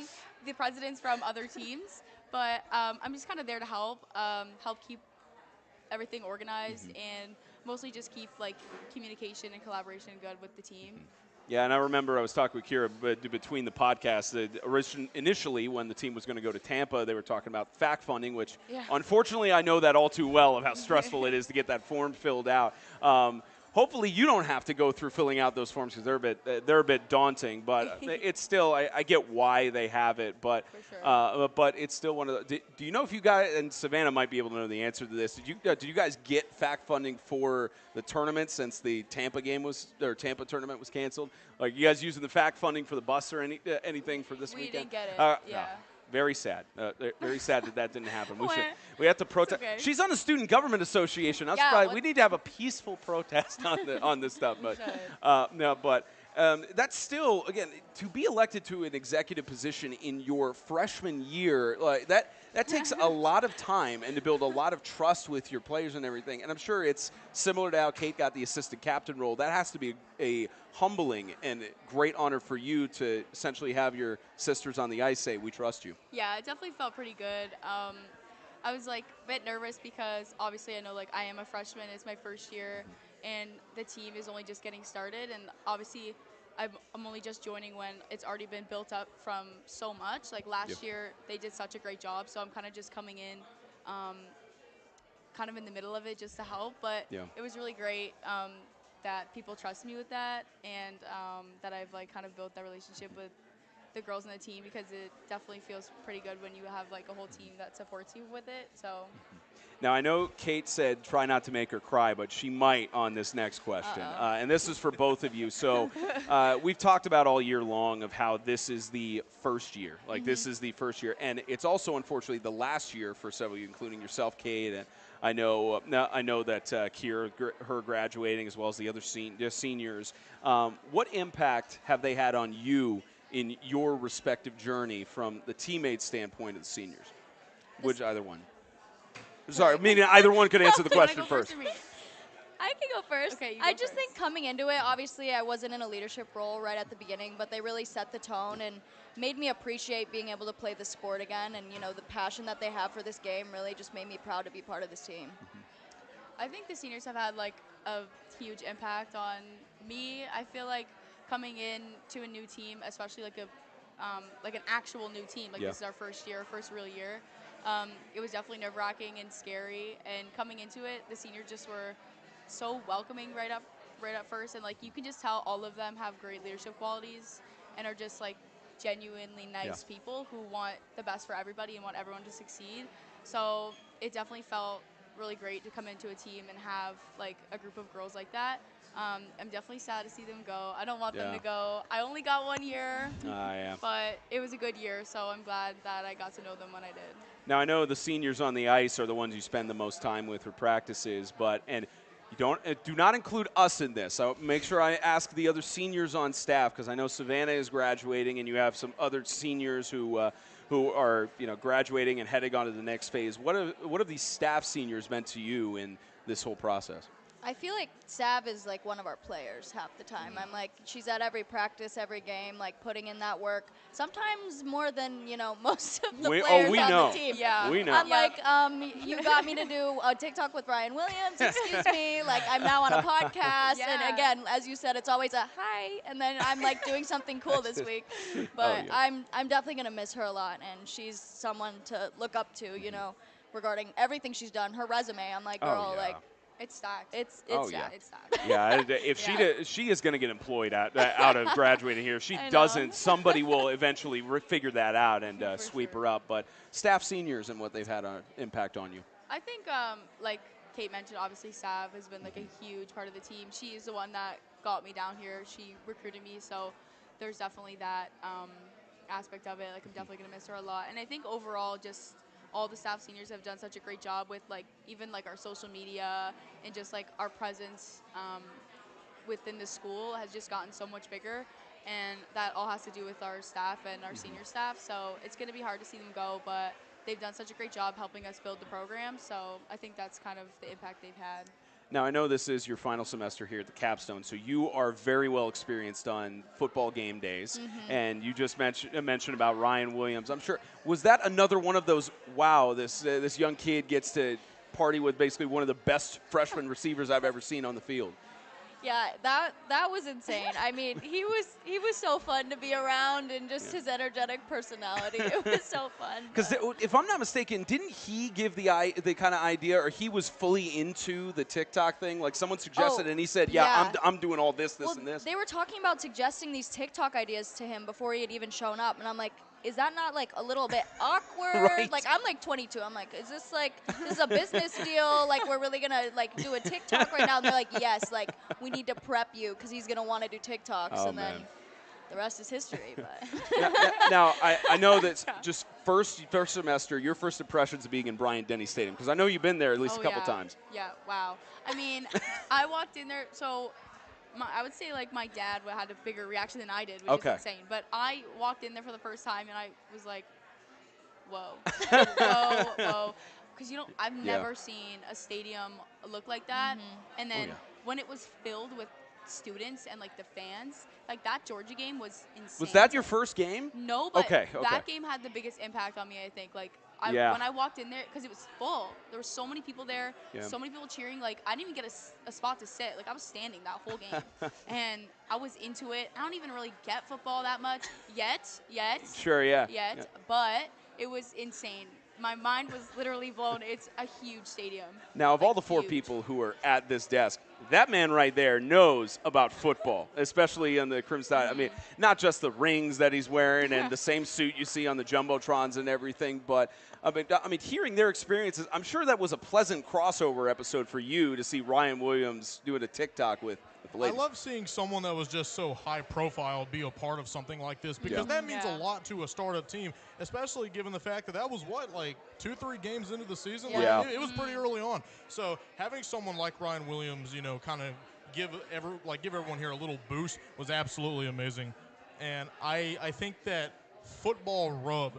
The presidents from other teams, but I'm just kind of there to help, help keep everything organized, and mostly just keep like communication and collaboration good with the team. Yeah, and I remember I was talking with Kira between the podcasts. Initially, when the team was going to go to Tampa, they were talking about fact funding, which Yeah. unfortunately I know that all too well of how stressful it is to get that form filled out. Hopefully, you don't have to go through filling out those forms because they're a bit daunting. But it's still I get why they have it, but but it's still one of the. Do you know if you guys, and Savannah might be able to know the answer to this? Did you guys get fact funding for the tournament since the Tampa Tampa tournament was canceled? Like, you guys using the fact funding for the bus or anything for this We weekend? didn't get it. Yeah. No. Very sad. Very sad that didn't happen. Wah. We have to protest. okay. She's on the Student Government Association. I'm Yeah, surprised. We let's- need to have a peaceful protest on this stuff. But no, but that's still, again, to be elected to an executive position in your freshman year, like that takes a lot of time and to build a lot of trust with your players and everything. And I'm sure it's similar to how Kate got the assistant captain role. That has to be a humbling and great honor for you to essentially have your sisters on the ice say, "We trust you." Yeah, it definitely felt pretty good. I was like a bit nervous because obviously I know like I am a freshman, it's my first year, and the team is only just getting started, and obviously I'm only just joining when it's already been built up from so much. Like last year they did such a great job, so I'm kind of just coming in kind of in the middle of it just to help, but it was really great that people trust me with that, and that I've like kind of built that relationship with the girls on the team, because it definitely feels pretty good when you have like a whole team that supports you with it. So Now, I know Kate said try not to make her cry, but she might on this next question. And this is for both of you. So we've talked about all year long of how this is the first year. Like, this is the first year. And it's also, unfortunately, the last year for several of you, including yourself, Kate. And I know that Kira, her graduating, as well as the other seniors. What impact have they had on you in your respective journey from the teammate standpoint of the seniors? Which either one? Sorry, meaning either one could answer the question first. I can go first. Okay, I just think coming into it, obviously I wasn't in a leadership role right at the beginning, but they really set the tone and made me appreciate being able to play the sport again. And, you know, the passion that they have for this game really just made me proud to be part of this team. I think the seniors have had like a huge impact on me. I feel like coming in to a new team, especially like an actual new team, like this is our first real year. It was definitely nerve-wracking and scary, and coming into it, the seniors just were so welcoming right up first, and like you can just tell all of them have great leadership qualities and are just like genuinely nice people who want the best for everybody and want everyone to succeed. So it definitely felt really great to come into a team and have like a group of girls like that. I'm definitely sad to see them go. I don't want them to go. I only got 1 year, but it was a good year, so I'm glad that I got to know them when I did. Now, I know the seniors on the ice are the ones you spend the most time with for practices, and you do not include us in this. So make sure I ask the other seniors on staff, because I know Savannah is graduating, and you have some other seniors who are graduating and heading on to the next phase. What have these staff seniors meant to you in this whole process? I feel like Sav is like one of our players half the time. I'm like, she's at every practice, every game, like putting in that work. Sometimes more than, most of the players on the team. Yeah. We know. I'm like, you got me to do a TikTok with Ryan Williams, excuse me. Like, I'm now on a podcast. And again, as you said, it's always a hi. And then I'm like doing something cool this week. But I'm definitely going to miss her a lot. And she's someone to look up to, regarding everything she's done. Her resume, I'm like, girl, like, it's stacked. It's stacked. It's stacked. Yeah, if she is going to get employed out of graduating here. If she doesn't, somebody will eventually figure that out and sweep her up. But staff seniors and what they've had an impact on you. I think, like Kate mentioned, obviously Sav has been like a huge part of the team. She is the one that got me down here. She recruited me, so there's definitely that aspect of it. Like, I'm definitely going to miss her a lot. And I think overall, just all the staff seniors have done such a great job with like even like our social media and just like our presence within the school has just gotten so much bigger. and that all has to do with our staff and our senior staff. So it's going to be hard to see them go, but they've done such a great job helping us build the program. So I think that's kind of the impact they've had. Now, I know this is your final semester here at the Capstone, so you are very well experienced on football game days. And you just mentioned about Ryan Williams. I'm sure, was that another one of those, wow, this young kid gets to party with basically one of the best freshman receivers I've ever seen on the field? Yeah, that was insane. I mean, he was so fun to be around, and just his energetic personality. It was so fun. Because if I'm not mistaken, didn't he give the kind of idea, or he was fully into the TikTok thing? Like someone suggested, and he said, "Yeah, I'm doing all this, and this." They were talking about suggesting these TikTok ideas to him before he had even shown up, and I'm like, is that not like a little bit awkward? Right. Like I'm like 22. I'm like, is this a business deal? Like we're really gonna like do a TikTok right now? And they're like, yes. Like we need to prep you because he's gonna want to do TikToks, and then the rest is history. But now I know that just first semester, your first impressions of being in Bryant-Denny Stadium, because I know you've been there at least a couple times. Yeah, wow. I mean, I walked in there, so I would say like my dad had a bigger reaction than I did, which is insane. But I walked in there for the first time, and I was like, whoa, whoa, whoa. Because, I've never seen a stadium look like that. And then when it was filled with students and like the fans, like that Georgia game was insane. Was that your first game? No, but okay. that game had the biggest impact on me, I think. Like, when I walked in there, because it was full, there were so many people there, so many people cheering. Like, I didn't even get a spot to sit. Like, I was standing that whole game, and I was into it. I don't even really get football that much yet. Sure, yeah. But it was insane. My mind was literally blown. It's a huge stadium. Now, of all the four people who are at this desk, that man right there knows about football, especially on the Crimson side. I mean, not just the rings that he's wearing and the same suit you see on the Jumbotrons and everything, but I mean, hearing their experiences, I'm sure that was a pleasant crossover episode for you to see Ryan Williams doing a TikTok with the ladies. I love seeing someone that was just so high profile be a part of something like this, because that means a lot to a startup team, especially given the fact that was like 2-3 games into the season. Like, it was pretty early on. So having someone like Ryan Williams, kind of give everyone here a little boost was absolutely amazing. And I think that football rub,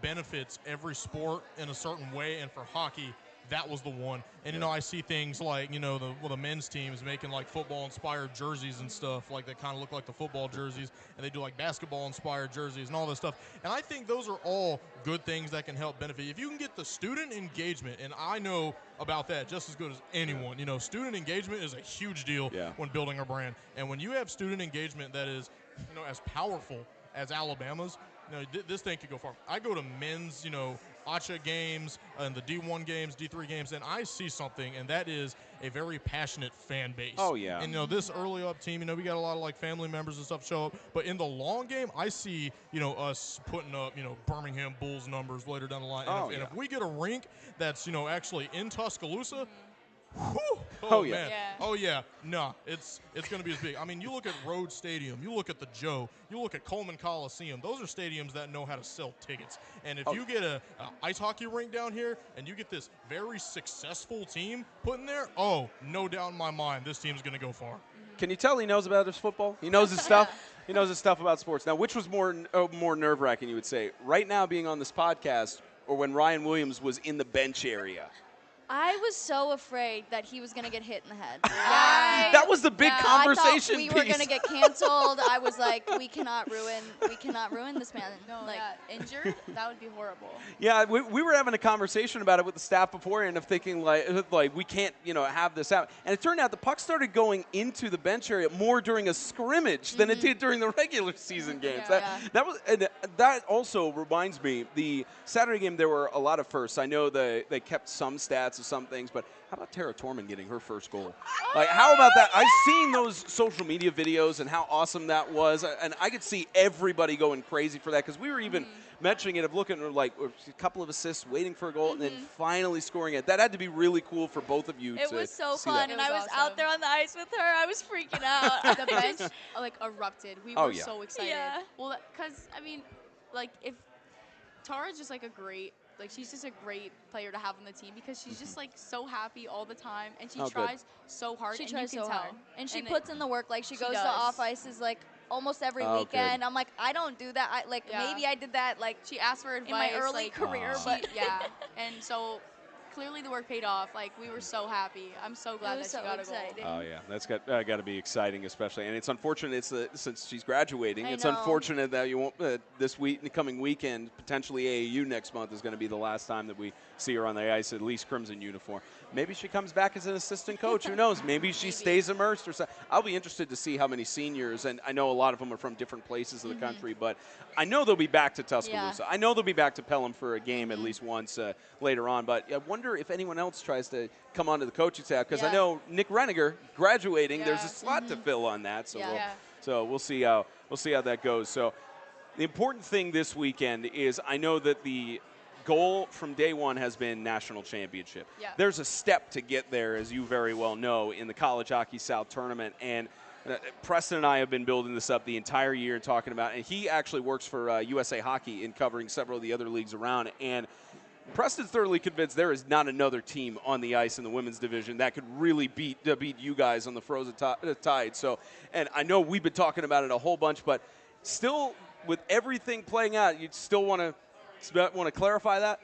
benefits every sport in a certain way, and for hockey, that was the one. And, I see things like, the men's teams making, like, football-inspired jerseys and stuff, like, that kind of look like the football jerseys, and they do, like, basketball-inspired jerseys and all this stuff. And I think those are all good things that can help benefit. If you can get the student engagement, and I know about that just as good as anyone, student engagement is a huge deal when building a brand. And when you have student engagement that is, as powerful as Alabama's, this thing could go far. I go to men's, ACHA games and the D1 games, D3 games, and I see something, and that is a very passionate fan base. Oh, yeah. And, this early up team, we got a lot of, like, family members and stuff show up. But in the long game, I see, us putting up, Birmingham Bulls numbers later down the line. And if we get a rink that's, actually in Tuscaloosa, whew, man. Oh, yeah. Nah, it's going to be as big. I mean, you look at Rhodes Stadium, you look at the Joe, you look at Coleman Coliseum. Those are stadiums that know how to sell tickets. And if you get a ice hockey rink down here and you get this very successful team put in there, no doubt in my mind, this team's going to go far. Can you tell he knows about his football? He knows his stuff. He knows his stuff about sports. Now, which was more nerve-wracking, you would say? Right now being on this podcast, or when Ryan Williams was in the bench area? I was so afraid that he was going to get hit in the head. That was the big conversation I thought we were going to get canceled. I was like, we cannot ruin this man. No, like, injured? That would be horrible. Yeah, we were having a conversation about it with the staff beforehand of thinking, like we can't, have this out. And it turned out the puck started going into the bench area more during a scrimmage than it did during the regular season games. That also reminds me, the Saturday game, there were a lot of firsts. I know they kept some stats of some things, but how about Tara Torman getting her first goal? Like, how about that? I've seen those social media videos and how awesome that was, and I could see everybody going crazy for that, because we were even mentioning it, of looking at like a couple of assists, waiting for a goal, and then finally scoring it. That had to be really cool for both of you. It was so see fun, that. and I was out there on the ice with her. I was freaking out. The bench erupted. We were so excited. Yeah. Well, because I mean, like, if Tara's just like a great. Like, she's just a great player to have on the team, because she's just, like, so happy all the time, and she tries so hard. She and tries you can so tell. hard. And she puts in the work. Like, she goes does. to off ices, like, almost every Oh, weekend. good. I'm like, I don't do that. Maybe I did that like She asked for advice in my early like, career, Aw. but yeah. And so clearly the work paid off. Like, we were so happy. I'm so glad was that she so got exciting. Oh yeah, that's got to be exciting, especially. And it's unfortunate since she's graduating. I It's know. unfortunate that you won't this week, the coming weekend, potentially AAU next month is going to be the last time that we see her on the ice, at least crimson uniform. Maybe she comes back as an assistant coach. Who knows? Maybe she stays immersed or something. I'll be interested to see how many seniors, and I know a lot of them are from different places of the country, but I know they'll be back to Tuscaloosa. I know they'll be back to Pelham for a game at least once later on. But I wonder if anyone else tries to come onto the coaching staff, because I know Nick Reniger graduating. There's a slot to fill on that, so we'll see how that goes. So the important thing this weekend is I know that the goal from day one has been national championship. Yeah. There's a step to get there, as you very well know, in the College Hockey South tournament, and Preston and I have been building this up the entire year and talking about it. And he actually works for USA Hockey in covering several of the other leagues around, and Preston's thoroughly convinced there is not another team on the ice in the women's division that could really beat you guys on the frozen tide. So, and I know we've been talking about it a whole bunch, but still, with everything playing out, you still want to clarify that?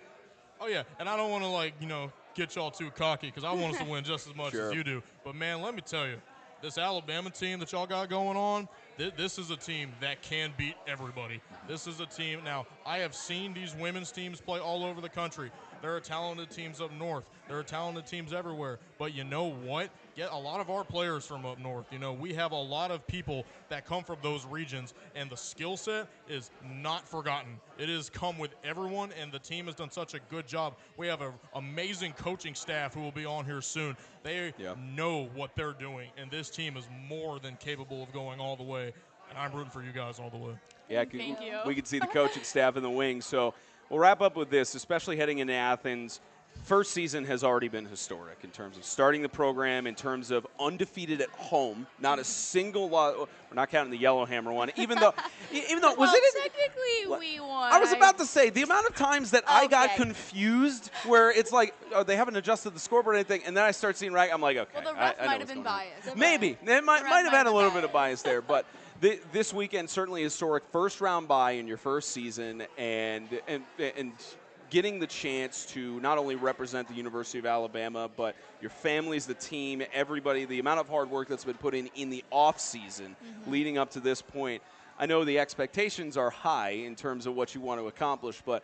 Oh, yeah, and I don't want to, get y'all too cocky because I want us to win just as much as you do. But, man, let me tell you, this Alabama team that y'all got going on, this is a team that can beat everybody. This is a team. Now, I have seen these women's teams play all over the country. There are talented teams up north. There are talented teams everywhere. But you know what? Get a lot of our players from up north. We have a lot of people that come from those regions, and the skill set is not forgotten. It has come with everyone, and the team has done such a good job. We have an amazing coaching staff who will be on here soon. They know what they're doing, and this team is more than capable of going all the way, and I'm rooting for you guys all the way. Yeah, Thank you. We can see the coaching staff in the wings. So we'll wrap up with this, especially heading into Athens. First season has already been historic in terms of starting the program, in terms of undefeated at home. Not a single loss. We're not counting the Yellowhammer one, even though well, technically we won. I was about to say the amount of times that I got confused, where it's like, oh, they haven't adjusted the scoreboard or anything, and then I start seeing right. I'm like, okay. Well, the ref I know might have what's been going on. biased. Maybe they might have had a little bit of bias there, but. This weekend certainly historic, first round bye in your first season, and getting the chance to not only represent the University of Alabama, but your families, the team, everybody, the amount of hard work that's been put in the off season leading up to this point. I know the expectations are high in terms of what you want to accomplish, but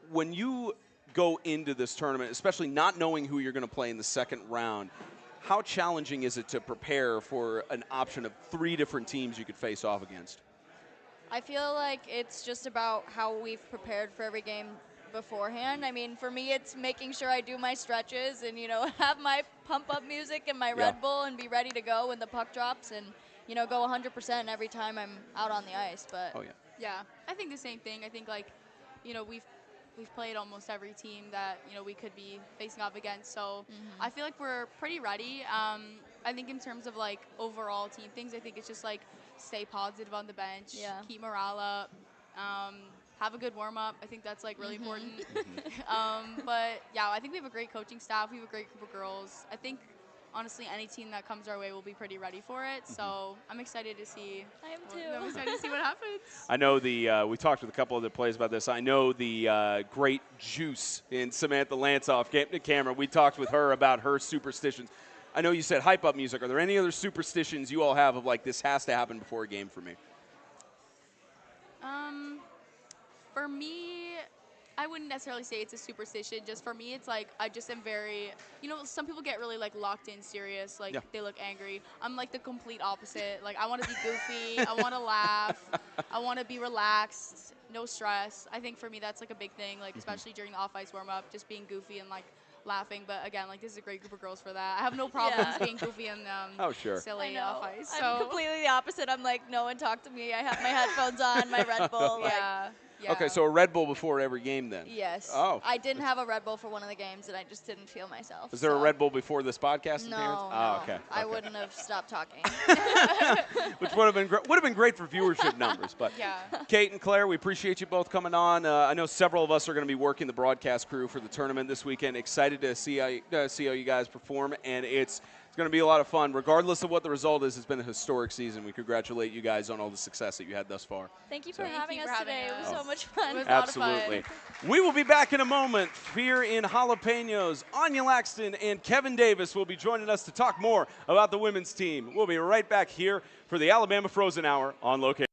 when you go into this tournament, especially not knowing who you're going to play in the second round, how challenging is it to prepare for an option of 3 different teams you could face off against? I feel like it's just about how we've prepared for every game beforehand. I mean, for me, it's making sure I do my stretches and, have my pump-up music and my Red Bull and be ready to go when the puck drops and, go 100% every time I'm out on the ice. But Yeah, I think the same thing. I think, we've played almost every team that we could be facing off against, so I feel like we're pretty ready. I think in terms of overall team things, I think it's just stay positive on the bench, keep morale up, have a good warm up. I think that's really important. But yeah, I think we have a great coaching staff. We have a great group of girls. I think honestly, any team that comes our way will be pretty ready for it. So I'm excited to see. I am too. I'm excited to see what happens. I know we talked with a couple other players about this. I know the great juice in Samantha Lansoff, camera. We talked with her about her superstitions. I know you said hype up music. Are there any other superstitions you all have of this has to happen before a game for me? For me, I wouldn't necessarily say it's a superstition. Just for me, it's I just am very, some people get really locked in serious, they look angry. I'm the complete opposite. I want to be goofy. I want to laugh. I want to be relaxed, no stress. I think for me that's a big thing, especially during the off-ice warm-up, just being goofy and laughing. But again, this is a great group of girls for that. I have no problems being goofy and silly off-ice. So I'm completely the opposite. I'm no one talk to me. I have my headphones on, my Red Bull. Yeah. Okay, so a Red Bull before every game then? Yes. Oh. I didn't have a Red Bull for one of the games, and I just didn't feel myself. Is there a Red Bull before this podcast appearance? No. Oh, okay. I wouldn't have stopped talking. Which would have been great for viewership numbers. But Kate and Claire, we appreciate you both coming on. I know several of us are going to be working the broadcast crew for the tournament this weekend. Excited to see how you guys perform, and it's It's going to be a lot of fun. Regardless of what the result is, it's been a historic season. We congratulate you guys on all the success that you had thus far. Thank you for having us today. It was so much fun. It was Absolutely. a lot of fun. We will be back in a moment here in Jalapenos. Anya Laxton and Kevin Davis will be joining us to talk more about the women's team. We'll be right back here for the Alabama Frozen Hour on location.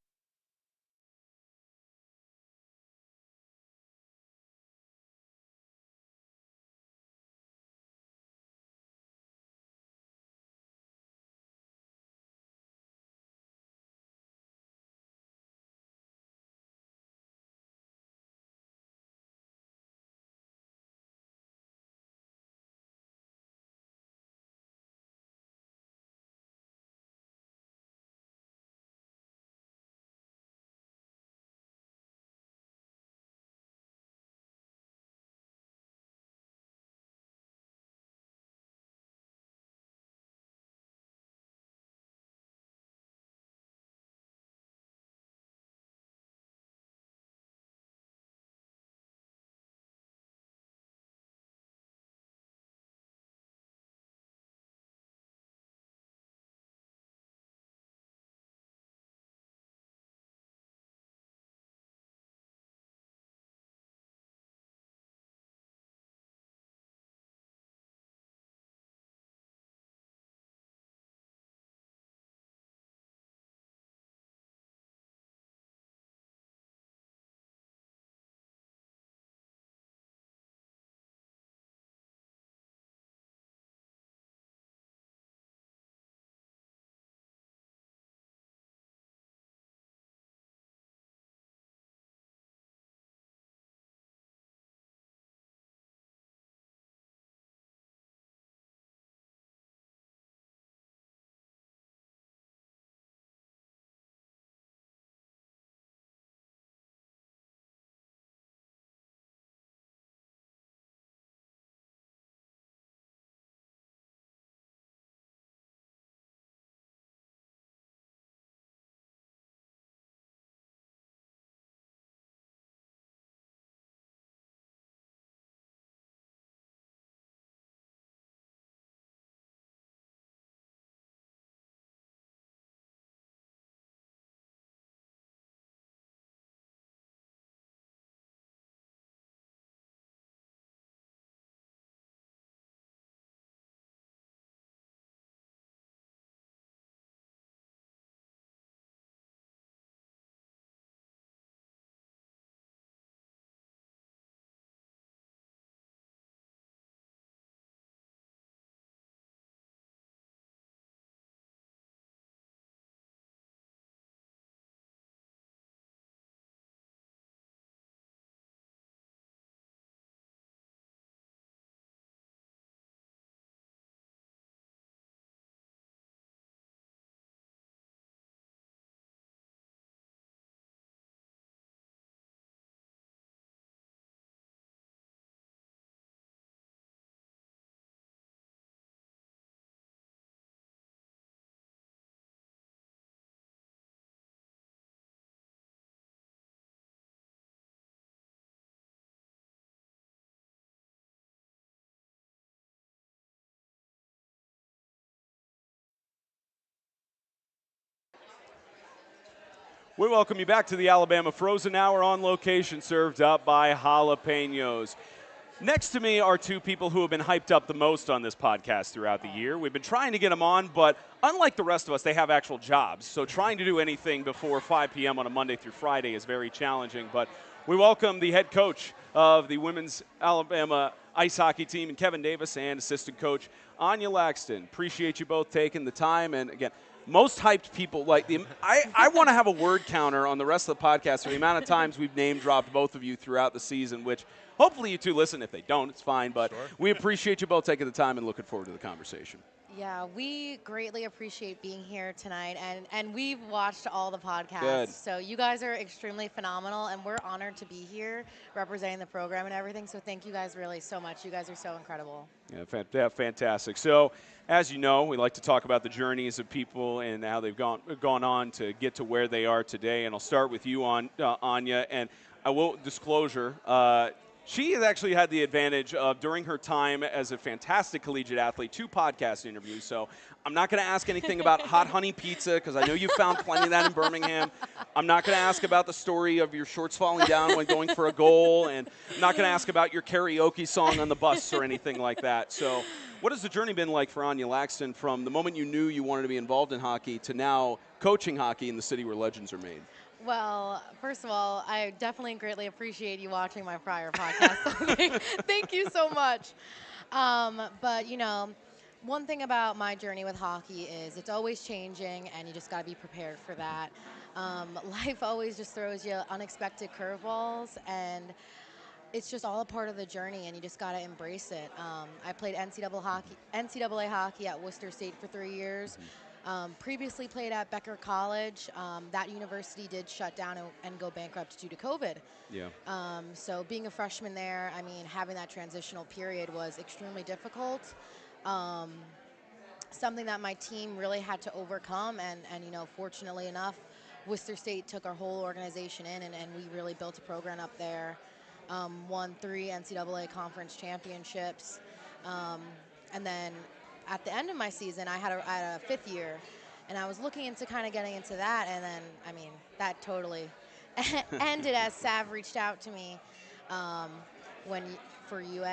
We welcome you back to the Alabama Frozen Hour on location, served up by Jalapenos. Next to me are two people who have been hyped up the most on this podcast throughout the year. We've been trying to get them on, but unlike the rest of us, they have actual jobs. So trying to do anything before 5 p.m. on a Monday through Friday is very challenging. But we welcome the head coach of the women's Alabama ice hockey team, and Kevin Davis, and assistant coach Anya Laxton. Appreciate you both taking the time. And again, most hyped people, I want to have a word counter on the rest of the podcast for the amount of times we've name dropped both of you throughout the season, which hopefully you two listen. If they don't, it's fine. But we appreciate you both taking the time and looking forward to the conversation. Yeah, we greatly appreciate being here tonight, and we've watched all the podcasts. Good. So you guys are extremely phenomenal, and we're honored to be here representing the program and everything. So thank you guys really so much. You guys are so incredible. Yeah, fantastic. So, as you know, we like to talk about the journeys of people and how they've gone on to get to where they are today. And I'll start with you, Anya. And I will disclosure. She has actually had the advantage of, during her time as a fantastic collegiate athlete, 2 podcast interviews. So I'm not going to ask anything about hot honey pizza because I know you found plenty of that in Birmingham. I'm not going to ask about the story of your shorts falling down when going for a goal. And I'm not going to ask about your karaoke song on the bus or anything like that. So what has the journey been like for Anya Laxton from the moment you knew you wanted to be involved in hockey to now coaching hockey in the city where legends are made? Well, first of all, I definitely greatly appreciate you watching my prior podcast. Thank you so much. But, you know, one thing about my journey with hockey is it's always changing, and you just got to be prepared for that. Life always just throws you unexpected curveballs, and it's just all a part of the journey, and you just got to embrace it. I played NCAA hockey at Worcester State for 3 years. Previously played at Becker College. That university did shut down and go bankrupt due to COVID. Yeah. So being a freshman there, I mean, having that transitional period was extremely difficult. Something that my team really had to overcome, and you know, fortunately enough, Worcester State took our whole organization in, and we really built a program up there. Won 3 NCAA conference championships, and then at the end of my season, I had a 5th year, and I was looking into kind of getting into that, and then, I mean, that totally ended as Sav reached out to me for UA,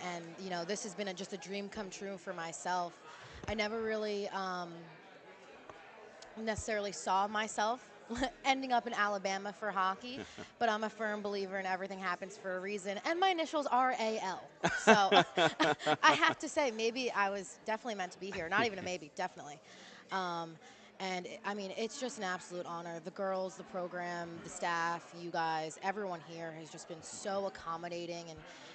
and you know, this has been just a dream come true for myself. I never really necessarily saw myself ending up in Alabama for hockey, but I'm a firm believer in everything happens for a reason, and my initials are AL. So I have to say, maybe I was definitely meant to be here. Not even a maybe, definitely. I mean, it's just an absolute honor. The girls, the program, the staff, you guys, everyone here has just been so accommodating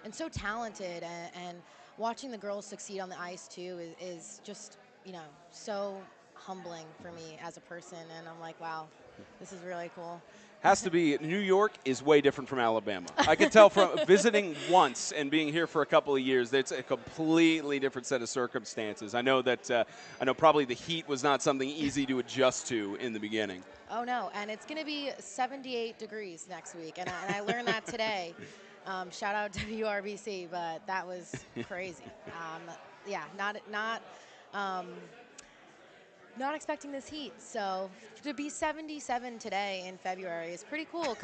and so talented, and watching the girls succeed on the ice, too, is just, you know, so humbling for me as a person, and I'm like, wow, this is really cool. Has to be. New York is way different from Alabama. I could tell from visiting once and being here for a couple of years that it's a completely different set of circumstances. I know that probably the heat was not something easy to adjust to in the beginning. Oh, no, and it's going to be 78 degrees next week, and I learned that today. Shout out WRBC, but that was crazy. Yeah, not expecting this heat. So to be 77 today in February is pretty cool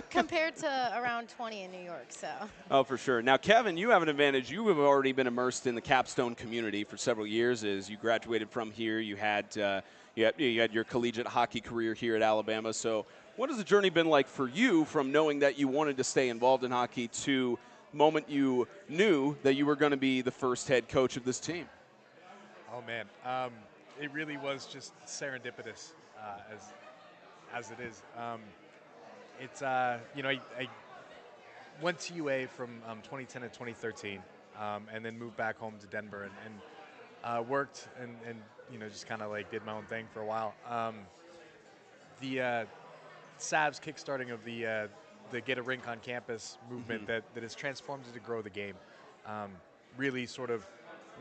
compared to around 20 in New York. So. Oh, for sure. Now, Kevin, you have an advantage. You have already been immersed in the Capstone community for several years as you graduated from here. You had your collegiate hockey career here at Alabama. So what has the journey been like for you from knowing that you wanted to stay involved in hockey to the moment you knew that you were going to be the first head coach of this team? Oh, man. It really was just serendipitous, as it is. It's you know, I went to UA from 2010 to 2013, and then moved back home to Denver and worked and you know, just kind of like did my own thing for a while. The Sav's kickstarting of the Get a Rink on Campus movement that has transformed it to grow the game really sort of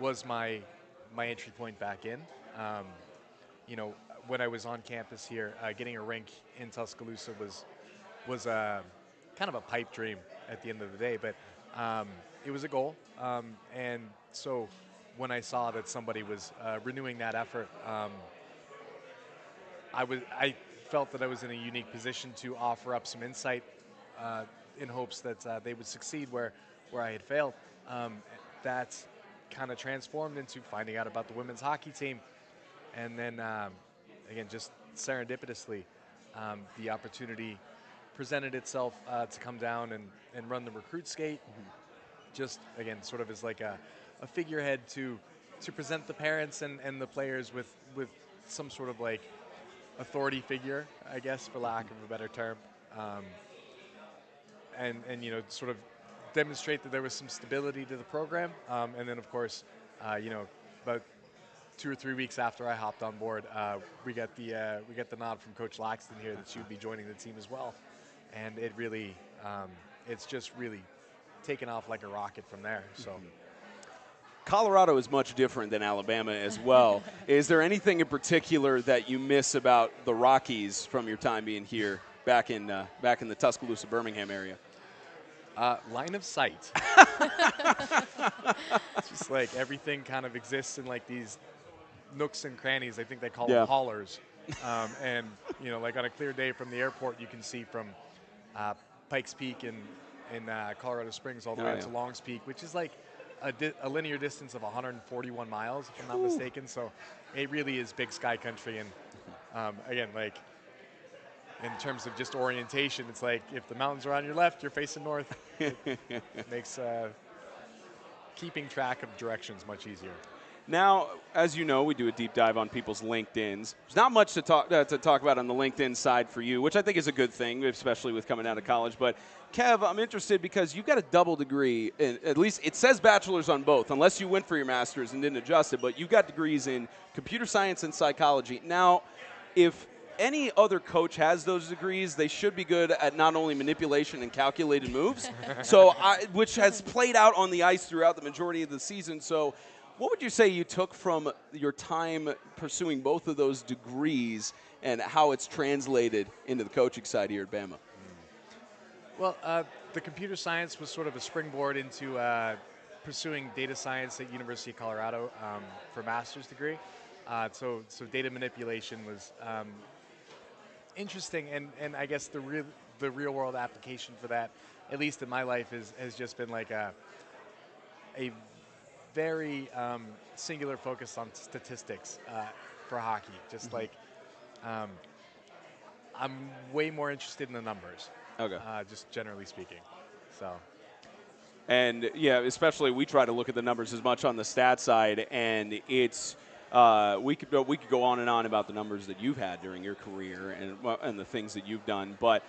was my entry point back in. You know, when I was on campus here, getting a rink in Tuscaloosa was kind of a pipe dream at the end of the day, but it was a goal. And so when I saw that somebody was renewing that effort, I felt that I was in a unique position to offer up some insight in hopes that they would succeed where I had failed. That kind of transformed into finding out about the women's hockey team. And then, again, just serendipitously, the opportunity presented itself to come down and run the recruit skate. Just, again, sort of as like a figurehead to present the parents and the players with some sort of like authority figure, I guess, for lack of a better term. And you know, sort of demonstrate that there was some stability to the program. And then, of course, you know, about 2 or 3 weeks after I hopped on board, we got the nod from Coach Laxton here that she would be joining the team as well, and it really, it's just really taken off like a rocket from there. So. Colorado is much different than Alabama as well. Is there anything in particular that you miss about the Rockies from your time being here back in the Tuscaloosa, Birmingham area? Line of sight. It's just like everything kind of exists in like these nooks and crannies. I think they call them haulers. And, you know, like on a clear day from the airport, you can see from Pikes Peak in Colorado Springs all the way up to Longs Peak, which is like a linear distance of 141 miles, if I'm not mistaken. So it really is big sky country. And again, like in terms of just orientation, it's like if the mountains are on your left, you're facing north. It makes keeping track of directions much easier. Now, as you know, we do a deep dive on people's LinkedIns. There's not much to talk about on the LinkedIn side for you, which I think is a good thing, especially with coming out of college. But, Kev, I'm interested because you've got a double degree. At least it says bachelor's on both, unless you went for your master's and didn't adjust it. But you've got degrees in computer science and psychology. Now, if any other coach has those degrees, they should be good at not only manipulation and calculated moves, which has played out on the ice throughout the majority of the season. So what would you say you took from your time pursuing both of those degrees and how it's translated into the coaching side here at Bama? Well, the computer science was sort of a springboard into pursuing data science at University of Colorado for a master's degree. So data manipulation was interesting, and I guess the real world application for that, at least in my life, has just been like a very singular focus on statistics for hockey. Just like I'm way more interested in the numbers. Okay. Just generally speaking. So. And yeah, especially we try to look at the numbers as much on the stat side, and it's we could go on and on about the numbers that you've had during your career and the things that you've done. But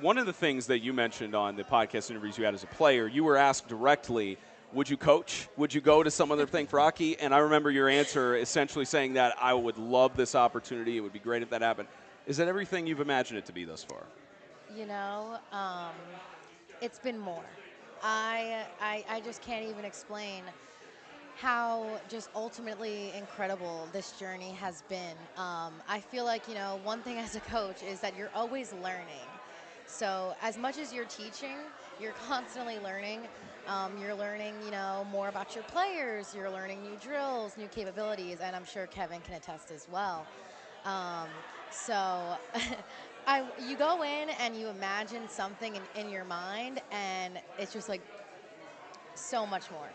one of the things that you mentioned on the podcast interviews you had as a player, you were asked directly, would you coach? Would you go to some other thing for hockey? And I remember your answer essentially saying that I would love this opportunity. It would be great if that happened. Is that everything you've imagined it to be thus far? You know, it's been more. I just can't even explain how just ultimately incredible this journey has been. I feel like, you know, one thing as a coach is that you're always learning. So as much as you're teaching, you're constantly learning. You're learning, you know, more about your players. You're learning new drills, new capabilities, and I'm sure Kevin can attest as well. So you go in and you imagine something in your mind, and it's just like so much more.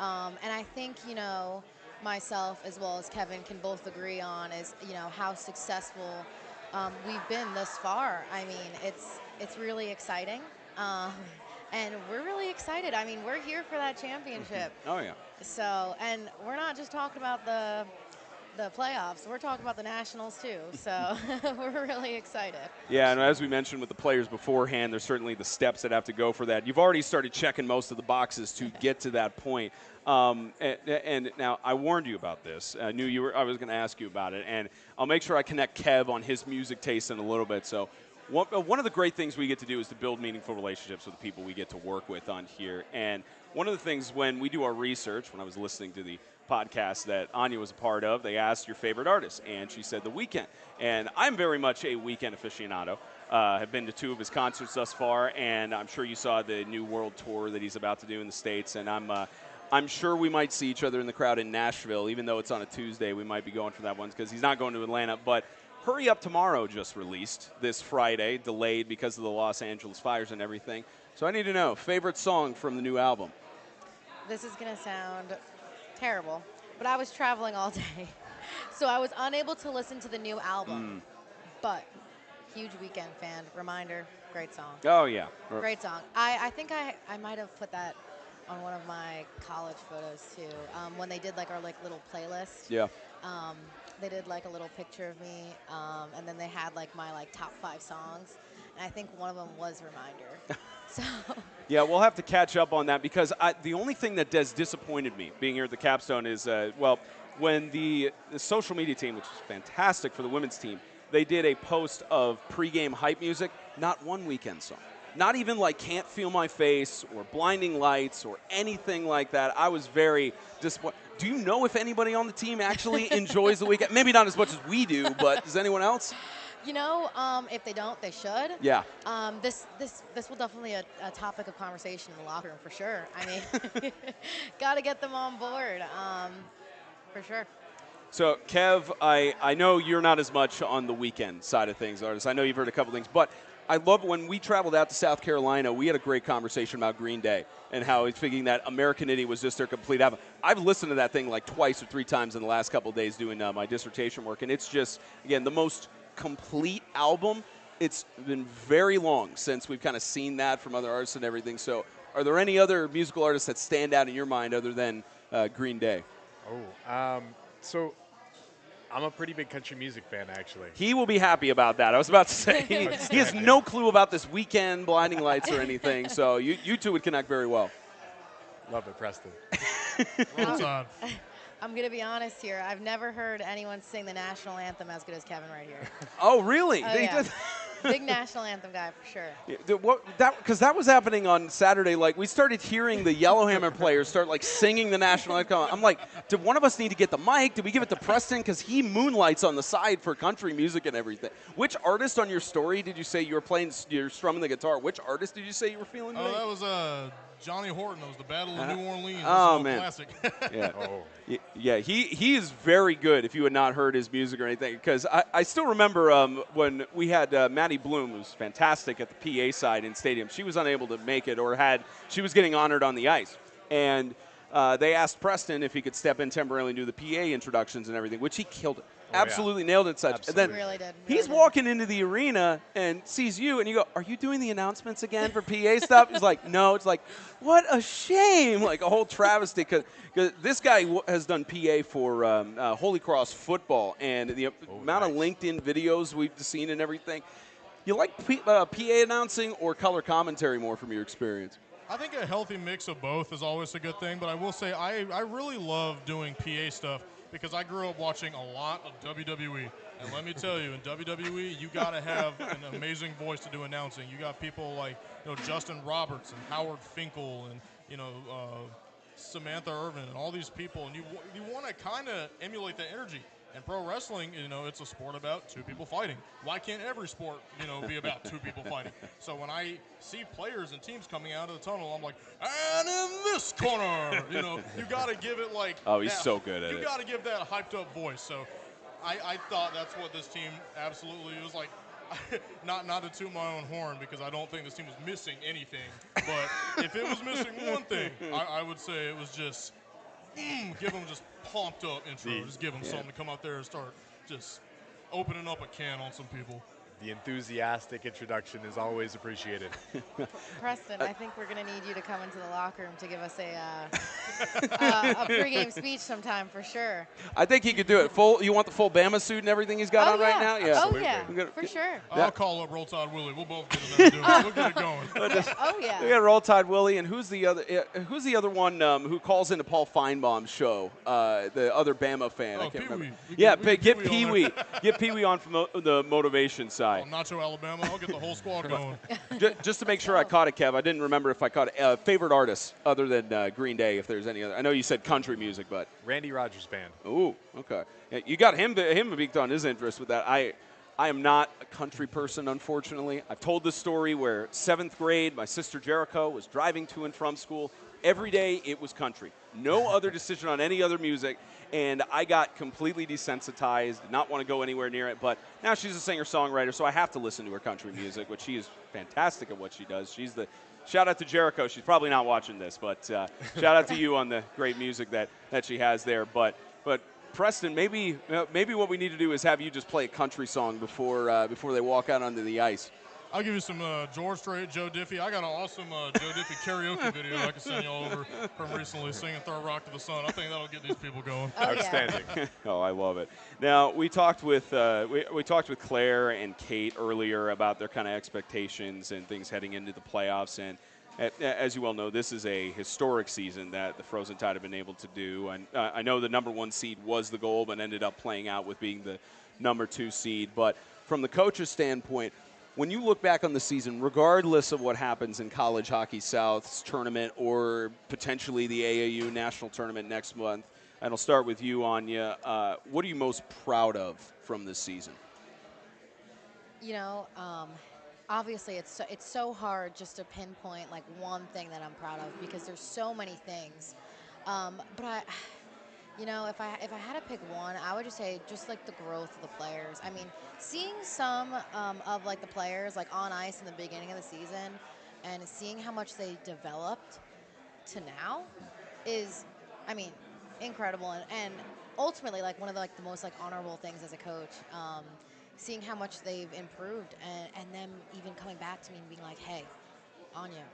And I think, you know, myself as well as Kevin can both agree on is, you know, how successful we've been thus far. I mean, it's really exciting. And we're really excited. I mean, we're here for that championship. Oh, yeah. So, and we're not just talking about the playoffs. We're talking about the Nationals, too. So we're really excited. Yeah, and as we mentioned with the players beforehand, there's certainly the steps that have to go for that. You've already started checking most of the boxes to get to that point. And now I warned you about this. I knew I was going to ask you about it. And I'll make sure I connect Kev on his music taste in a little bit. So one of the great things we get to do is to build meaningful relationships with the people we get to work with on here. And one of the things when we do our research, when I was listening to the podcast that Anya was a part of, they asked your favorite artist, and she said The Weeknd. And I'm very much a Weeknd aficionado. Have been to 2 of his concerts thus far, and I'm sure you saw the new world tour that he's about to do in the States. And I'm sure we might see each other in the crowd in Nashville, even though it's on a Tuesday. We might be going for that one because he's not going to Atlanta. But Hurry Up Tomorrow just released this Friday, delayed because of the Los Angeles fires and everything. So I need to know, favorite song from the new album? This is going to sound terrible, but I was traveling all day, so I was unable to listen to the new album. But huge Weeknd fan. Reminder, great song. Oh, yeah. Great song. I think I might have put that on one of my college photos, too, when they did, like, our, like, little playlist. Yeah. They did, like, a little picture of me, and then they had, like, my, like, top 5 songs, and I think one of them was Reminder. So. Yeah, we'll have to catch up on that because the only thing that has disappointed me being here at the Capstone is, when the social media team, which is fantastic for the women's team, they did a post of pregame hype music, not one Weeknd song. Not even like Can't Feel My Face or Blinding Lights or anything like that. I was very disappointed. Do you know if anybody on the team actually enjoys The Weeknd? Maybe not as much as we do, but does anyone else? You know, if they don't, they should. Yeah. This will definitely a topic of conversation in the locker room for sure. I mean, got to get them on board, for sure. So, Kev, I know you're not as much on the weekend side of things, artists. I know you've heard a couple things, but I love when we traveled out to South Carolina, we had a great conversation about Green Day and how he's thinking that American Idiot was just their complete album. I've listened to that thing like twice or 3 times in the last couple of days doing my dissertation work, and it's just, again, the most complete album. It's been very long since we've kind of seen that from other artists and everything. So are there any other musical artists that stand out in your mind other than Green Day? So I'm a pretty big country music fan, actually. He will be happy about that. I was about to say, he has no clue about this weekend, Blinding Lights, or anything, so you two would connect very well. Love it, Preston. I'm going to be honest here. I've never heard anyone sing the national anthem as good as Kevin right here. Oh, really? Oh, yeah. Big national anthem guy for sure. Yeah, because that was happening on Saturday. Like, we started hearing the Yellowhammer players start like singing the national anthem. I'm like, did one of us need to get the mic? Did we give it to Preston? Because he moonlights on the side for country music and everything. Which artist on your story did you say you were playing? You're strumming the guitar. Which artist did you say you were feeling? Oh, that was Johnny Horton. It was the Battle of New Orleans. Oh, man. Classic. Yeah. Yeah, he is very good if you had not heard his music or anything. Because I still remember when we had Maddie Bloom, who was fantastic at the PA side in stadium. She was unable to make it, or she was getting honored on the ice. And they asked Preston if he could step in temporarily and do the PA introductions and everything, which he killed it. Absolutely nailed it. Such. Absolutely. And then Really did. He's walking into the arena and sees you, and you go, "Are you doing the announcements again for PA stuff?" He's like, "No." It's like, what a shame! Like a whole travesty, because this guy has done PA for Holy Cross football, and the amount of LinkedIn videos we've seen and everything. You like PA announcing or color commentary more from your experience? I think a healthy mix of both is always a good thing, but I will say I really love doing PA stuff because I grew up watching a lot of WWE. And let me tell you, in WWE, you got to have an amazing voice to do announcing. You got people like Justin Roberts and Howard Finkel and Samantha Irvin and all these people, and you want to kind of emulate the energy. And pro wrestling, it's a sport about 2 people fighting. Why can't every sport, be about 2 people fighting? So when I see players and teams coming out of the tunnel, I'm like, and in this corner, you got to give it like. Oh, he's so good at it. You got to give that hyped up voice. So I thought that's what this team absolutely was like. Not to toot my own horn because I don't think this team was missing anything. But if it was missing one thing, I would say it was just. Give them just pumped up intro. Just give them something to come out there and start just opening up a can on some people. The enthusiastic introduction is always appreciated. Preston, I think we're going to need you to come into the locker room to give us a pregame speech sometime for sure. I think he could do it. You want the full Bama suit and everything he's got on right now? Yeah. Oh, yeah, for sure. I'll call up Roll Tide Willie. We'll both get in there and do it. We'll get it going. Oh, yeah. We got Roll Tide Willie, and who's the other one who calls into Paul Feinbaum's show? The other Bama fan. Oh, I can't remember. Pee-wee. Get Pee-wee. Get Pee-wee on from the motivation side. Nacho, Alabama. I'll get the whole squad going. Just to make sure I caught it, Kev, I didn't remember if I caught it. Favorite artist other than Green Day, if there's any other. I know you said country music, but. Randy Rogers Band. Ooh, okay. Yeah, you got him piqued on his interest with that. I am not a country person, unfortunately. I've told this story where 7th grade, my sister Jericho was driving to and from school. Every day it was country. No other decision on any other music. And I got completely desensitized, did not want to go anywhere near it. But now she's a singer-songwriter, so I have to listen to her country music, which she is fantastic at what she does. Shout out to Jericho. She's probably not watching this, but shout out to you on the great music that she has there. But Preston, maybe what we need to do is have you just play a country song before they walk out onto the ice. I'll give you some George Strait, Joe Diffie. I got an awesome Joe Diffie karaoke video I can send you all over from recently singing Third Rock to the Sun. I think that'll get these people going. Oh, outstanding. Yeah. Oh, I love it. Now, we talked with Claire and Kate earlier about their kind of expectations and things heading into the playoffs. And as you well know, this is a historic season that the Frozen Tide have been able to do. And I know the number 1 seed was the goal, but ended up playing out with being the number 2 seed. But from the coach's standpoint, when you look back on the season, regardless of what happens in College Hockey South's tournament or potentially the AAU National Tournament next month, and I'll start with you, Anya, what are you most proud of from this season? You know, obviously it's so hard just to pinpoint like one thing that I'm proud of because there's so many things. But you know, if I had to pick one, I would just say just like the growth of the players. I mean, seeing some of like the players like on ice in the beginning of the season, and seeing how much they developed to now is, I mean, incredible and ultimately like one of the most like honorable things as a coach. Seeing how much they've improved and them even coming back to me and being like, hey, Anya,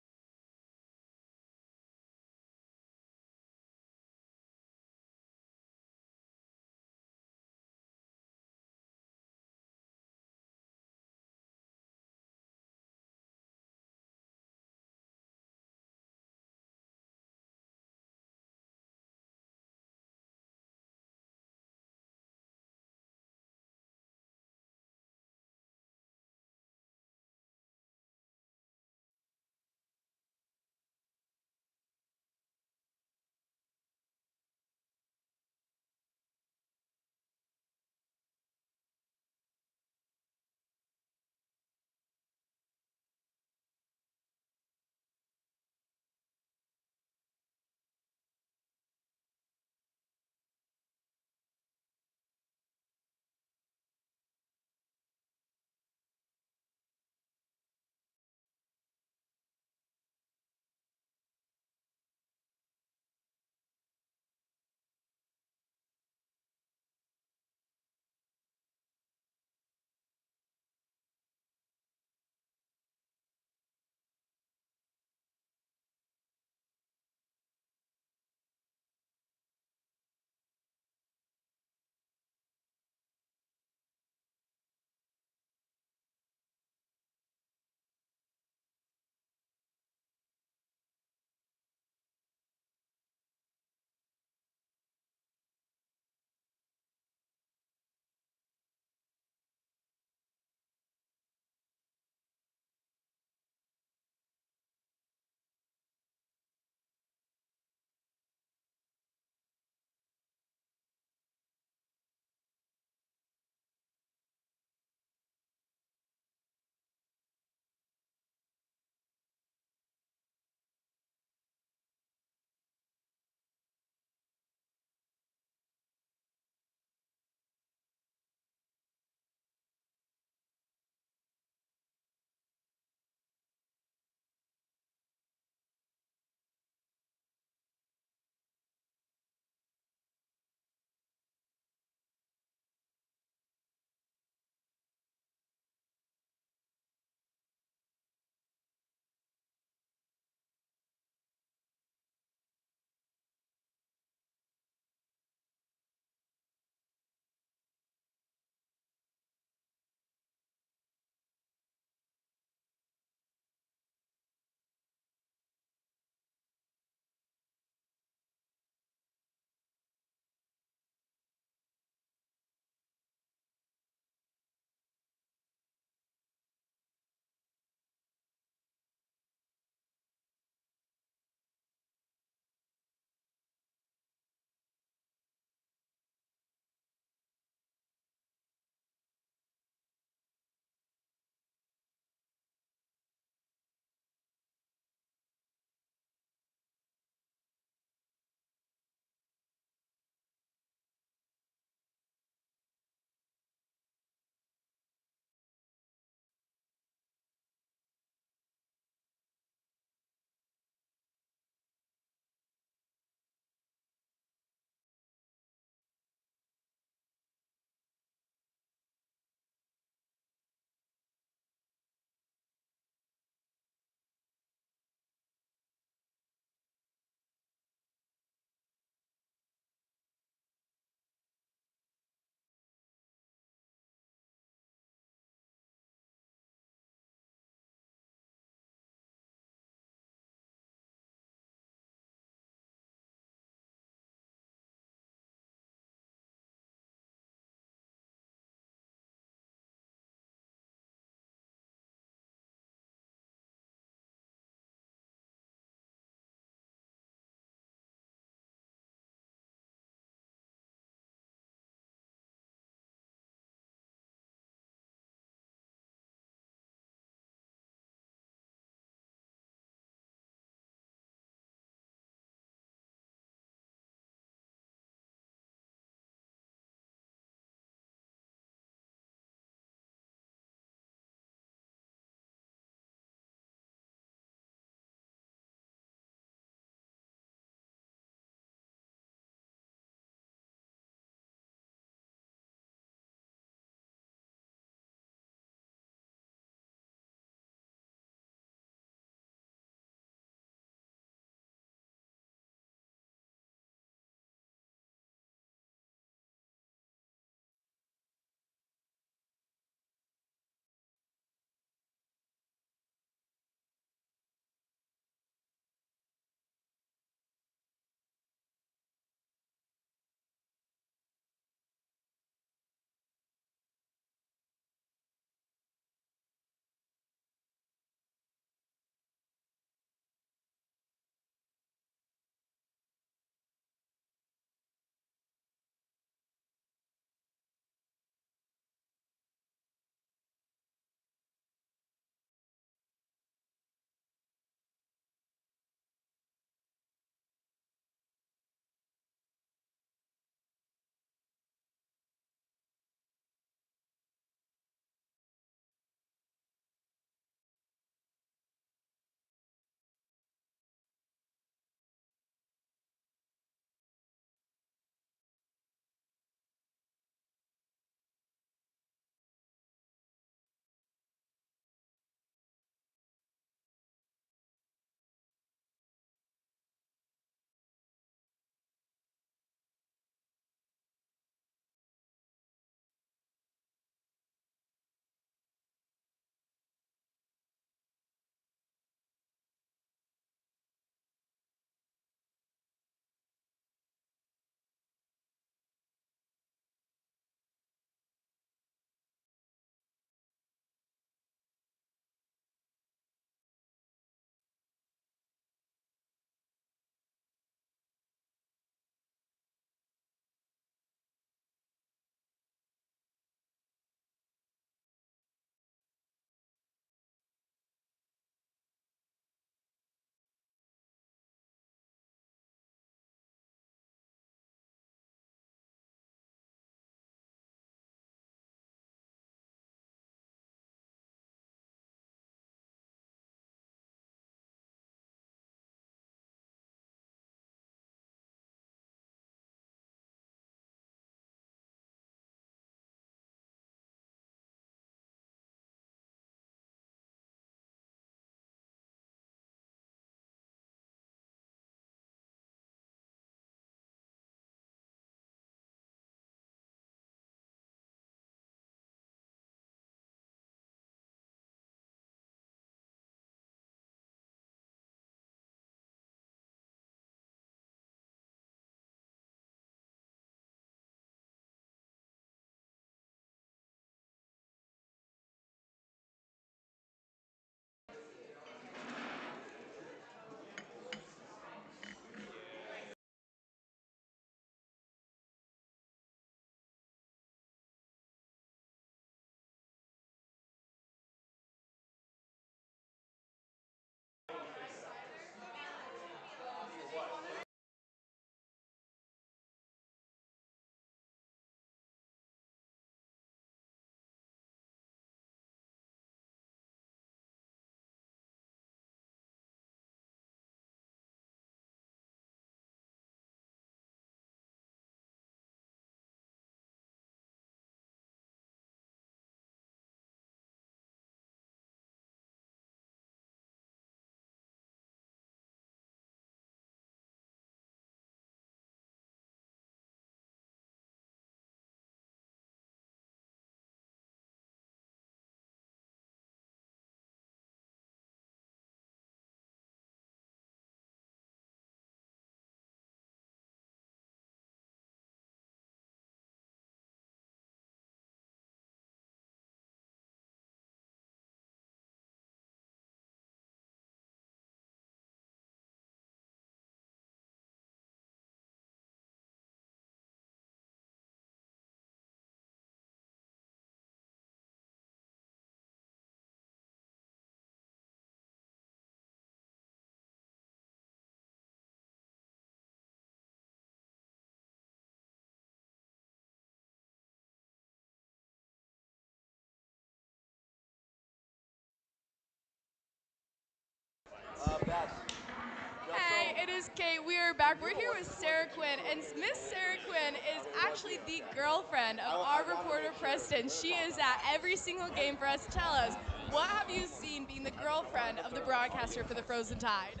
Miss Kate, we are back. We're here with Sarah Quinn, and Miss Sarah Quinn is actually the girlfriend of our reporter Preston. She is at every single game for us. Tell us, what have you seen being the girlfriend of the broadcaster for the Frozen Tide?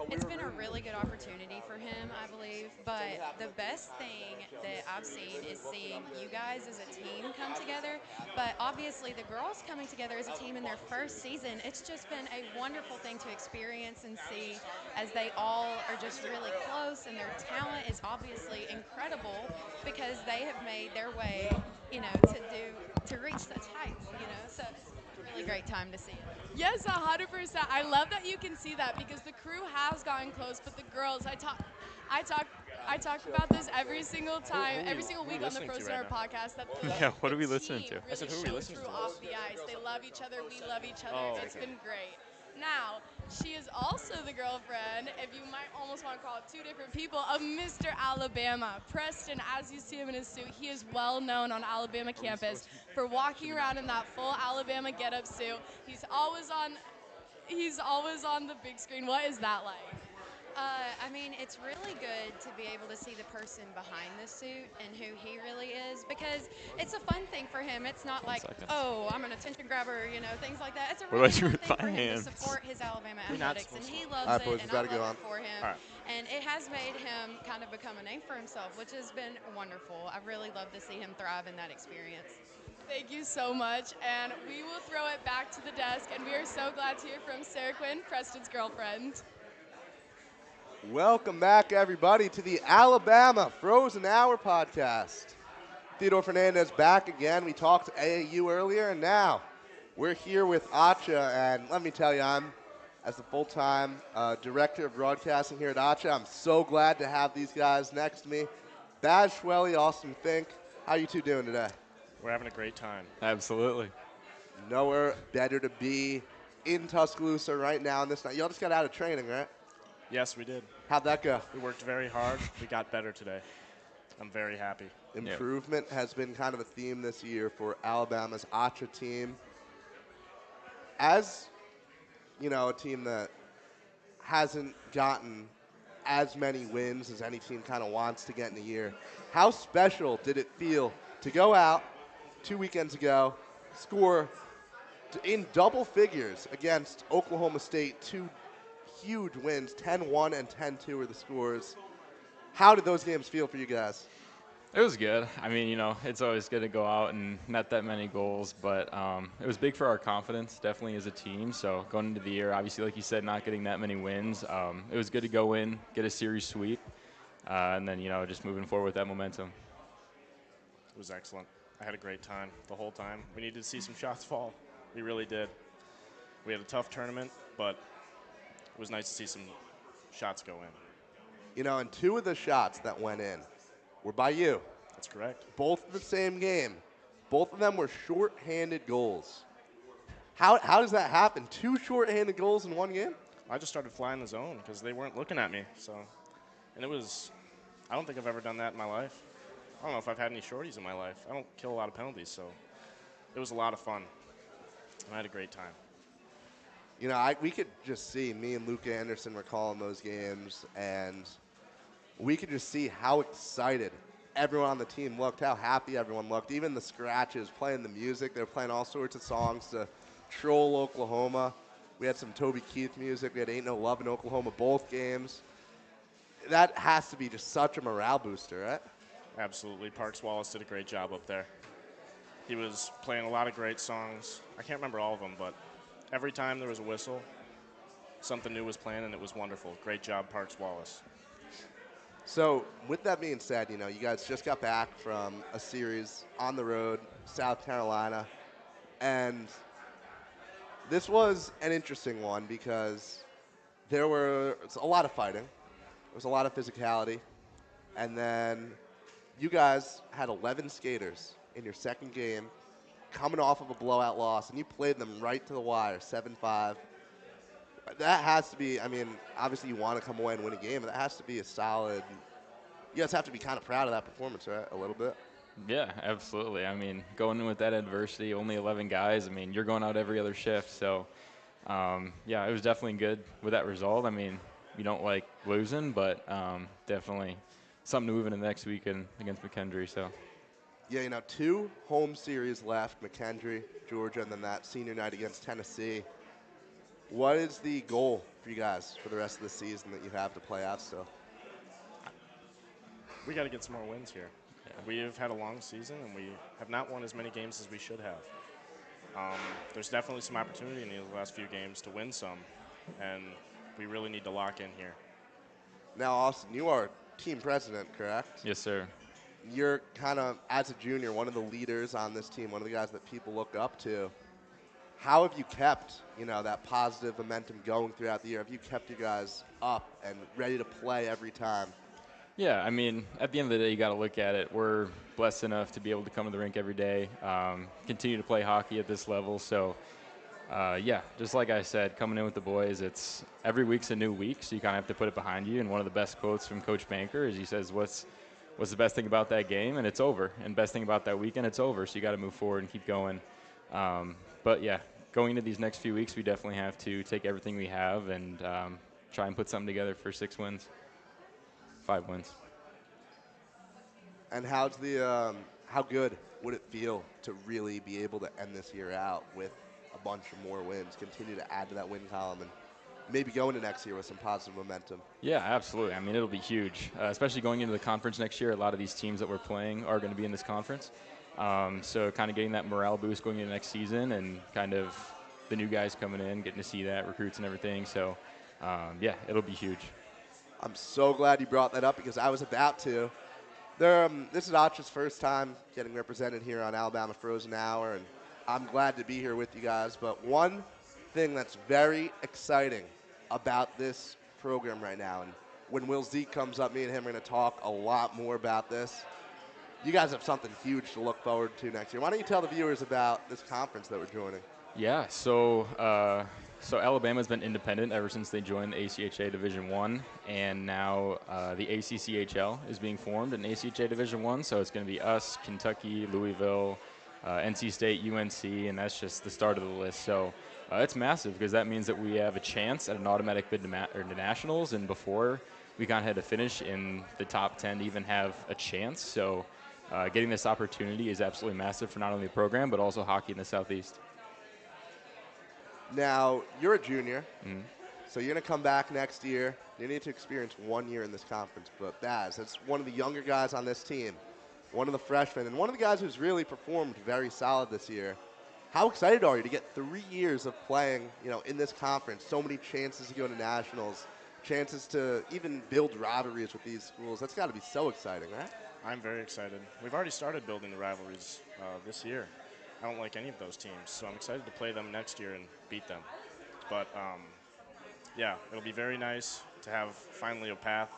It's been a really good opportunity for him, I believe, but the best thing that I've seen is seeing you guys as a team come together, but obviously the girls coming together as a team in their first season, it's just been a wonderful thing to experience and see as they all are just really close, and their talent is obviously incredible because they have made their way, to reach such heights, so it's a really great time to see it. Yes, 100%. I love that you can see that because the crew has gotten close, but the girls, I talk about this every single time, every single week on the Frozen Hour podcast. That Yeah, what are we listening to? I said, who are we listening to? Off the ice, they love each other. We love each other. Oh, It's okay. been great. Now, she is also the girlfriend, if you might almost want to call it two different people, of Mr. Alabama. Preston, as you see him in his suit, he is well known on Alabama campus for walking around in that full Alabama get-up suit. He's always on the big screen. What is that like? It's really good to be able to see the person behind the suit and who he really is, because it's a fun thing for him. It's not like, oh, I'm an attention grabber, things like that. It's a really fun thing for him to support his Alabama athletics, and he loves it, and I love it for him. And it has made him kind of become a name for himself, which has been wonderful. I really love to see him thrive in that experience. Thank you so much, and we will throw it back to the desk, and we are so glad to hear from Sarah Quinn, Preston's girlfriend. Welcome back, everybody, to the Alabama Frozen Hour podcast. Theodore Fernandez back again. We talked AAU earlier, and now we're here with Acha. And let me tell you, I'm, as the full-time director of broadcasting here at Acha, I'm so glad to have these guys next to me. Baz Schwelly, Austin Fink. How you two doing today? We're having a great time. Absolutely. Nowhere better to be in Tuscaloosa right now on this night. Y'all just got out of training, right? Yes, we did. How'd that go? We worked very hard. We got better today. I'm very happy. Improvement has been kind of a theme this year for Alabama's Acha team. As, a team that hasn't gotten as many wins as any team kind of wants to get in a year, how special did it feel to go out 2 weekends ago, score in double figures against Oklahoma State, two huge wins, 10-1 and 10-2 were the scores. How did those games feel for you guys? It was good. It's always good to go out and net that many goals, but it was big for our confidence, definitely as a team. So going into the year, obviously, like you said, not getting that many wins, it was good to go in, get a series sweep, and then, just moving forward with that momentum. It was excellent. I had a great time the whole time. We needed to see some shots fall. We really did. We had a tough tournament, but it was nice to see some shots go in. And two of the shots that went in were by you. That's correct. Both the same game. Both of them were short-handed goals. How does that happen? Two short-handed goals in one game? I just started flying the zone because they weren't looking at me. And it was, I don't think I've ever done that in my life. I don't know if I've had any shorties in my life. I don't kill a lot of penalties, so it was a lot of fun. And I had a great time. We could just see, me and Luca Anderson were calling those games, and we could just see how excited everyone on the team looked, how happy everyone looked. Even the scratches, playing the music. They were playing all sorts of songs to troll Oklahoma. We had some Toby Keith music. We had Ain't No Love in Oklahoma both games. That has to be just such a morale booster, right? Absolutely. Parks Wallace did a great job up there. He was playing a lot of great songs. I can't remember all of them, but every time there was a whistle, something new was playing, and it was wonderful. Great job, Parks Wallace. So with that being said, you guys just got back from a series on the road, South Carolina, and this was an interesting one because there was a lot of fighting. There was a lot of physicality. And then you guys had 11 skaters in your second game coming off of a blowout loss, and you played them right to the wire, 7-5. That has to be, obviously you want to come away and win a game, but that has to be a solid – you guys have to be kind of proud of that performance, right, a little bit? Yeah, absolutely. Going in with that adversity, only 11 guys, you're going out every other shift. So, it was definitely good with that result. you don't like losing, but definitely something to move into next weekend against McKendree. So. Yeah, 2 home series left, McKendree, Georgia, and then that senior night against Tennessee. What is the goal for you guys for the rest of the season that you have to play out still? We got to get some more wins here. Yeah. We have had a long season, and we have not won as many games as we should have. There's definitely some opportunity in the last few games to win some, and we really need to lock in here. Now, Austin, you are team president, correct? Yes, sir. You're kind of, as a junior, one of the leaders on this team, one of the guys that people look up to. How have you kept, that positive momentum going throughout the year? Have you kept you guys up and ready to play every time? Yeah, I mean, at the end of the day, you got to look at it. We're blessed enough to be able to come to the rink every day, continue to play hockey at this level. So, yeah, just like I said, coming in with the boys, it's every week's a new week, so you kind of have to put it behind you. And one of the best quotes from Coach Banker is he says, what's the best thing about that game? And it's over. And best thing about that weekend, it's over. So you got to move forward and keep going. But, yeah, going into these next few weeks, we definitely have to take everything we have and try and put something together for 6 wins. 5 wins. And how's how good would it feel to really be able to end this year out with a bunch of more wins, continue to add to that win column, and maybe go into next year with some positive momentum? Yeah, absolutely. I mean, it'll be huge, especially going into the conference next year. A lot of these teams that we're playing are going to be in this conference. So kind of getting that morale boost going into next season and kind of the new guys coming in, getting to see that, recruits and everything. So, yeah, it'll be huge. I'm so glad you brought that up because I was about to. This is Acha's first time getting represented here on Alabama Frozen Hour, and I'm glad to be here with you guys. But one thing that's very exciting about this program right now, and when Will Zeke comes up, me and him are going to talk a lot more about this. You guys have something huge to look forward to next year. Why don't you tell the viewers about this conference that we're joining? Yeah, so Alabama's been independent ever since they joined the ACHA Division I, and now the ACCHL is being formed in ACHA Division I. So it's going to be us, Kentucky, Louisville, NC State, UNC, and that's just the start of the list. So it's massive because that means that we have a chance at an automatic bid to nationals, and before we kind of had to finish in the top 10 to even have a chance. So getting this opportunity is absolutely massive for not only the program but also hockey in the Southeast. Now, you're a junior, so you're going to come back next year. You need to experience 1 year in this conference. But Baz, that's one of the younger guys on this team, one of the freshmen, and one of the guys who's really performed very solid this year. How excited are you to get 3 years of playing, in this conference? So many chances to go to nationals, chances to even build rivalries with these schools. That's got to be so exciting, right? I'm very excited. We've already started building the rivalries this year. I don't like any of those teams, so I'm excited to play them next year and beat them. But, yeah, it'll be very nice to have finally a path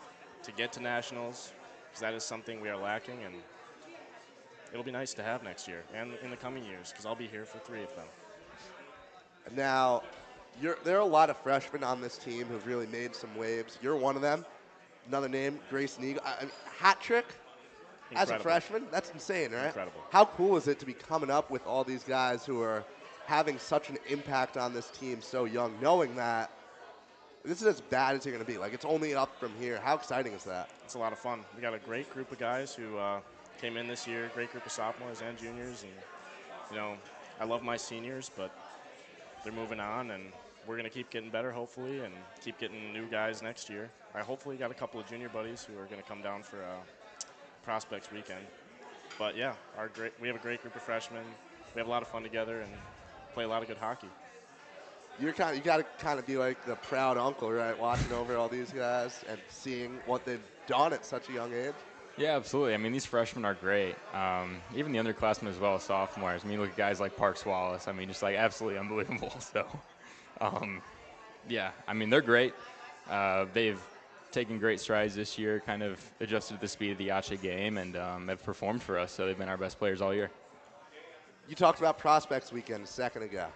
to get to nationals, because that is something we are lacking, and it'll be nice to have next year and in the coming years, because I'll be here for 3 of them. Now, there are a lot of freshmen on this team who've really made some waves. You're one of them. Another name, Grace Neagle. Hat trick? As a freshman? That's insane, right? Incredible. How cool is it to be coming up with all these guys who are having such an impact on this team so young, knowing that this is as bad as you're going to be? Like, it's only up from here. How exciting is that? It's a lot of fun. We got a great group of guys who came in this year, great group of sophomores and juniors. And, I love my seniors, but they're moving on, and we're going to keep getting better, hopefully, and keep getting new guys next year. I hopefully got a couple of junior buddies who are going to come down for Prospects weekend. But yeah, we have a great group of freshmen. We have a lot of fun together and play a lot of good hockey. You got to kind of be like the proud uncle, right? Watching over all these guys and seeing what they've done at such a young age. Yeah, absolutely. I mean, these freshmen are great. Even the underclassmen as well as sophomores. I mean, look at guys like Parks Wallace. I mean, just like absolutely unbelievable. So, yeah, I mean, they're great. They've taken great strides this year, kind of adjusted to the speed of the ACHA game, and have performed for us. So they've been our best players all year. You talked about Prospects weekend a second ago.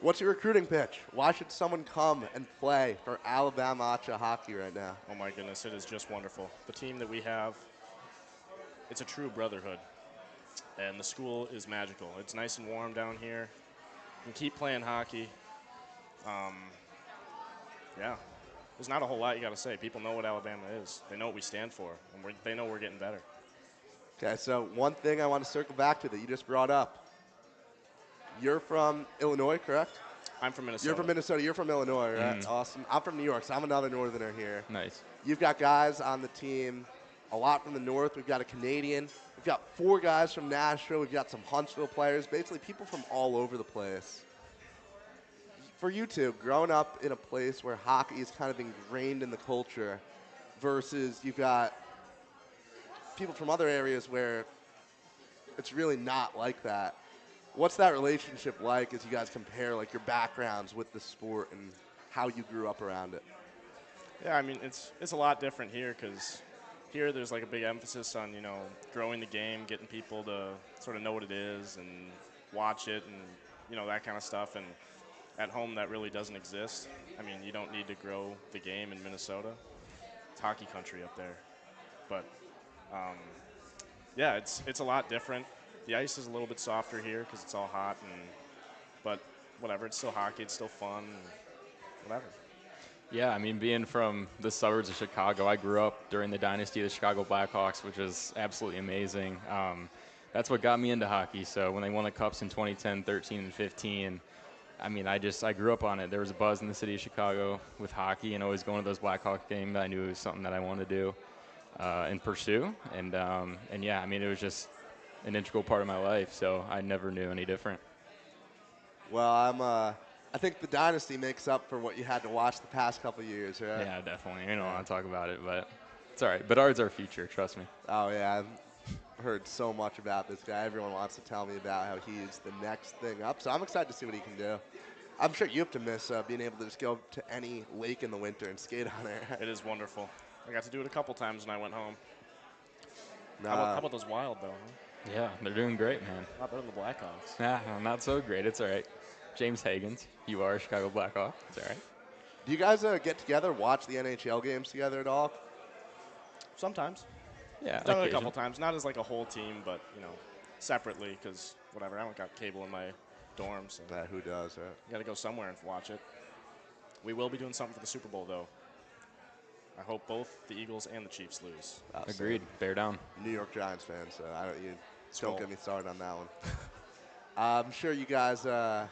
What's your recruiting pitch? Why should someone come and play for Alabama ACHA hockey right now? Oh, my goodness, it is just wonderful. The team that we have, it's a true brotherhood, and the school is magical. It's nice and warm down here. You can keep playing hockey. Yeah, there's not a whole lot you got to say. People know what Alabama is. They know what we stand for, and they know we're getting better. Okay, so one thing I want to circle back to that you just brought up. You're from Illinois, correct? I'm from Minnesota. You're from Minnesota. You're from Illinois, right? Awesome. I'm from New York, so I'm another Northerner here. Nice. You've got guys on the team, a lot from the North. We've got a Canadian. We've got 4 guys from Nashville. We've got some Huntsville players, basically people from all over the place. For you two, growing up in a place where hockey is kind of ingrained in the culture versus you've got people from other areas where it's really not like that. What's that relationship like as you guys compare like your backgrounds with the sport and how you grew up around it? Yeah, I mean, it's a lot different here because here there's like a big emphasis on, growing the game, getting people to sort of know what it is and watch it and, that kind of stuff. And at home, that really doesn't exist. I mean, you don't need to grow the game in Minnesota. It's hockey country up there. But, yeah, it's a lot different. The ice is a little bit softer here because it's all hot, but whatever. It's still hockey. It's still fun. Whatever. Yeah, I mean, being from the suburbs of Chicago, I grew up during the dynasty of the Chicago Blackhawks, which is absolutely amazing. That's what got me into hockey. So when they won the Cups in 2010, 13, and 15, I mean, I grew up on it. There was a buzz in the city of Chicago with hockey, and always going to those Blackhawks games. I knew it was something that I wanted to do and pursue. And yeah, I mean, it was just an integral part of my life, so I never knew any different. Well, I think the dynasty makes up for what you had to watch the past couple of years, right? Yeah, definitely. I don't want to talk about it, but it's all right. Bedard's our future, trust me. Oh, yeah. I've heard so much about this guy. Everyone wants to tell me about how he's the next thing up, so I'm excited to see what he can do. I'm sure you have to miss being able to just go to any lake in the winter and skate on it. It is wonderful. I got to do it a couple times when I went home. How about those Wild, though, huh? Yeah, they're doing great, man. A lot better than the Blackhawks. Yeah, not so great. It's all right. James Hagens, you are a Chicago Blackhawk. It's all right. Do you guys get together, watch the NHL games together at all? Sometimes. Yeah, I've done it a couple times. Not as like a whole team, but, separately because, whatever, I don't got cable in my dorm. So who does, right? You got to go somewhere and watch it. We will be doing something for the Super Bowl, though. I hope both the Eagles and the Chiefs lose. Agreed. Bear down. New York Giants fan, so don't get me started on that one. I'm sure you guys, do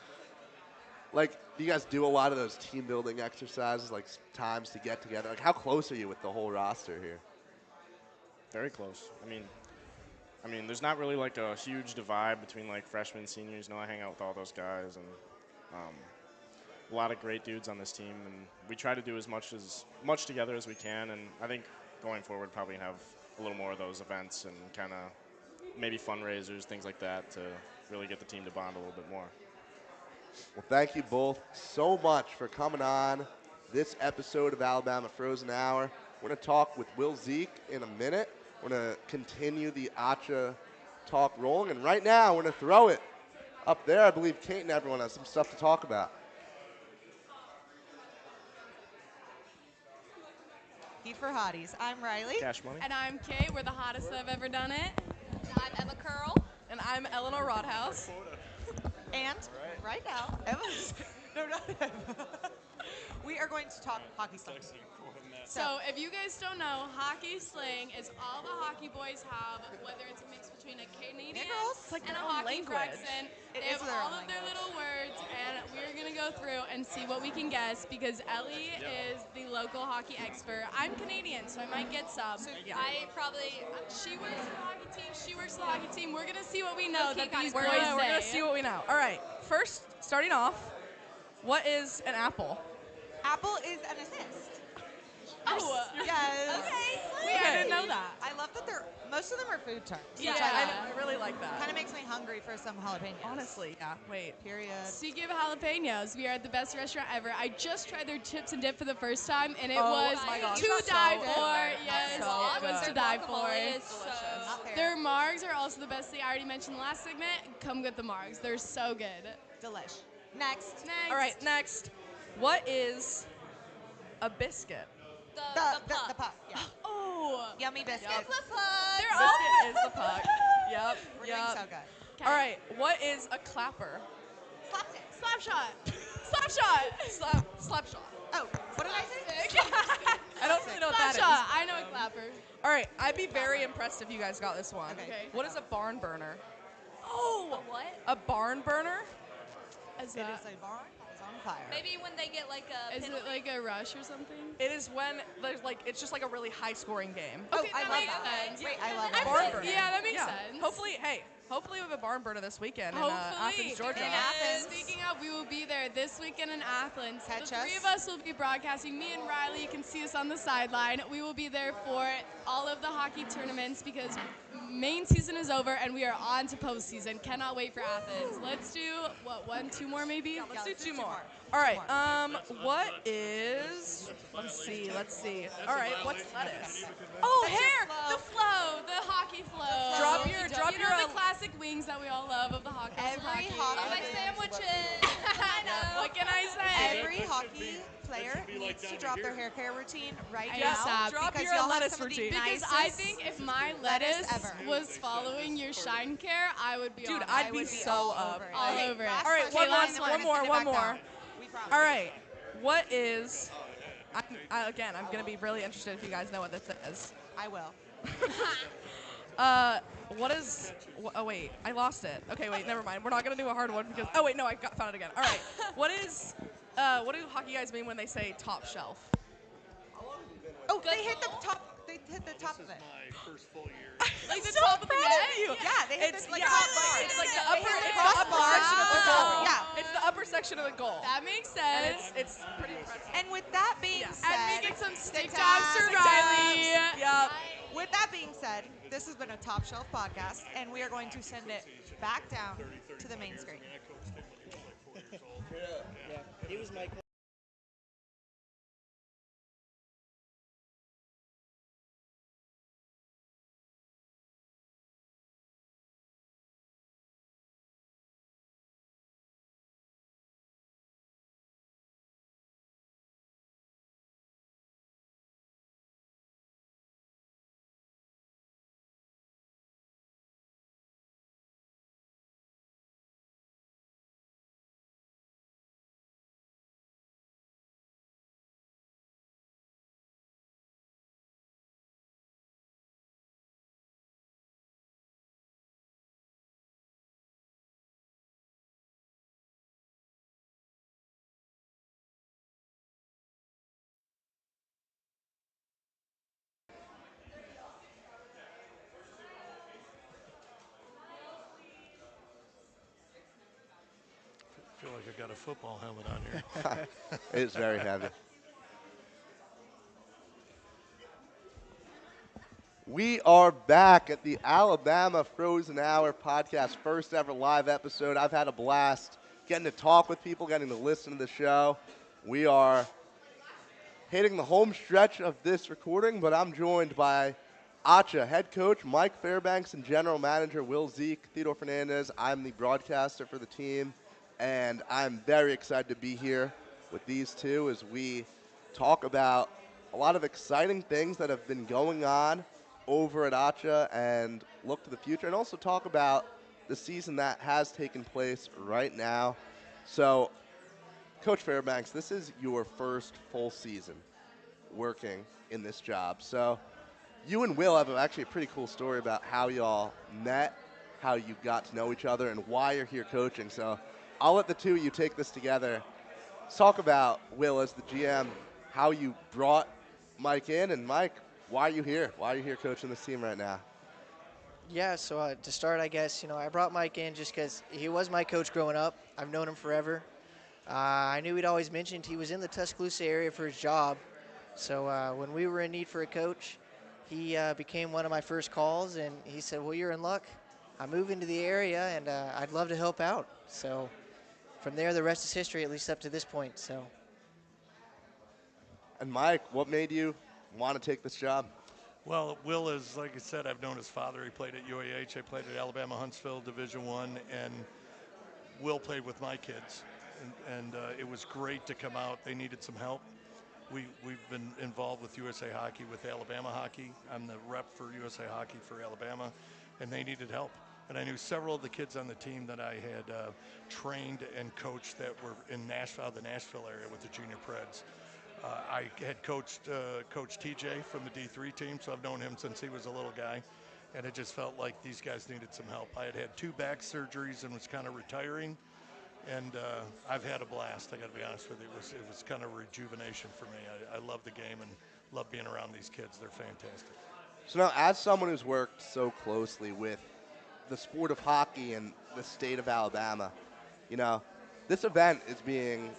you guys do a lot of those team building exercises, like times to get together? Like, how close are you with the whole roster here? Very close. I mean, there's not really like a huge divide between like freshmen and seniors. I hang out with all those guys and a lot of great dudes on this team, and we try to do as much together as we can. And I think going forward, probably have a little more of those events and kind of maybe fundraisers, things like that, to really get the team to bond a little bit more. Well, thank you both so much for coming on this episode of Alabama Frozen Hour. We're going to talk with Will Zeke in a minute. We're going to continue the Acha talk rolling, and right now we're going to throw it up there. I believe Kate and everyone has some stuff to talk about. He for Hotties. I'm Riley. Cash Money. And I'm Kay. We're the hottest that have ever done it. I'm Emma Curl. And I'm Eleanor Rodhouse. And right now, Emma's no, not Emma. We are going to talk hockey slang. So if you guys don't know, hockey slang is all the hockey boys have, whether it's a mix between a Canadian and a hockey accent. They have all of their little words, and we're going to go through and see what we can guess, because Ellie is the local hockey expert. I'm Canadian, so I might get some. She works for the hockey team, she works for the hockey team. We're going to see what we know that these boys say. We're going to see what we know. All right, first, starting off, what is an apple? Apple is an assist. Oh, yes. Okay. I didn't know that. I love that most of them are food terms. Yeah, I really like that. Kind of makes me hungry for some jalapenos. Honestly, yeah. Wait. Period. Speaking of jalapenos, we are at the best restaurant ever. I just tried their chips and dip for the first time, and it was to die for. Yes, it was to die for. It is delicious. Their margs are also the best thing. I already mentioned the last segment. Come get the margs. They're so good. Delish. Next. All right, next. What is a biscuit? The puck. Yeah. Oh. Yummy biscuit. They're Biscuit all is the puck. Yep. We're doing so good. All right, what is a clapper? Slapstick. Slap shot. Slap shot. Slap shot. Oh, what did I say? I don't really know what that is. Sasha, I know a clapper. All right, I'd be very impressed if you guys got this one. Okay. What is a barn burner? Oh, a what? A barn burner? Is It that? is a barn that is on fire. Maybe when they get like a Is it like a rush or something? It is when there's like it's just like a really high-scoring game. Oh, Okay, I that love makes that. sense. Wait, I love Barn that. burner. Yeah, that makes sense. Hopefully we have a barn burner this weekend in Hopefully. Athens, Georgia. And Athens. Speaking of, we will be there this weekend in Athens. Catch The three us. of us will be broadcasting. Me and Riley, you can see us on the sideline. We will be there for all of the hockey tournaments because main season is over and we are on to postseason. Cannot wait for Athens. Let's do, two more maybe? Yeah, let's do two more. All right. What is? Let's see. All right. What's lettuce? Oh, hair! The flow, the hockey flow. Drop You your know the classic wings that we all love of the hockey. Every all hockey. my sandwiches. I know. What can I say? Every hockey player needs to drop their hair care routine right Yes, now. drop because your y'all lettuce have some of the routine. Because nicest I think if my lettuce ever. was following your shine care, I would be Dude, on I'd it. be so up. all over it. last All right, question, one and then more. we're gonna send it back down. We promise. All right. What is? I'm gonna be really interested if you guys know what this is. I will. What is? Oh wait, I lost it. Okay, wait, never mind. We're not gonna do a hard one because. Oh wait, no, found it again. All right. What is? What do hockey guys mean when they say top shelf? Oh, they hit the top. They hit the top of it. Like the top of the net? Yeah, they hit It's the like yeah, top bar. it's like the They upper, hit the it's the upper crossbar. section of the goal. Yeah. It's the upper section of the goal. That makes And sense. it's pretty impressive. And with that being said, And making some stick stick jobs to taps. Riley. Yep. With that being said, this has been a Top Shelf podcast, and we are going to send it back down to the main screen. Yeah, he was my I feel like I got a football helmet on here. It is very heavy. We are back at the Alabama Frozen Hour podcast, first ever live episode. I've had a blast getting to talk with people, getting to listen to the show. We are hitting the home stretch of this recording, but I'm joined by Acha head coach Mike Fairbanks and general manager Will Zeke, Theodore Fernandez. I'm the broadcaster for the team, and I'm very excited to be here with these two as we talk about a lot of exciting things that have been going on over at Acha and look to the future, and also talk about the season that has taken place right now. So, Coach Fairbanks, this is your first full season working in this job. So you and Will have actually a pretty cool story about how y'all met, how you got to know each other, and why you're here coaching. So I'll let the two of you take this together. Let's talk about, Will, as the GM, how you brought Mike in, and Mike, why are you here? Why are you here coaching this team right now? Yeah, so to start, I guess, I brought Mike in just because he was my coach growing up. I've known him forever. I knew he'd always mentioned he was in the Tuscaloosa area for his job. So when we were in need for a coach, he became one of my first calls, and he said, well, you're in luck. I'm moving to the area, and I'd love to help out. So from there, the rest is history, at least up to this point. So. And Mike, what made you want to take this job? Well, Will is, like I said, I've known his father. He played at UAH. I played at Alabama Huntsville Division I, and Will played with my kids. And it was great to come out. They needed some help. We've been involved with USA Hockey, with Alabama Hockey. I'm the rep for USA Hockey for Alabama, and they needed help. And I knew several of the kids on the team that I had trained and coached that were in Nashville, the Nashville area with the junior Preds. I had coached Coach TJ from the D3 team, so I've known him since he was a little guy, and it just felt like these guys needed some help. I had 2 back surgeries and was kind of retiring, and I've had a blast. I got to be honest with you. It was kind of rejuvenation for me. I love the game and love being around these kids. They're fantastic. So now, as someone who's worked so closely with the sport of hockey and the state of Alabama, you know, this event is being,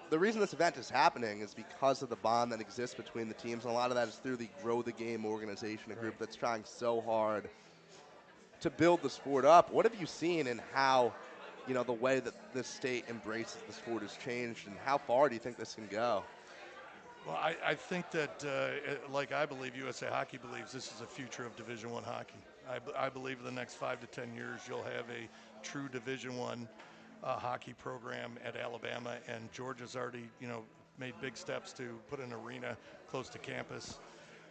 the reason this event is happening is because of the bond that exists between the teams, and a lot of that is through the Grow the Game organization, a group that's trying so hard to build the sport up. What have you seen in how, you know, the way that this state embraces the sport has changed, and how far do you think this can go? Well, I think that, like I believe USA Hockey believes, this is a future of Division I hockey. I believe in the next 5 to 10 years you'll have a true Division I hockey program at Alabama, and Georgia's already, you know, made big steps to put an arena close to campus.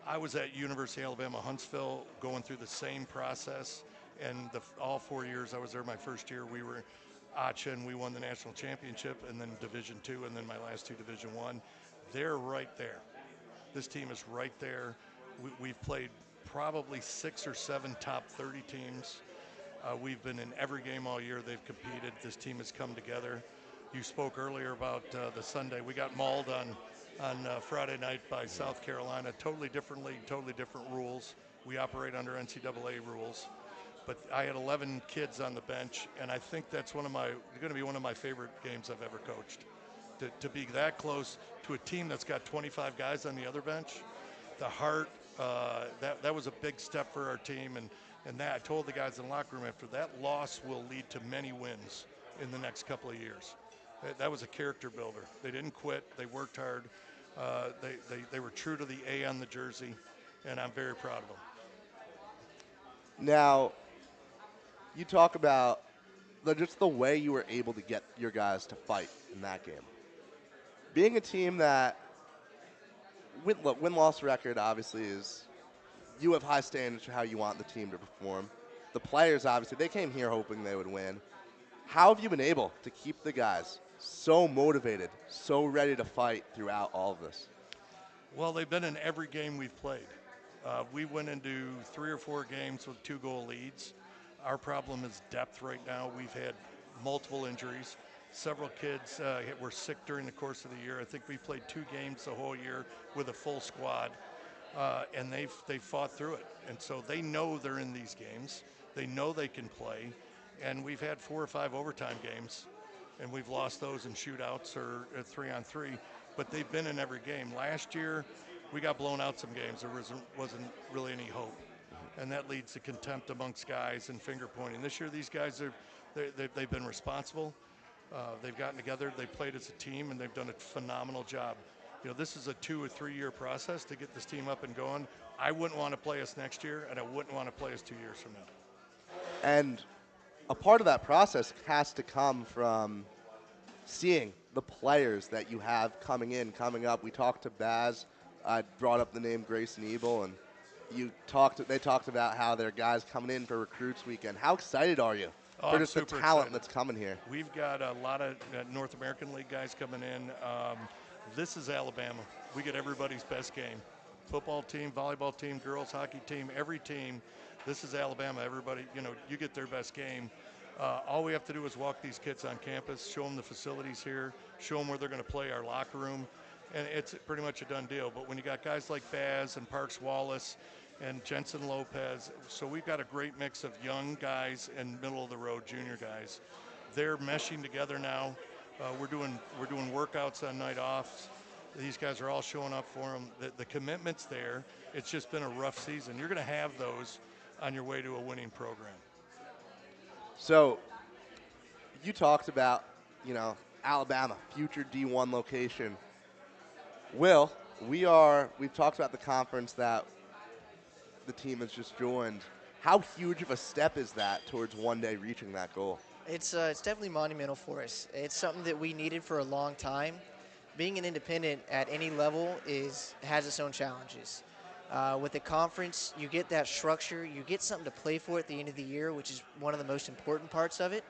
I was at University of Alabama Huntsville going through the same process, and all 4 years I was there. My first year we were ACHA, and we won the national championship, and then Division II, and then my last 2 Division I. They're right there. This team is right there. We've played probably 6 or 7 top 30 teams. We've been in every game all year. They've competed. This team has come together. You spoke earlier about the Sunday. We got mauled on Friday night by South Carolina. Totally different league, totally different rules. We operate under NCAA rules. But I had 11 kids on the bench, and I think that's going to be one of my favorite games I've ever coached. To be that close to a team that's got 25 guys on the other bench, the heart, that was a big step for our team. And that I told the guys in the locker room after that loss will lead to many wins in the next couple of years. That was a character builder. They didn't quit. They worked hard. They were true to the A on the jersey, and I'm very proud of them. Now, you talk about just the way you were able to get your guys to fight in that game. Being a team that, win-loss record obviously is, you have high standards for how you want the team to perform. The players, obviously, they came here hoping they would win. How have you been able to keep the guys so motivated, so ready to fight throughout all of this? Well, they've been in every game we've played. We went into 3 or 4 games with 2-goal leads. Our problem is depth right now. We've had multiple injuries. Several kids were sick during the course of the year. I think we played 2 games the whole year with a full squad, and they fought through it. And so they know they're in these games. They know they can play, and we've had 4 or 5 overtime games, and we've lost those in shootouts or 3-on-3, but they've been in every game. Last year, we got blown out some games. There wasn't really any hope, and that leads to contempt amongst guys and finger pointing. This year, these guys they've been responsible. They've gotten together, they played as a team, and they've done a phenomenal job. You know, this is a 2 or 3 year process to get this team up and going. I wouldn't want to play us next year, and I wouldn't want to play us 2 years from now. And a part of that process has to come from seeing the players that you have coming up. We talked to Baz. I brought up the name Grayson Ebel, and they talked about how their guys coming in for Recruits Weekend. How excited are you for just the talent that's coming here? We've got a lot of North American League guys coming in. This is Alabama. We get everybody's best game. Football team, volleyball team, girls hockey team, every team. This is Alabama. Everybody, you get their best game. All we have to do is walk these kids on campus, show them the facilities here, show them where they're going to play, our locker room, and it's pretty much a done deal. But when you got guys like Baz and Parks Wallace and Jensen Lopez, so we've got a great mix of young guys and middle-of-the-road junior guys. They're meshing together now. We're doing workouts on night offs. These guys are all showing up for them. The commitment's there. It's just been a rough season. You're going to have those on your way to a winning program. So you talked about, Alabama, future D1 location. Will, we've talked about the conference that the team has just joined. How huge of a step is that towards one day reaching that goal? It's definitely monumental for us. It's something that we needed for a long time. Being an independent at any level has its own challenges. With the conference, you get that structure. You get something to play for at the end of the year, which is one of the most important parts of it.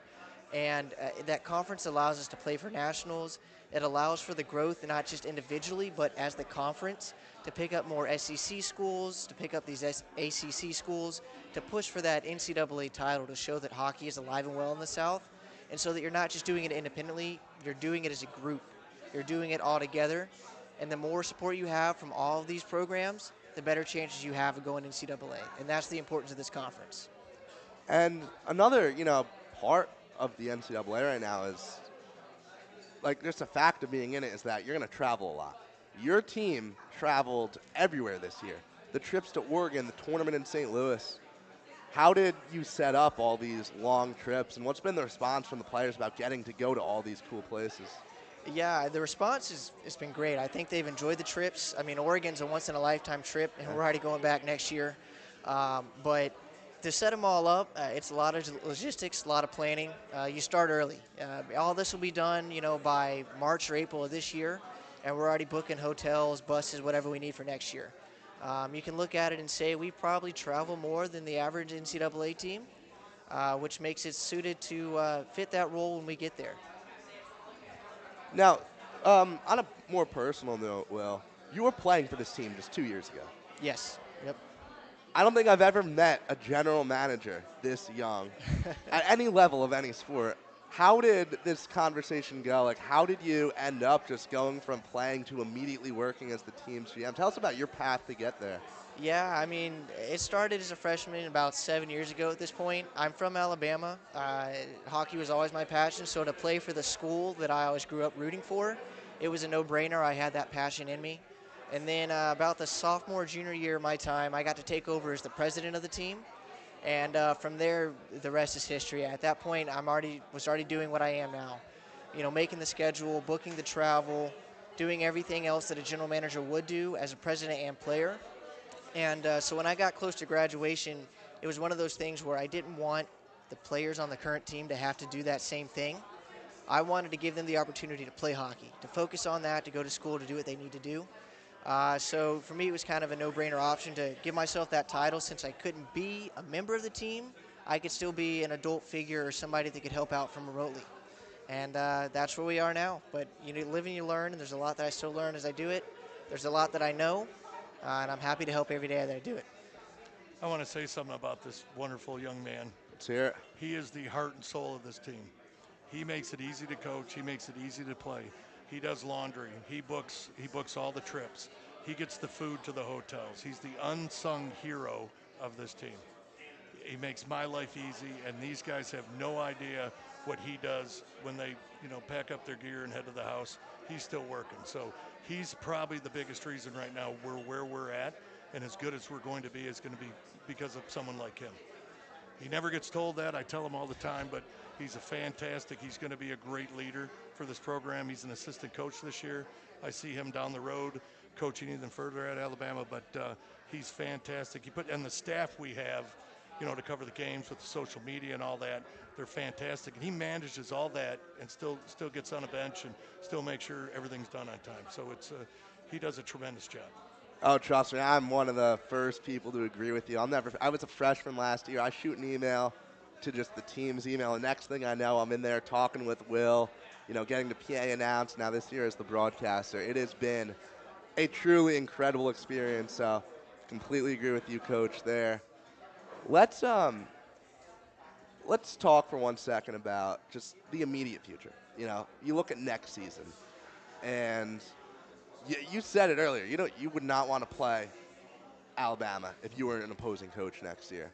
And that conference allows us to play for nationals. It allows for the growth, not just individually, but as the conference, to pick up more SEC schools, to pick up these ACC schools, to push for that NCAA title, to show that hockey is alive and well in the South. And so that you're not just doing it independently, you're doing it as a group. You're doing it all together. And the more support you have from all of these programs, the better chances you have of going to NCAA. And that's the importance of this conference. And another, part of the NCAA right now is, like, just a fact of being in it is that you're going to travel a lot. Your team traveled everywhere this year. The trips to Oregon, the tournament in St. Louis. How did you set up all these long trips, and what's been the response from the players about getting to go to all these cool places? Yeah, the response has been great. I think they've enjoyed the trips. I mean, Oregon's a once-in-a-lifetime trip, and we're already going back next year. But to set them all up, it's a lot of logistics, a lot of planning. You start early. All this will be done, by March or April of this year, and we're already booking hotels, buses, whatever we need for next year. You can look at it and say we probably travel more than the average NCAA team, which makes it suited to fit that role when we get there. Now, on a more personal note, Will, you were playing for this team just 2 years ago. Yes. Yep. I don't think I've ever met a general manager this young at any level of any sport. How did this conversation go? Like, how did you end up just going from playing to immediately working as the team's GM? Tell us about your path to get there. Yeah, I mean, it started as a freshman about 7 years ago at this point. I'm from Alabama. Hockey was always my passion, so to play for the school that I always grew up rooting for, it was a no-brainer. I had that passion in me. And then about the sophomore, junior year of my time, I got to take over as the president of the team. And from there, the rest is history. At that point, was already doing what I am now. Making the schedule, booking the travel, doing everything else that a general manager would do as a president and player. And so when I got close to graduation, it was one of those things where I didn't want the players on the current team to have to do that same thing. I wanted to give them the opportunity to play hockey, to focus on that, to go to school, to do what they need to do. So for me, it was kind of a no-brainer option to give myself that title. Since I couldn't be a member of the team, I could still be an adult figure or somebody that could help out from remotely. And that's where we are now. But you live and you learn, and there's a lot that I still learn as I do it. There's a lot that I know, and I'm happy to help every day that I do it. I want to say something about this wonderful young man. Let's hear it. He is the heart and soul of this team. He makes it easy to coach. He makes it easy to play. He does laundry. He books all the trips. He gets the food to the hotels. He's the unsung hero of this team. He makes my life easy, and these guys have no idea what he does when they, pack up their gear and head to the house. He's still working. So he's probably the biggest reason right now we're where we're at, and as good as we're going to be is going to be because of someone like him. He never gets told that. I tell him all the time, but he's he's going to be a great leader for this program. He's an assistant coach this year. I see him down the road coaching even further at Alabama, but he's fantastic. And the staff we have, to cover the games with the social media and all that, they're fantastic. And he manages all that and still gets on a bench and still makes sure everything's done on time. So he does a tremendous job. Oh, trust me, I'm one of the first people to agree with you. I was a freshman last year. I shoot an email to just the team's email, and next thing I know, I'm in there talking with Will, getting the PA announced. Now this year as the broadcaster. It has been a truly incredible experience. So completely agree with you, Coach, there. Let's talk for 1 second about just the immediate future. You look at next season, and you said it earlier. You would not want to play Alabama if you were an opposing coach next year.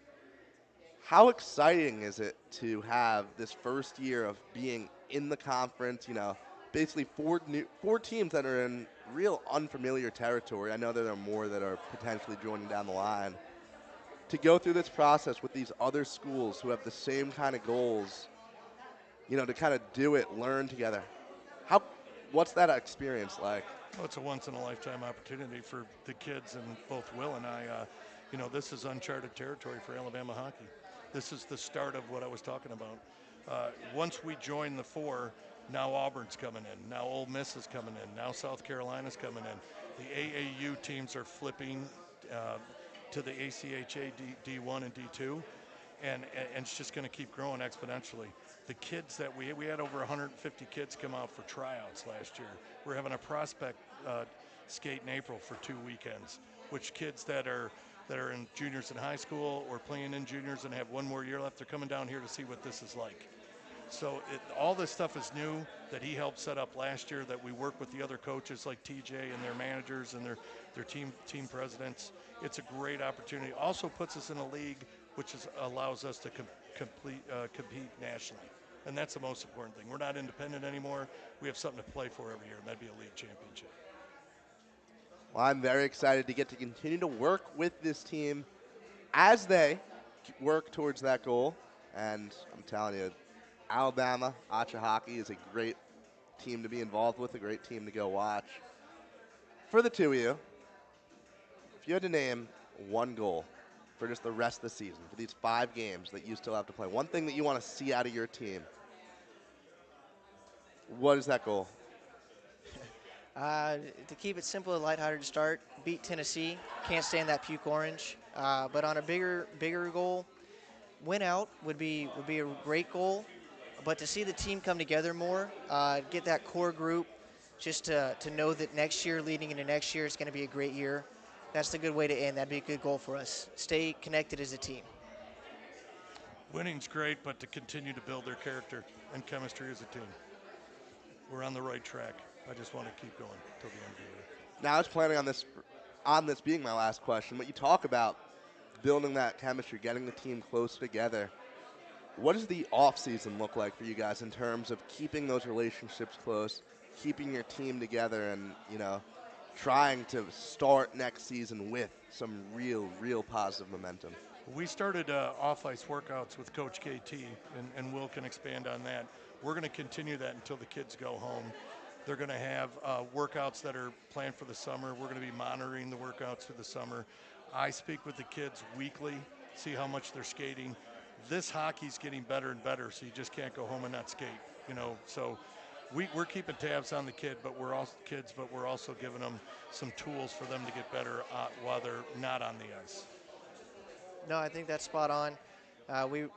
How exciting is it to have this first year of being in the conference? Basically four teams that are in real unfamiliar territory. I know that there are more that are potentially joining down the line. To go through this process with these other schools who have the same kind of goals, to kind of do it, learn together. What's that experience like? Well, it's a once-in-a-lifetime opportunity for the kids, and both Will and I, this is uncharted territory for Alabama hockey. This is the start of what I was talking about. Once we join the four, now Auburn's coming in, now Ole Miss is coming in, now South Carolina's coming in. The AAU teams are flipping to the ACHA D1 and D2, and it's just going to keep growing exponentially. The kids that we had over 150 kids come out for tryouts last year. We're having a prospect skate in April for 2 weekends, which kids that are in juniors in high school or playing in juniors and have one more year left, they're coming down here to see what this is like. So all this stuff is new that he helped set up last year, that we work with the other coaches like TJ and their managers and their team presidents. It's a great opportunity. Also puts us in a league which allows us to compete nationally. And that's the most important thing. We're not independent anymore. We have something to play for every year, and that'd be a league championship. Well, I'm very excited to get to continue to work with this team as they work towards that goal. And I'm telling you, Alabama Acha Hockey is a great team to be involved with, a great team to go watch. For the two of you, if you had to name one goal for just the rest of the season, for these 5 games that you still have to play, one thing that you want to see out of your team, what is that goal? To keep it simple and lighthearted to start, beat Tennessee. Can't stand that puke orange. But on a bigger goal, win out would be a great goal. But to see the team come together more, get that core group, just to know that next year, leading into next year, is going to be a great year. That's the good way to end. That'd be a good goal for us. Stay connected as a team. Winning's great, but to continue to build their character and chemistry as a team. We're on the right track. I just want to keep going till the end of the year. Now, I was planning on this being my last question, but you talk about building that chemistry, getting the team close together. What does the offseason look like for you guys in terms of keeping those relationships close, keeping your team together, and, trying to start next season with some real positive momentum? We started off-ice workouts with Coach KT, and Will can expand on that. We're going to continue that until the kids go home. They're going to have workouts that are planned for the summer. We're going to be monitoring the workouts for the summer. I speak with the kids weekly, see how much they're skating. This hockey's getting better and better, so you just can't go home and not skate. So we're keeping tabs on the kids, but we're also giving them some tools for them to get better while they're not on the ice. No, I think that's spot on.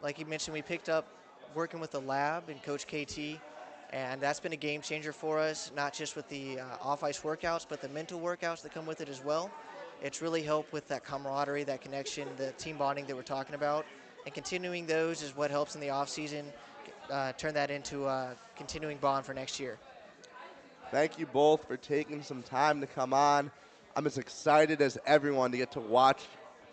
Like you mentioned, we picked up working with the lab and Coach KT, and that's been a game changer for us, not just with the off-ice workouts, but the mental workouts that come with it as well. It's really helped with that camaraderie, that connection, the team bonding that we're talking about, and continuing those is what helps in the off-season turn that into a continuing bond for next year. Thank you both for taking some time to come on. I'm as excited as everyone to get to watch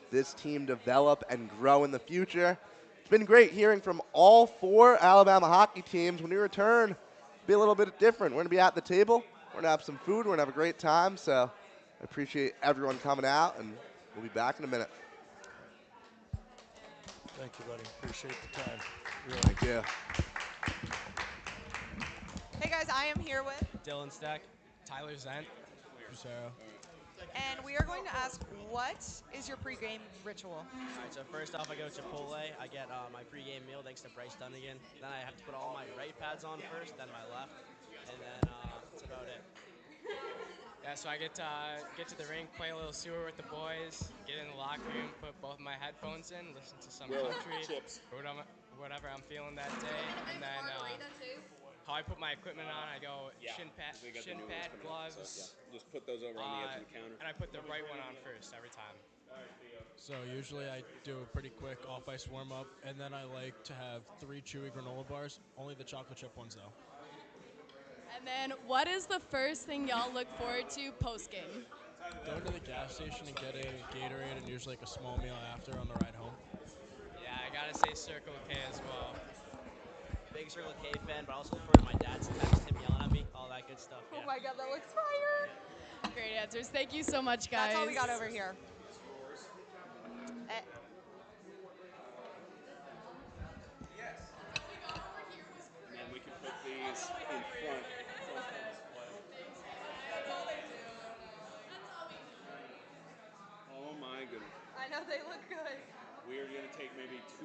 this team develop and grow in the future. It's been great hearing from all 4 Alabama hockey teams. When we return, it'll be a little bit different. We're going to be at the table. We're going to have some food. We're going to have a great time. So I appreciate everyone coming out, and we'll be back in a minute. Thank you, buddy. Appreciate the time. Really. Thank you. Hey guys, I am here with Dillon Stack, Tyler Zent, Sarah. And we are going to ask, what is your pregame ritual? All right, so first off, I go to Chipotle. I get my pregame meal thanks to Bryce Dunnigan. Then I have to put all my right pads on first, then my left, and then that's about it. Yeah, so I get to the rink, play a little sewer with the boys, get in the locker room, put both my headphones in, listen to some country, or whatever I'm feeling that day, and then how I put my equipment on, I go shin pad, gloves. Just put those over on the edge of the counter. And I put the right one on first every time. So usually I do a pretty quick off-ice warm-up, and then I like to have 3 chewy granola bars, only the chocolate chip ones though. And then what is the first thing y'all look forward to post-game? Go to the gas station and get a Gatorade and usually like a small meal after on the ride home. Yeah, I gotta say Circle K as well. Big Circle K fan, but also for my dad's text, him yelling at me, all that good stuff. Oh my God, that looks fire. Great answers. Thank you so much, guys. That's all we got over here. And we can put these in front. Oh my goodness. I know, they look good. We are going to take maybe 2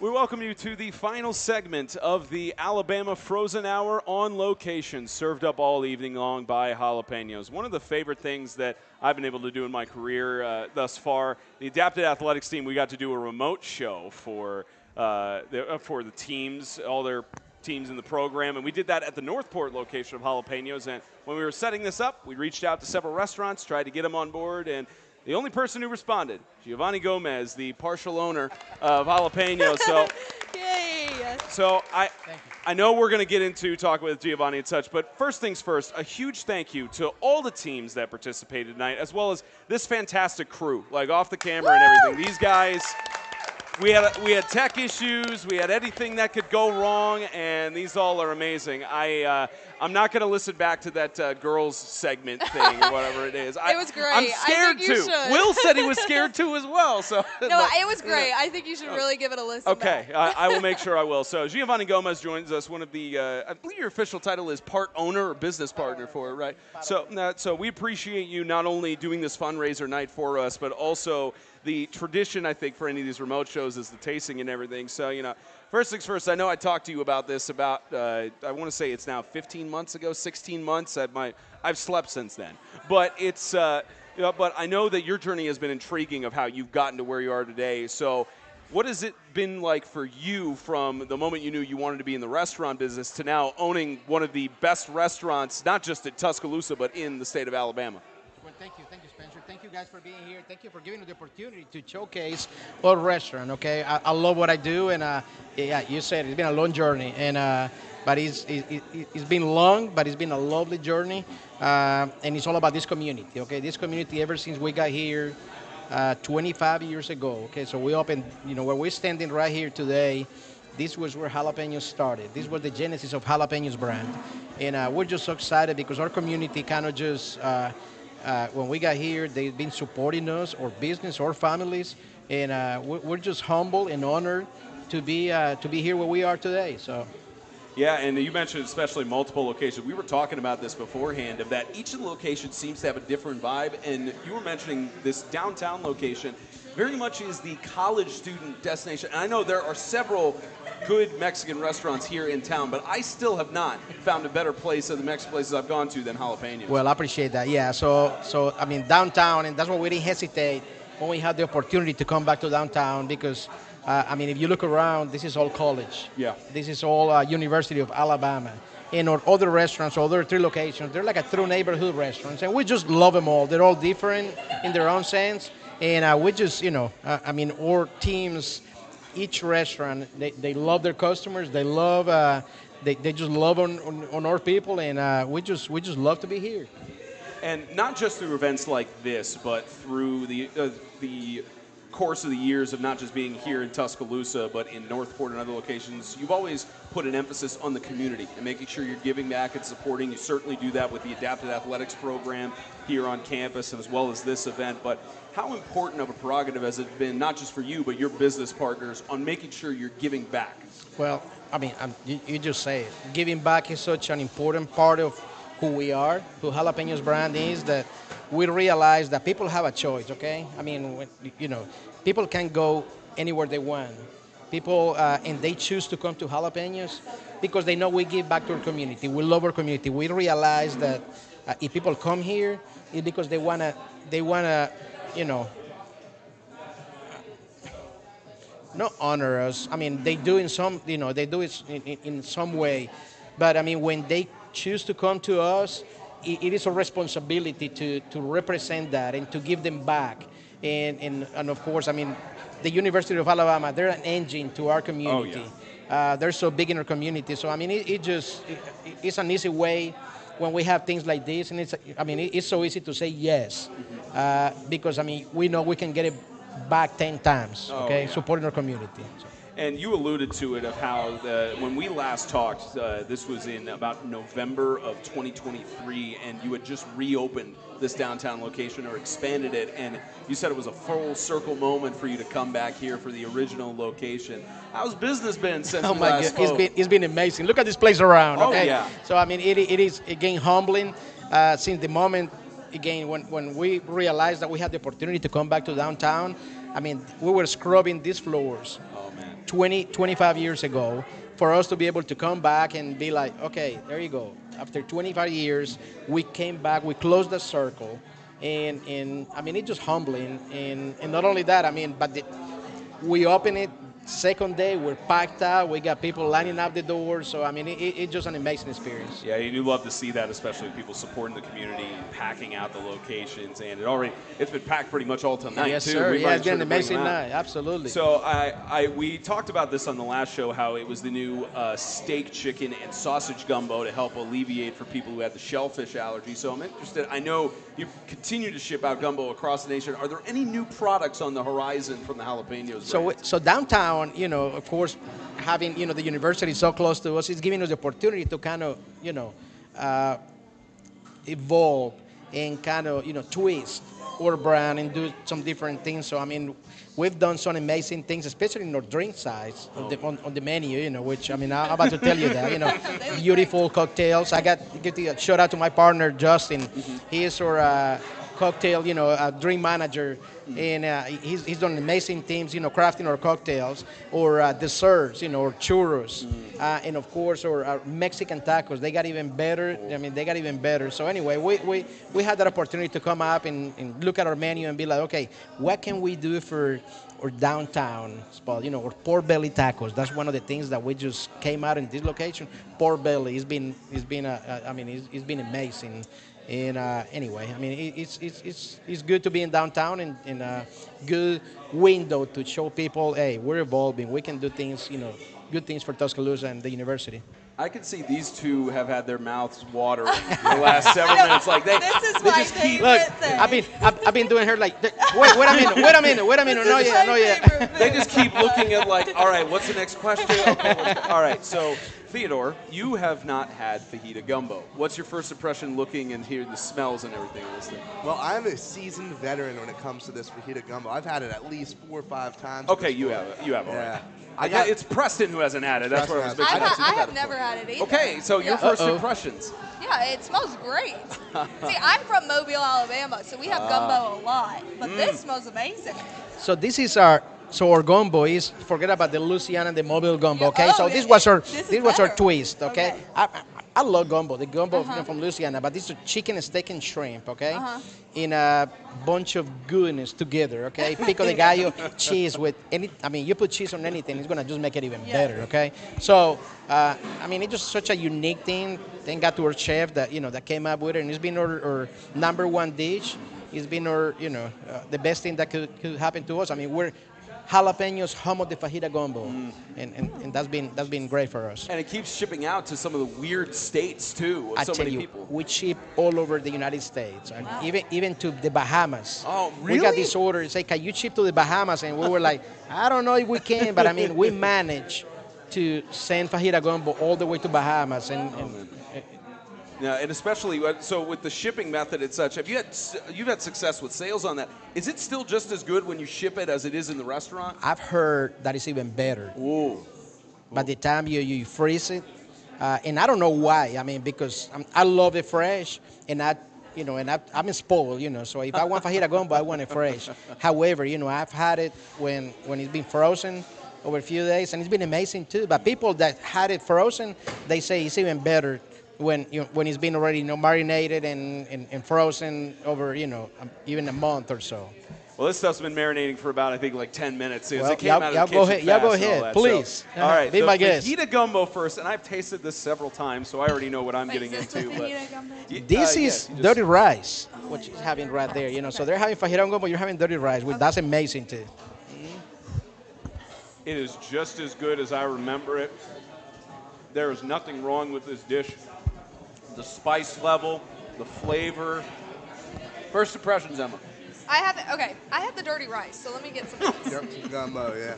We welcome you to the final segment of the Alabama Frozen Hour on location, served up all evening long by Jalapenos. One of the favorite things that I've been able to do in my career thus far, the Adapted Athletics team, we got to do a remote show for the teams, all their teams in the program, and we did that at the Northport location of Jalapenos. And when we were setting this up, we reached out to several restaurants, tried to get them on board, and the only person who responded, Jheovanny Gomez, the partial owner of Jalapenos. So, Yay! so I know we're going to get into talking with Jheovanny and such, but first things first, a huge thank you to all the teams that participated tonight, as well as this fantastic crew, like off the camera and everything. These guys, we had tech issues, we had anything that could go wrong, and these all are amazing. I'm not going to listen back to that girls segment thing or whatever it is. It was great. I'm scared I think you too. should. Will said he was scared too as well. So No, it was great. I think you should really give it a listen. Okay, I will make sure I will. So Jheovanny Gomez joins us. One of the, I believe your official title is part owner or business partner for it, right? So we appreciate you not only doing this fundraiser night for us, but also the tradition, I think, for any of these remote shows is the tasting and everything. So, first things first, I know I talked to you about this about, I want to say it's now 15 months ago, 16 months. I've slept since then. But it's, but I know that your journey has been intriguing of how you've gotten to where you are today. So what has it been like for you from the moment you knew you wanted to be in the restaurant business to now owning one of the best restaurants, not just at Tuscaloosa, but in the state of Alabama? Well, thank you, Spencer. Thank you guys for being here. Thank you for giving me the opportunity to showcase our restaurant. Okay, I love what I do, and yeah, you said it's been a long journey, and but it's been long, but it's been a lovely journey, and it's all about this community. Okay, this community ever since we got here 25 years ago. Okay, so we opened, where we're standing right here today. This was where Jalapenos started. This was the genesis of Jalapenos brand, and we're just so excited because our community kind of just. When we got here, they've been supporting us, our business, our families, and we're just humble and honored to be here where we are today. So. Yeah, and you mentioned especially multiple locations. We were talking about this beforehand, of that each of the locations seems to have a different vibe, and you were mentioning this downtown location very much is the college student destination. And I know there are several good Mexican restaurants here in town, but I still have not found a better place of the Mexican places I've gone to than Jalapenos. Well, I appreciate that. Yeah, so I mean, downtown, and that's why we didn't hesitate when we had the opportunity to come back to downtown because, I mean, if you look around, this is all college. Yeah. This is all University of Alabama. And our other restaurants, other 3 locations, they're like a true neighborhood restaurants, and we just love them all. They're all different in their own sense. And we just, I mean, our teams, each restaurant, they love their customers. They love, they just love on our people, and we just love to be here. And not just through events like this, but through the course of the years of not just being here in Tuscaloosa, but in Northport and other locations, you've always put an emphasis on the community and making sure you're giving back and supporting. You certainly do that with the Adapted Athletics program here on campus, as well as this event. But how important of a prerogative has it been, not just for you, but your business partners, on making sure you're giving back? Well, I mean, you just say it. Giving back is such an important part of who we are, who Jalapenos brand is, that we realize that people have a choice, okay? I mean, people can go anywhere they want. People, and they choose to come to Jalapenos because they know we give back to our community. We love our community. We realize that if people come here, it's because they wanna, not honor us. I mean, they do in some, they do it in some way. But I mean, when they choose to come to us, it is a responsibility to represent that and to give them back. And of course, I mean, the University of Alabama, they're an engine to our community. Oh, yeah. They're so big in our community. So I mean, it's an easy way when we have things like this, and it's so easy to say yes, because I mean, we know we can get it back 10 times. Okay, supporting our community. So. And you alluded to it of how when we last talked, this was in about November of 2023, and you had just reopened this downtown location or expanded it, and you said it was a full circle moment for you to come back here for the original location. How's business been since we last spoke? It's been amazing. Look at this place around. Oh, okay? yeah. So I mean, it is again humbling since the moment again when we realized that we had the opportunity to come back to downtown. I mean, we were scrubbing these floors. Oh man. 25 years ago, for us to be able to come back and be like, okay, there you go. After 25 years, we came back, we closed the circle, and I mean, it's just humbling. And not only that, I mean, but we open it. Second day, we're packed out. We got people lining up the doors. So, I mean, it's just an amazing experience. Yeah, you do love to see that, especially people supporting the community, packing out the locations, and it's been packed pretty much all tonight, yes, too. Sir. Yeah, it's been an amazing night. Absolutely. So we talked about this on the last show, how it was the new steak, chicken, and sausage gumbo to help alleviate for people who had the shellfish allergy. So I'm interested. I know you continue to ship out gumbo across the nation. Are there any new products on the horizon from the Jalapenos? So downtown, of course, having, the university so close to us, is giving us the opportunity to kind of, evolve and kind of, twist our brand and do some different things. So, I mean, we've done some amazing things, especially in our drink sides on the menu, which, I mean, I'm about to tell you that, beautiful cocktails. I give a shout out to my partner, Justin. He is our cocktail, drink manager. And he's done amazing things, crafting our cocktails or desserts, or churros. And, of course, our Mexican tacos. They got even better. I mean, they got even better. So, anyway, we had that opportunity to come up and look at our menu and be like, okay, what can we do for our downtown spot, our pork belly tacos. That's one of the things that we just came out in this location. Pork belly. It's been amazing. And anyway, I mean, it's good to be in downtown and a good window to show people, hey, we're evolving. We can do things, good things for Tuscaloosa and the university. I can see these two have had their mouths water the last several minutes. Like they just keep. Look, I've been doing her like, wait a minute. No, yeah. They just keep looking at like, all right, what's the next question? Okay, all right, so Theodore, you have not had fajita gumbo. What's your first impression looking and hearing the smells and everything of this thing? Well, I'm a seasoned veteran when it comes to this fajita gumbo. I've had it at least 4 or 5 times. Okay, you have it. You have it. Yeah. It's Preston who hasn't had it. That's what I was making sure. I have never had it either. Okay, so your first impressions. Yeah, it smells great. See, I'm from Mobile, Alabama, so we have gumbo a lot, but this smells amazing. So this is our gumbo is, forget about the Louisiana and the Mobile gumbo, okay? So this was our twist, okay? I love gumbo, the gumbo from Louisiana, but this is chicken, steak, and shrimp, okay? In a bunch of goodness together, okay? Pico de gallo, cheese with you put cheese on anything, it's gonna just make it even better, okay? So, it's just such a unique thing. Thank God to our chef that, that came up with it, and it's been our number one dish. It's been our, the best thing that could happen to us. I mean, we're Jalapenos home de fajita gumbo, and that's been great for us. And it keeps shipping out to some of the weird states too. I tell you, people. We ship all over the United States, and even to the Bahamas. Oh, really? We got this order. Say, can you ship to the Bahamas? And we were like, I don't know if we can, but we managed to send fajita gumbo all the way to Bahamas, Yeah, and especially so with the shipping method and such. You've had success with sales on that? Is it still just as good when you ship it as it is in the restaurant? I've heard that it's even better. Ooh. By the time you freeze it, and I don't know why. Because I love it fresh, and I'm spoiled, So if I want fajita gumbo, I want it fresh. However, I've had it when it's been frozen over a few days, and it's been amazing too. But people that had it frozen, they say it's even better when it's been already marinated and frozen over even a month or so. Well, this stuff's been marinating for about, I think, like 10 minutes. Well, it came out of the kitchen y'all go fast and all ahead, that, please. So, all right, be my guest. Fajita gumbo first, and I've tasted this several times, so I already know what I'm getting into. This is dirty rice, what you're having right there. So they're having fajita gumbo, you're having dirty rice. That's amazing too. It is just as good as I remember it. There is nothing wrong with this dish. The spice level, the flavor. First impressions, Emma. I have the dirty rice, so let me get some of this. Gumbo, yeah.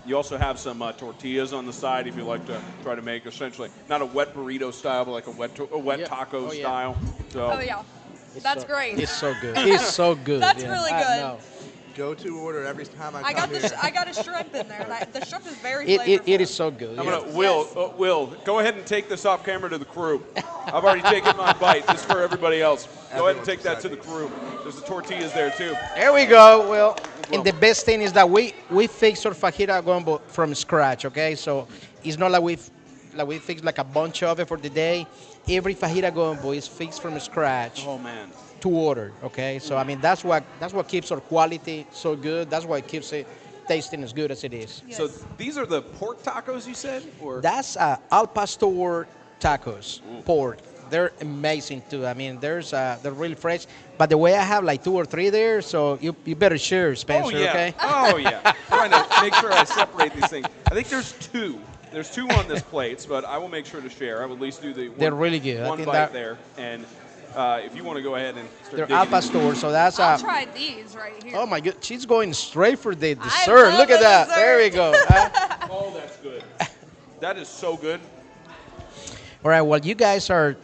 You also have some tortillas on the side if you like to try to make essentially not a wet burrito style, but like a wet taco style. So. Oh yeah, that's great. It's so good. It's so good. That's really good. go-to order every time I I come got here. I got a shrimp in there. The shrimp is very It, flavorful. it is so good. I'm yeah. gonna Will, go ahead and take this off camera to the crew. I've already taken my bite. This is for everybody else. Go ahead and take that to the crew. There's the tortillas there too. There we go. Well, and the best thing is that we fix our fajita gumbo from scratch. Okay, so it's not like we fix like a bunch of it for the day. Every fajita gumbo is fixed from scratch. Oh man. To order. Okay, so I mean that's what keeps our quality so good. That's what keeps it tasting as good as it is. So these are the pork tacos you said, or That's al pastor tacos, pork. They're amazing too. I mean, they're really fresh. But the way I have like 2 or 3 there, so you better share, Spencer. Oh yeah. Okay. Oh yeah. Trying to make sure I separate these things. I think there's 2. There's 2 on this plate, but I will make sure to share. I will at least do the They're really good. I one think bite that- there, and if you want to go ahead and start They're digging al in. pastor, so that's I'll try these right here. Oh my god, she's going straight for the dessert. love Look at the that. dessert. There we go. Oh, that's good. That is so good. All right, while you guys are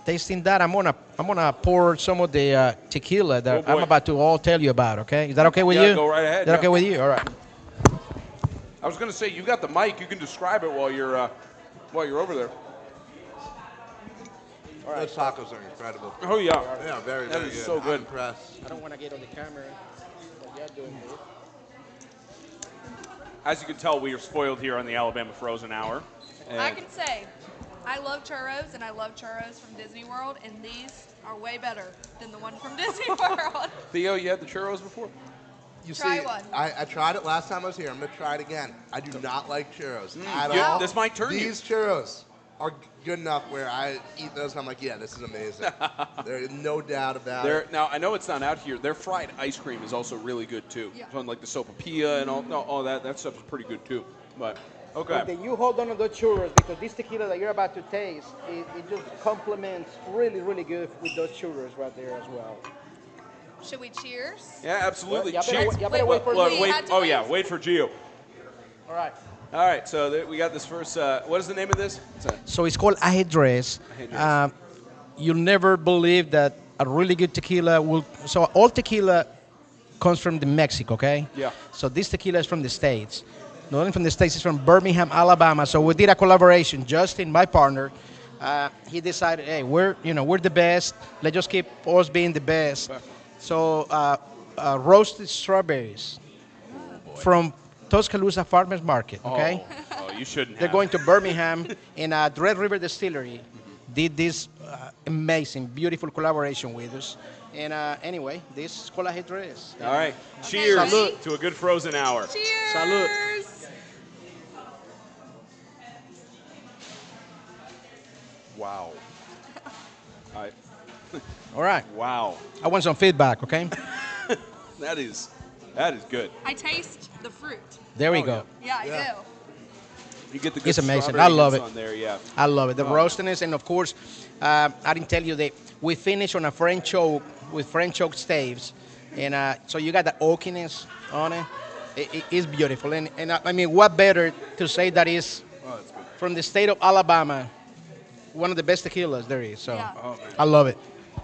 tasting that, I'm gonna pour some of the tequila that Oh, I'm boy. about to all tell you about. Okay, is that okay with Yeah, you? go right ahead, Is that yeah. okay with you? All right. I was going to say, you got the mic. You can describe it while you're over there. Those tacos are incredible. Oh yeah. Yeah, very, That very is good. so good. I'm impressed. I don't want to get on the camera. But you're doing good. As you can tell, we are spoiled here on the Alabama Frozen Hour. I And can say, I love churros, and I love churros from Disney World, and these are way better than the one from Disney World. Theo, you had the churros before? You Try see, one. I tried it last time I was here. I'm going to try it again. I do not like churros at Yeah, all. this might turn you. These churros are good enough where I eat those and I'm like, yeah, this is amazing. There's no doubt about it. Now, I know it's not out here. Their fried ice cream is also really good, too. Yeah. So, like the sopapilla and all that stuff is pretty good, too. But, okay. But then you hold on to those churros because this tequila that you're about to taste, it just complements really, really good with those churros right there as well. Should we cheers? Yeah, absolutely. Well, y'all better- Cheers. y'all better wait for Look, Gio. wait. Had to Oh, wait. yeah, wait for Gio. All right. All right, so we got this first. What is the name of this? So it's called ajedrez. Ajedrez. You'll never believe that a really good tequila will. So all tequila comes from the Mexico, okay? Yeah. So this tequila is from the States. Not only from the States, it's from Birmingham, Alabama. So we did a collaboration. Justin, my partner, he decided, hey, we're the best. Let's just keep us being the best. So roasted strawberries from Tuscaloosa Farmers Market, okay? Oh, you shouldn't They're have. going to Birmingham, and Red River Distillery did this amazing, beautiful collaboration with us. And anyway, this is called ajedrez. All right. Cheers Salud. to a good frozen hour. Cheers. Salud. Wow. All right. Wow. I want some feedback, okay? That is good. I taste the fruit. There we go. Yeah, I do. You get the good It's amazing. strawberry I love hints it. on there, yeah. I love it. The Oh. roastiness, and of course, I didn't tell you that we finished on a French oak with French oak staves, and so you got the oakiness on it. It is beautiful, and I mean, what better to say that is Oh, that's good. from the state of Alabama, one of the best tequilas there is. So Oh, man. I love it.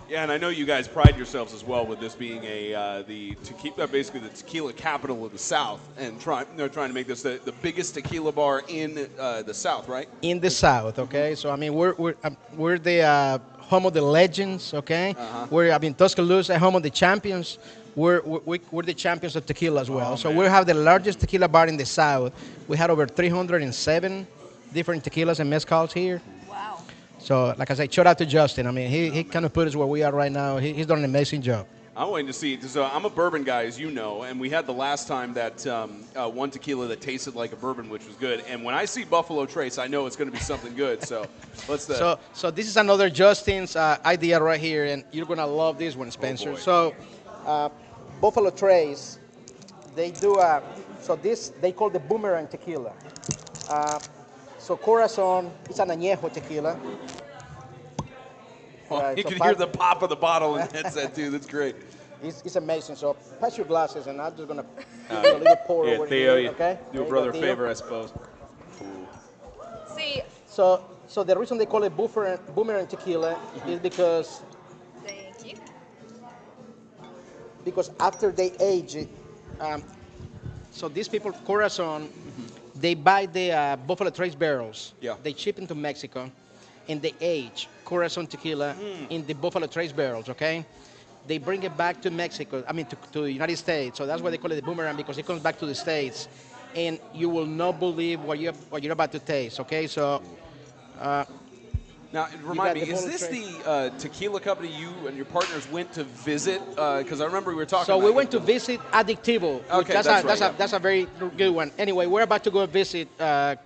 Yeah, and I know you guys pride yourselves as well with this being basically the tequila capital of the South, and trying to make this the biggest tequila bar in the South, right? In the South, okay. So I mean, we're the home of the legends, okay. Uh-huh. Tuscaloosa, home of the champions. We're the champions of tequila as well. Oh, So man. we have the largest tequila bar in the South. We had over 307 different tequilas and mezcals here. Wow. So, like I said, shout out to Justin. I mean, he kind of put us where we are right now. He's done an amazing job. I'm waiting to see. So I'm a bourbon guy, as you know, and we had the last time that one tequila that tasted like a bourbon, which was good. And when I see Buffalo Trace, I know it's going to be something good. So let's. So this is another Justin's idea right here, and you're gonna love this one, Spencer. boy. So Buffalo Trace, they do this they call the boomerang tequila. So Corazon is an añejo tequila. Right, you so can hear the pop of the bottle in the headset too. That's great. It's amazing. So pass your glasses, and I'm just gonna give you a little pour Yeah, over Theo, here. you Okay. do There a you brother a go, Theo. favor, I suppose. See, So the reason they call it boomerang tequila is because thank you. after they age it So these people, Corazon, they buy the Buffalo Trace barrels. Yeah. They ship into Mexico, and they age Corazon tequila in the Buffalo Trace barrels. Okay. They bring it back to Mexico. I mean, to the United States. So that's why they call it the boomerang, because it comes back to the States, and you will not believe what you're about to taste. Okay. So. Now, remind me, is this the tequila company you and your partners went to visit? Because I remember we were talking. So about we went to visit Adictivo. Okay, that's a very good one. Anyway, we're about to go visit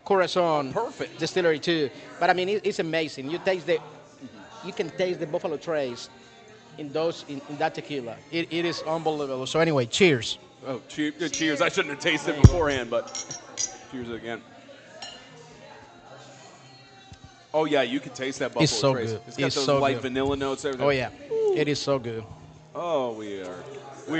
Corazon Perfect. Distillery too. But I mean, it's amazing. You can taste the Buffalo Trace in that tequila. It is unbelievable. So anyway, cheers. Oh, cheers! I shouldn't have tasted it beforehand, but cheers again. Oh yeah, you can taste that Buffalo It's so Trace. good. It's got It's those so light good. vanilla notes. Everything. Oh yeah, it is so good. Oh, we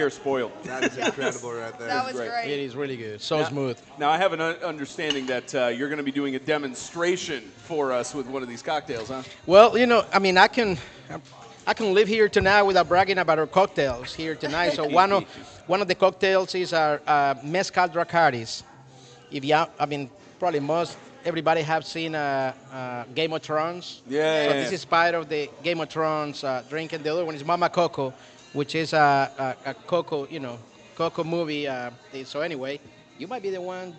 are spoiled. That is incredible right there. That was great. It is really good. So smooth. Now I have an understanding that you're going to be doing a demonstration for us with one of these cocktails, huh? Well, I mean, I can live here tonight without bragging about our cocktails here tonight. So one of the cocktails is our mezcal dracarys. Probably everybody have seen Game of Thrones. Yeah. So this is part of the Game of Thrones drink, and the other one is Mama Coco, which is a cocoa, cocoa movie. So anyway, you might be the one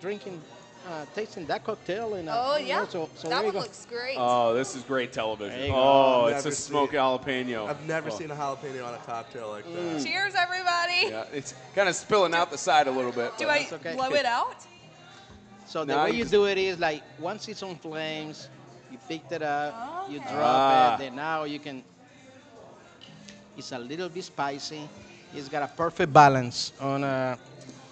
tasting that cocktail. And, Oh, yeah. So that there you one go. looks great. Oh, this is great television. There you go. Oh, I've it's a never smoked jalapeno. I've never seen a jalapeno on a cocktail like that. Cheers, everybody. Yeah, it's kind of spilling out the side a little bit. Do but I it's okay. blow it out? So the Now way you you just- do it is like once it's on flames, you picked it up, you Okay. drop it, then now you can. It's a little bit spicy. It's got a perfect balance on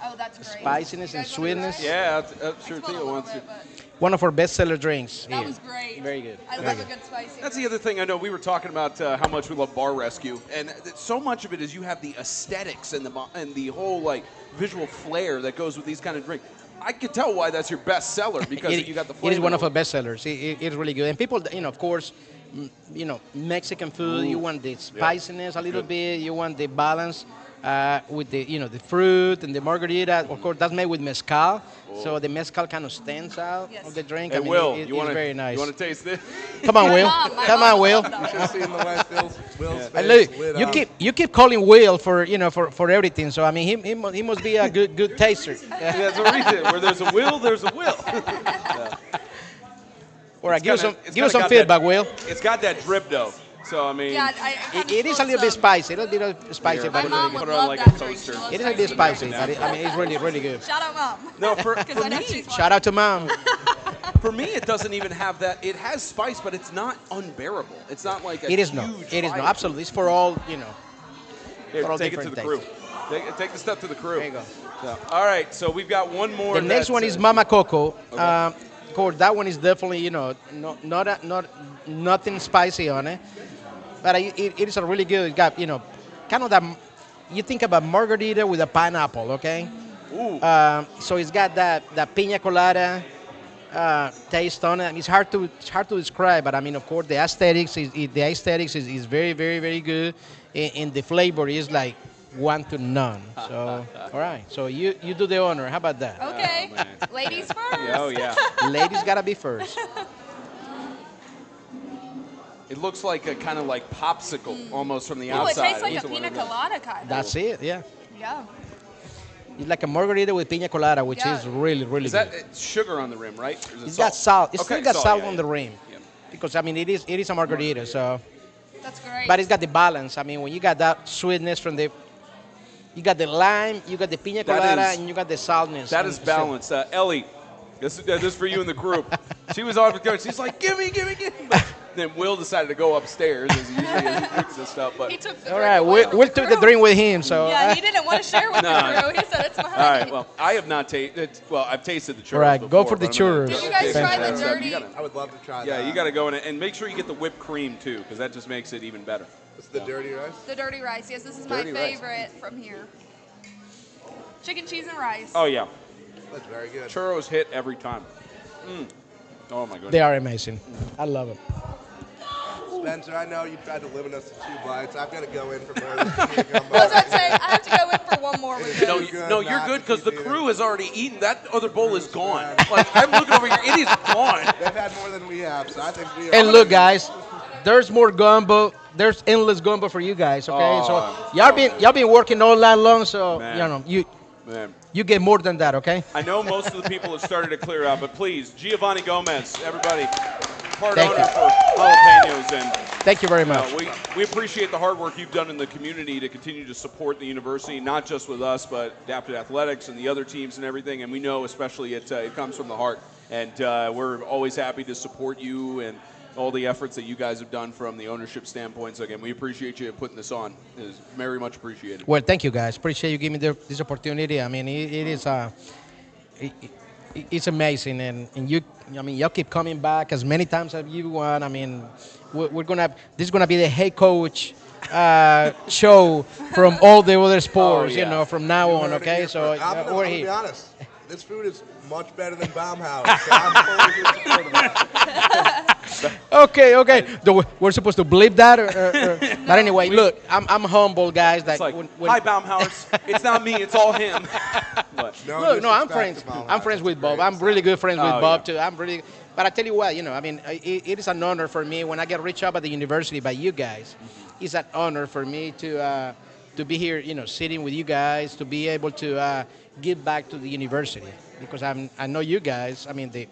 Oh, that's great. spiciness You and guys wanna try sweetness. it? Yeah, sure It's fun a thing. little bit, but One of our bestseller drinks. that here. was great. Very good. I Very love good. a good spicy. That's the other thing I know. We were talking about how much we love Bar Rescue, and so much of it is you have the aesthetics and the whole like visual flair that goes with these kind of drinks. I could tell why that's your best seller because you got the It flavor. is one of our bestsellers. It's really good. And people, of course, Mexican food, you want the spiciness a little bit, you want the balance with the fruit and the margarita. Of course, that's made with mezcal, so the mezcal kind of stands out of the drink. Hey, I mean, Will, it's you want to very nice. You want to taste this? Come on, Will. Come on, Will. You should have seen the way Will's Hey, face look, lit you up. keep calling Will for everything. So I mean, he must be a good taster. Yeah, that's what we did. Where there's a will, there's a will. Yeah. All right, It's give us kinda some got feedback, that- Will. It's got that drip though, so I mean. Yeah, It is a little bit spicy. A little bit spicy, Here, but put it's it- really put good. it on like a toaster. It is a bit spicy, but it's really, really good. Shout out, Mom. No, for I know me, she's Shout out to Mom. for me, it doesn't even have that. It has spice, but it's not unbearable. It's not like a It is not. huge It is fire. not. Absolutely. It's for all, Here, for all take it to different the crew. tastes. Take the stuff to the crew. There you go. So, all right, so we've got one more. The next one is Mama Coco. Okay. Of course, that one is definitely, not nothing spicy on it. But it is a really good. It got, kind of that. You think about margarita with a pineapple, okay? Ooh. So it's got that pina colada taste on it. I mean, it's hard to describe, but I mean, of course, the aesthetics is very, very, very good, and the flavor is like 1 to none. So, all right. So you do the honor. How about that? Okay. Ladies first. Oh yeah. Ladies gotta be first. It looks like a kind of like popsicle almost from the Oh, it outside. tastes like a So pina whatever. colada kind. That's it. Yeah. Yeah. It's like a margarita with pina colada, which Yeah. is really, really Is good. that sugar on the rim, right? Or is it It's got salt. It's Okay, still got salt yeah, on yeah. the rim, because I mean it is a margarita. So, That's great. but it's got the balance. I mean, when you got that sweetness from you got the lime, you got the pina That colada, is- and you got the saltness. That And is so- balanced. Ellie, this is for you in the group. She was on the go. She's like, give me. But then Will decided to go upstairs as he usually is. He drinks this stuff. But He took the All drink right, away from Will the took the crew. drink with him. So, Yeah, he didn't want to share with No. the crew. He said it's mine. all right, well, I have not tasted. Well, I've tasted the churros. All right, go before, for the but I'm gonna- churros. Did you guys try the Yeah, dirty? you gotta- I would love to try Yeah, that. you got to go in it, and make sure you get the whipped cream too, because that just makes it even better. It's the dirty rice. The dirty rice. Yes, this is my Dirty rice. favorite from here. Chicken, cheese, and rice. Oh yeah, That's very good. churros hit every time. Oh my goodness. they are amazing. I love it. Spencer, I know you tried to limit us to 2 bites. I've got to go in for more than tequila gumbo. I was about to say, I have to go in for one more. No, you're good because the crew has already eaten. That other bowl is gone. Like, I'm looking over here. It is gone. They've had more than we have, so I think we are. And look, guys, there's more gumbo. There's endless gumbo for you guys. Okay, so y'all been working all night long, so you get more than that. Okay. I know most of the people have started to clear out, but please, Jheovanny Gomez, everybody, part owner for Jalapenos, and thank you very much. We appreciate the hard work you've done in the community to continue to support the university, not just with us, but Adapted Athletics and the other teams and everything. And we know, especially, it comes from the heart, and we're always happy to support you and all the efforts that you guys have done from the ownership standpoint. So again, we appreciate you putting this on. It is very much appreciated. Well, thank you, guys. Appreciate you giving me this opportunity. I mean, it is it's amazing, and y'all keep coming back as many times as you want. I mean, we're gonna this is gonna be the head coach show from all the other sports, from now on. Okay, so we're here. To be honest, this food is much better than Baumhaus. So I'm fully in support of that. Okay. We're supposed to bleep that, but anyway, look, I'm humble, guys. That like, hi, Baumhaus. It's not me. It's all him. Look, I'm friends. I'm friends with Bob. I'm really good friends with Bob too. But I tell you what, I mean, it is an honor for me when I get reached out at the university by you guys. It's an honor for me to be here, sitting with you guys, to be able to give back to the university, because I know you guys. I mean, the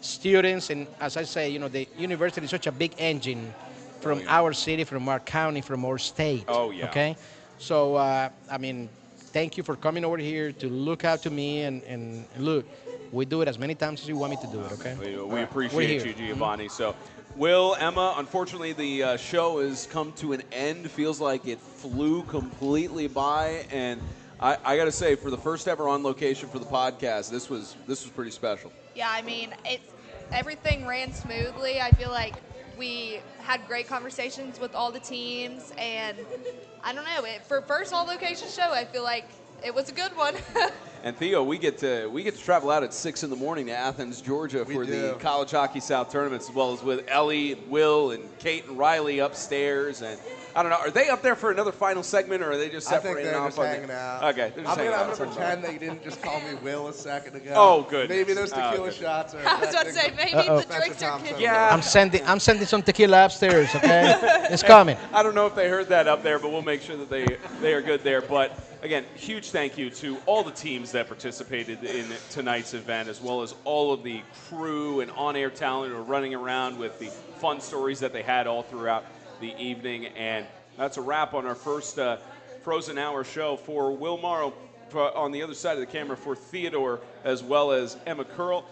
students, and as I say, the university is such a big engine from our city, from our county, from our state. Oh, yeah. Okay? So, I mean, thank you for coming over here to look out to me, and look, we do it as many times as you want me to do it, okay? We appreciate you, Jheovanny. So, Will, Emma, unfortunately, the show has come to an end. Feels like it flew completely by, and I got to say, for the first ever on location for the podcast, this was pretty special. Yeah, I mean, everything ran smoothly. I feel like we had great conversations with all the teams, and I don't know, for first all location show, I feel like it was a good one. And Theo, we get to travel out at 6 in the morning to Athens, Georgia for the College Hockey South tournaments, as well as with Ellie, Will, and Kate and Riley upstairs. And I don't know, are they up there for another final segment, or are they just separating off? I think they're just hanging out. Okay, they're just hanging out. I'm gonna pretend that you didn't just call me Will a second ago. Oh, good. Maybe those tequila shots are. I was about to say, maybe the drinks are good. Yeah. I'm sending some tequila upstairs, okay? It's coming. I don't know if they heard that up there, but we'll make sure that they are good there. But again, huge thank you to all the teams that participated in tonight's event, as well as all of the crew and on-air talent who are running around with the fun stories that they had all throughout the evening. And that's a wrap on our first Frozen Hour show. For Will Morrow, on the other side of the camera, for Theodore, as well as Emma Curl,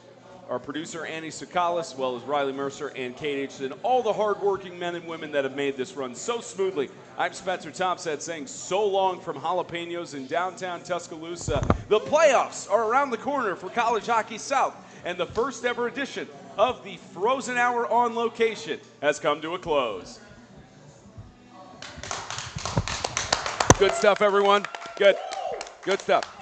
our producer Annie Sakalis, as well as Riley Mercer and Kate Aitchison, all the hardworking men and women that have made this run so smoothly. I'm Spencer Thompson saying so long from Jalapenos in downtown Tuscaloosa. The playoffs are around the corner for College Hockey South, and the first ever edition of the Frozen Hour on location has come to a close. Good stuff, everyone. Good stuff.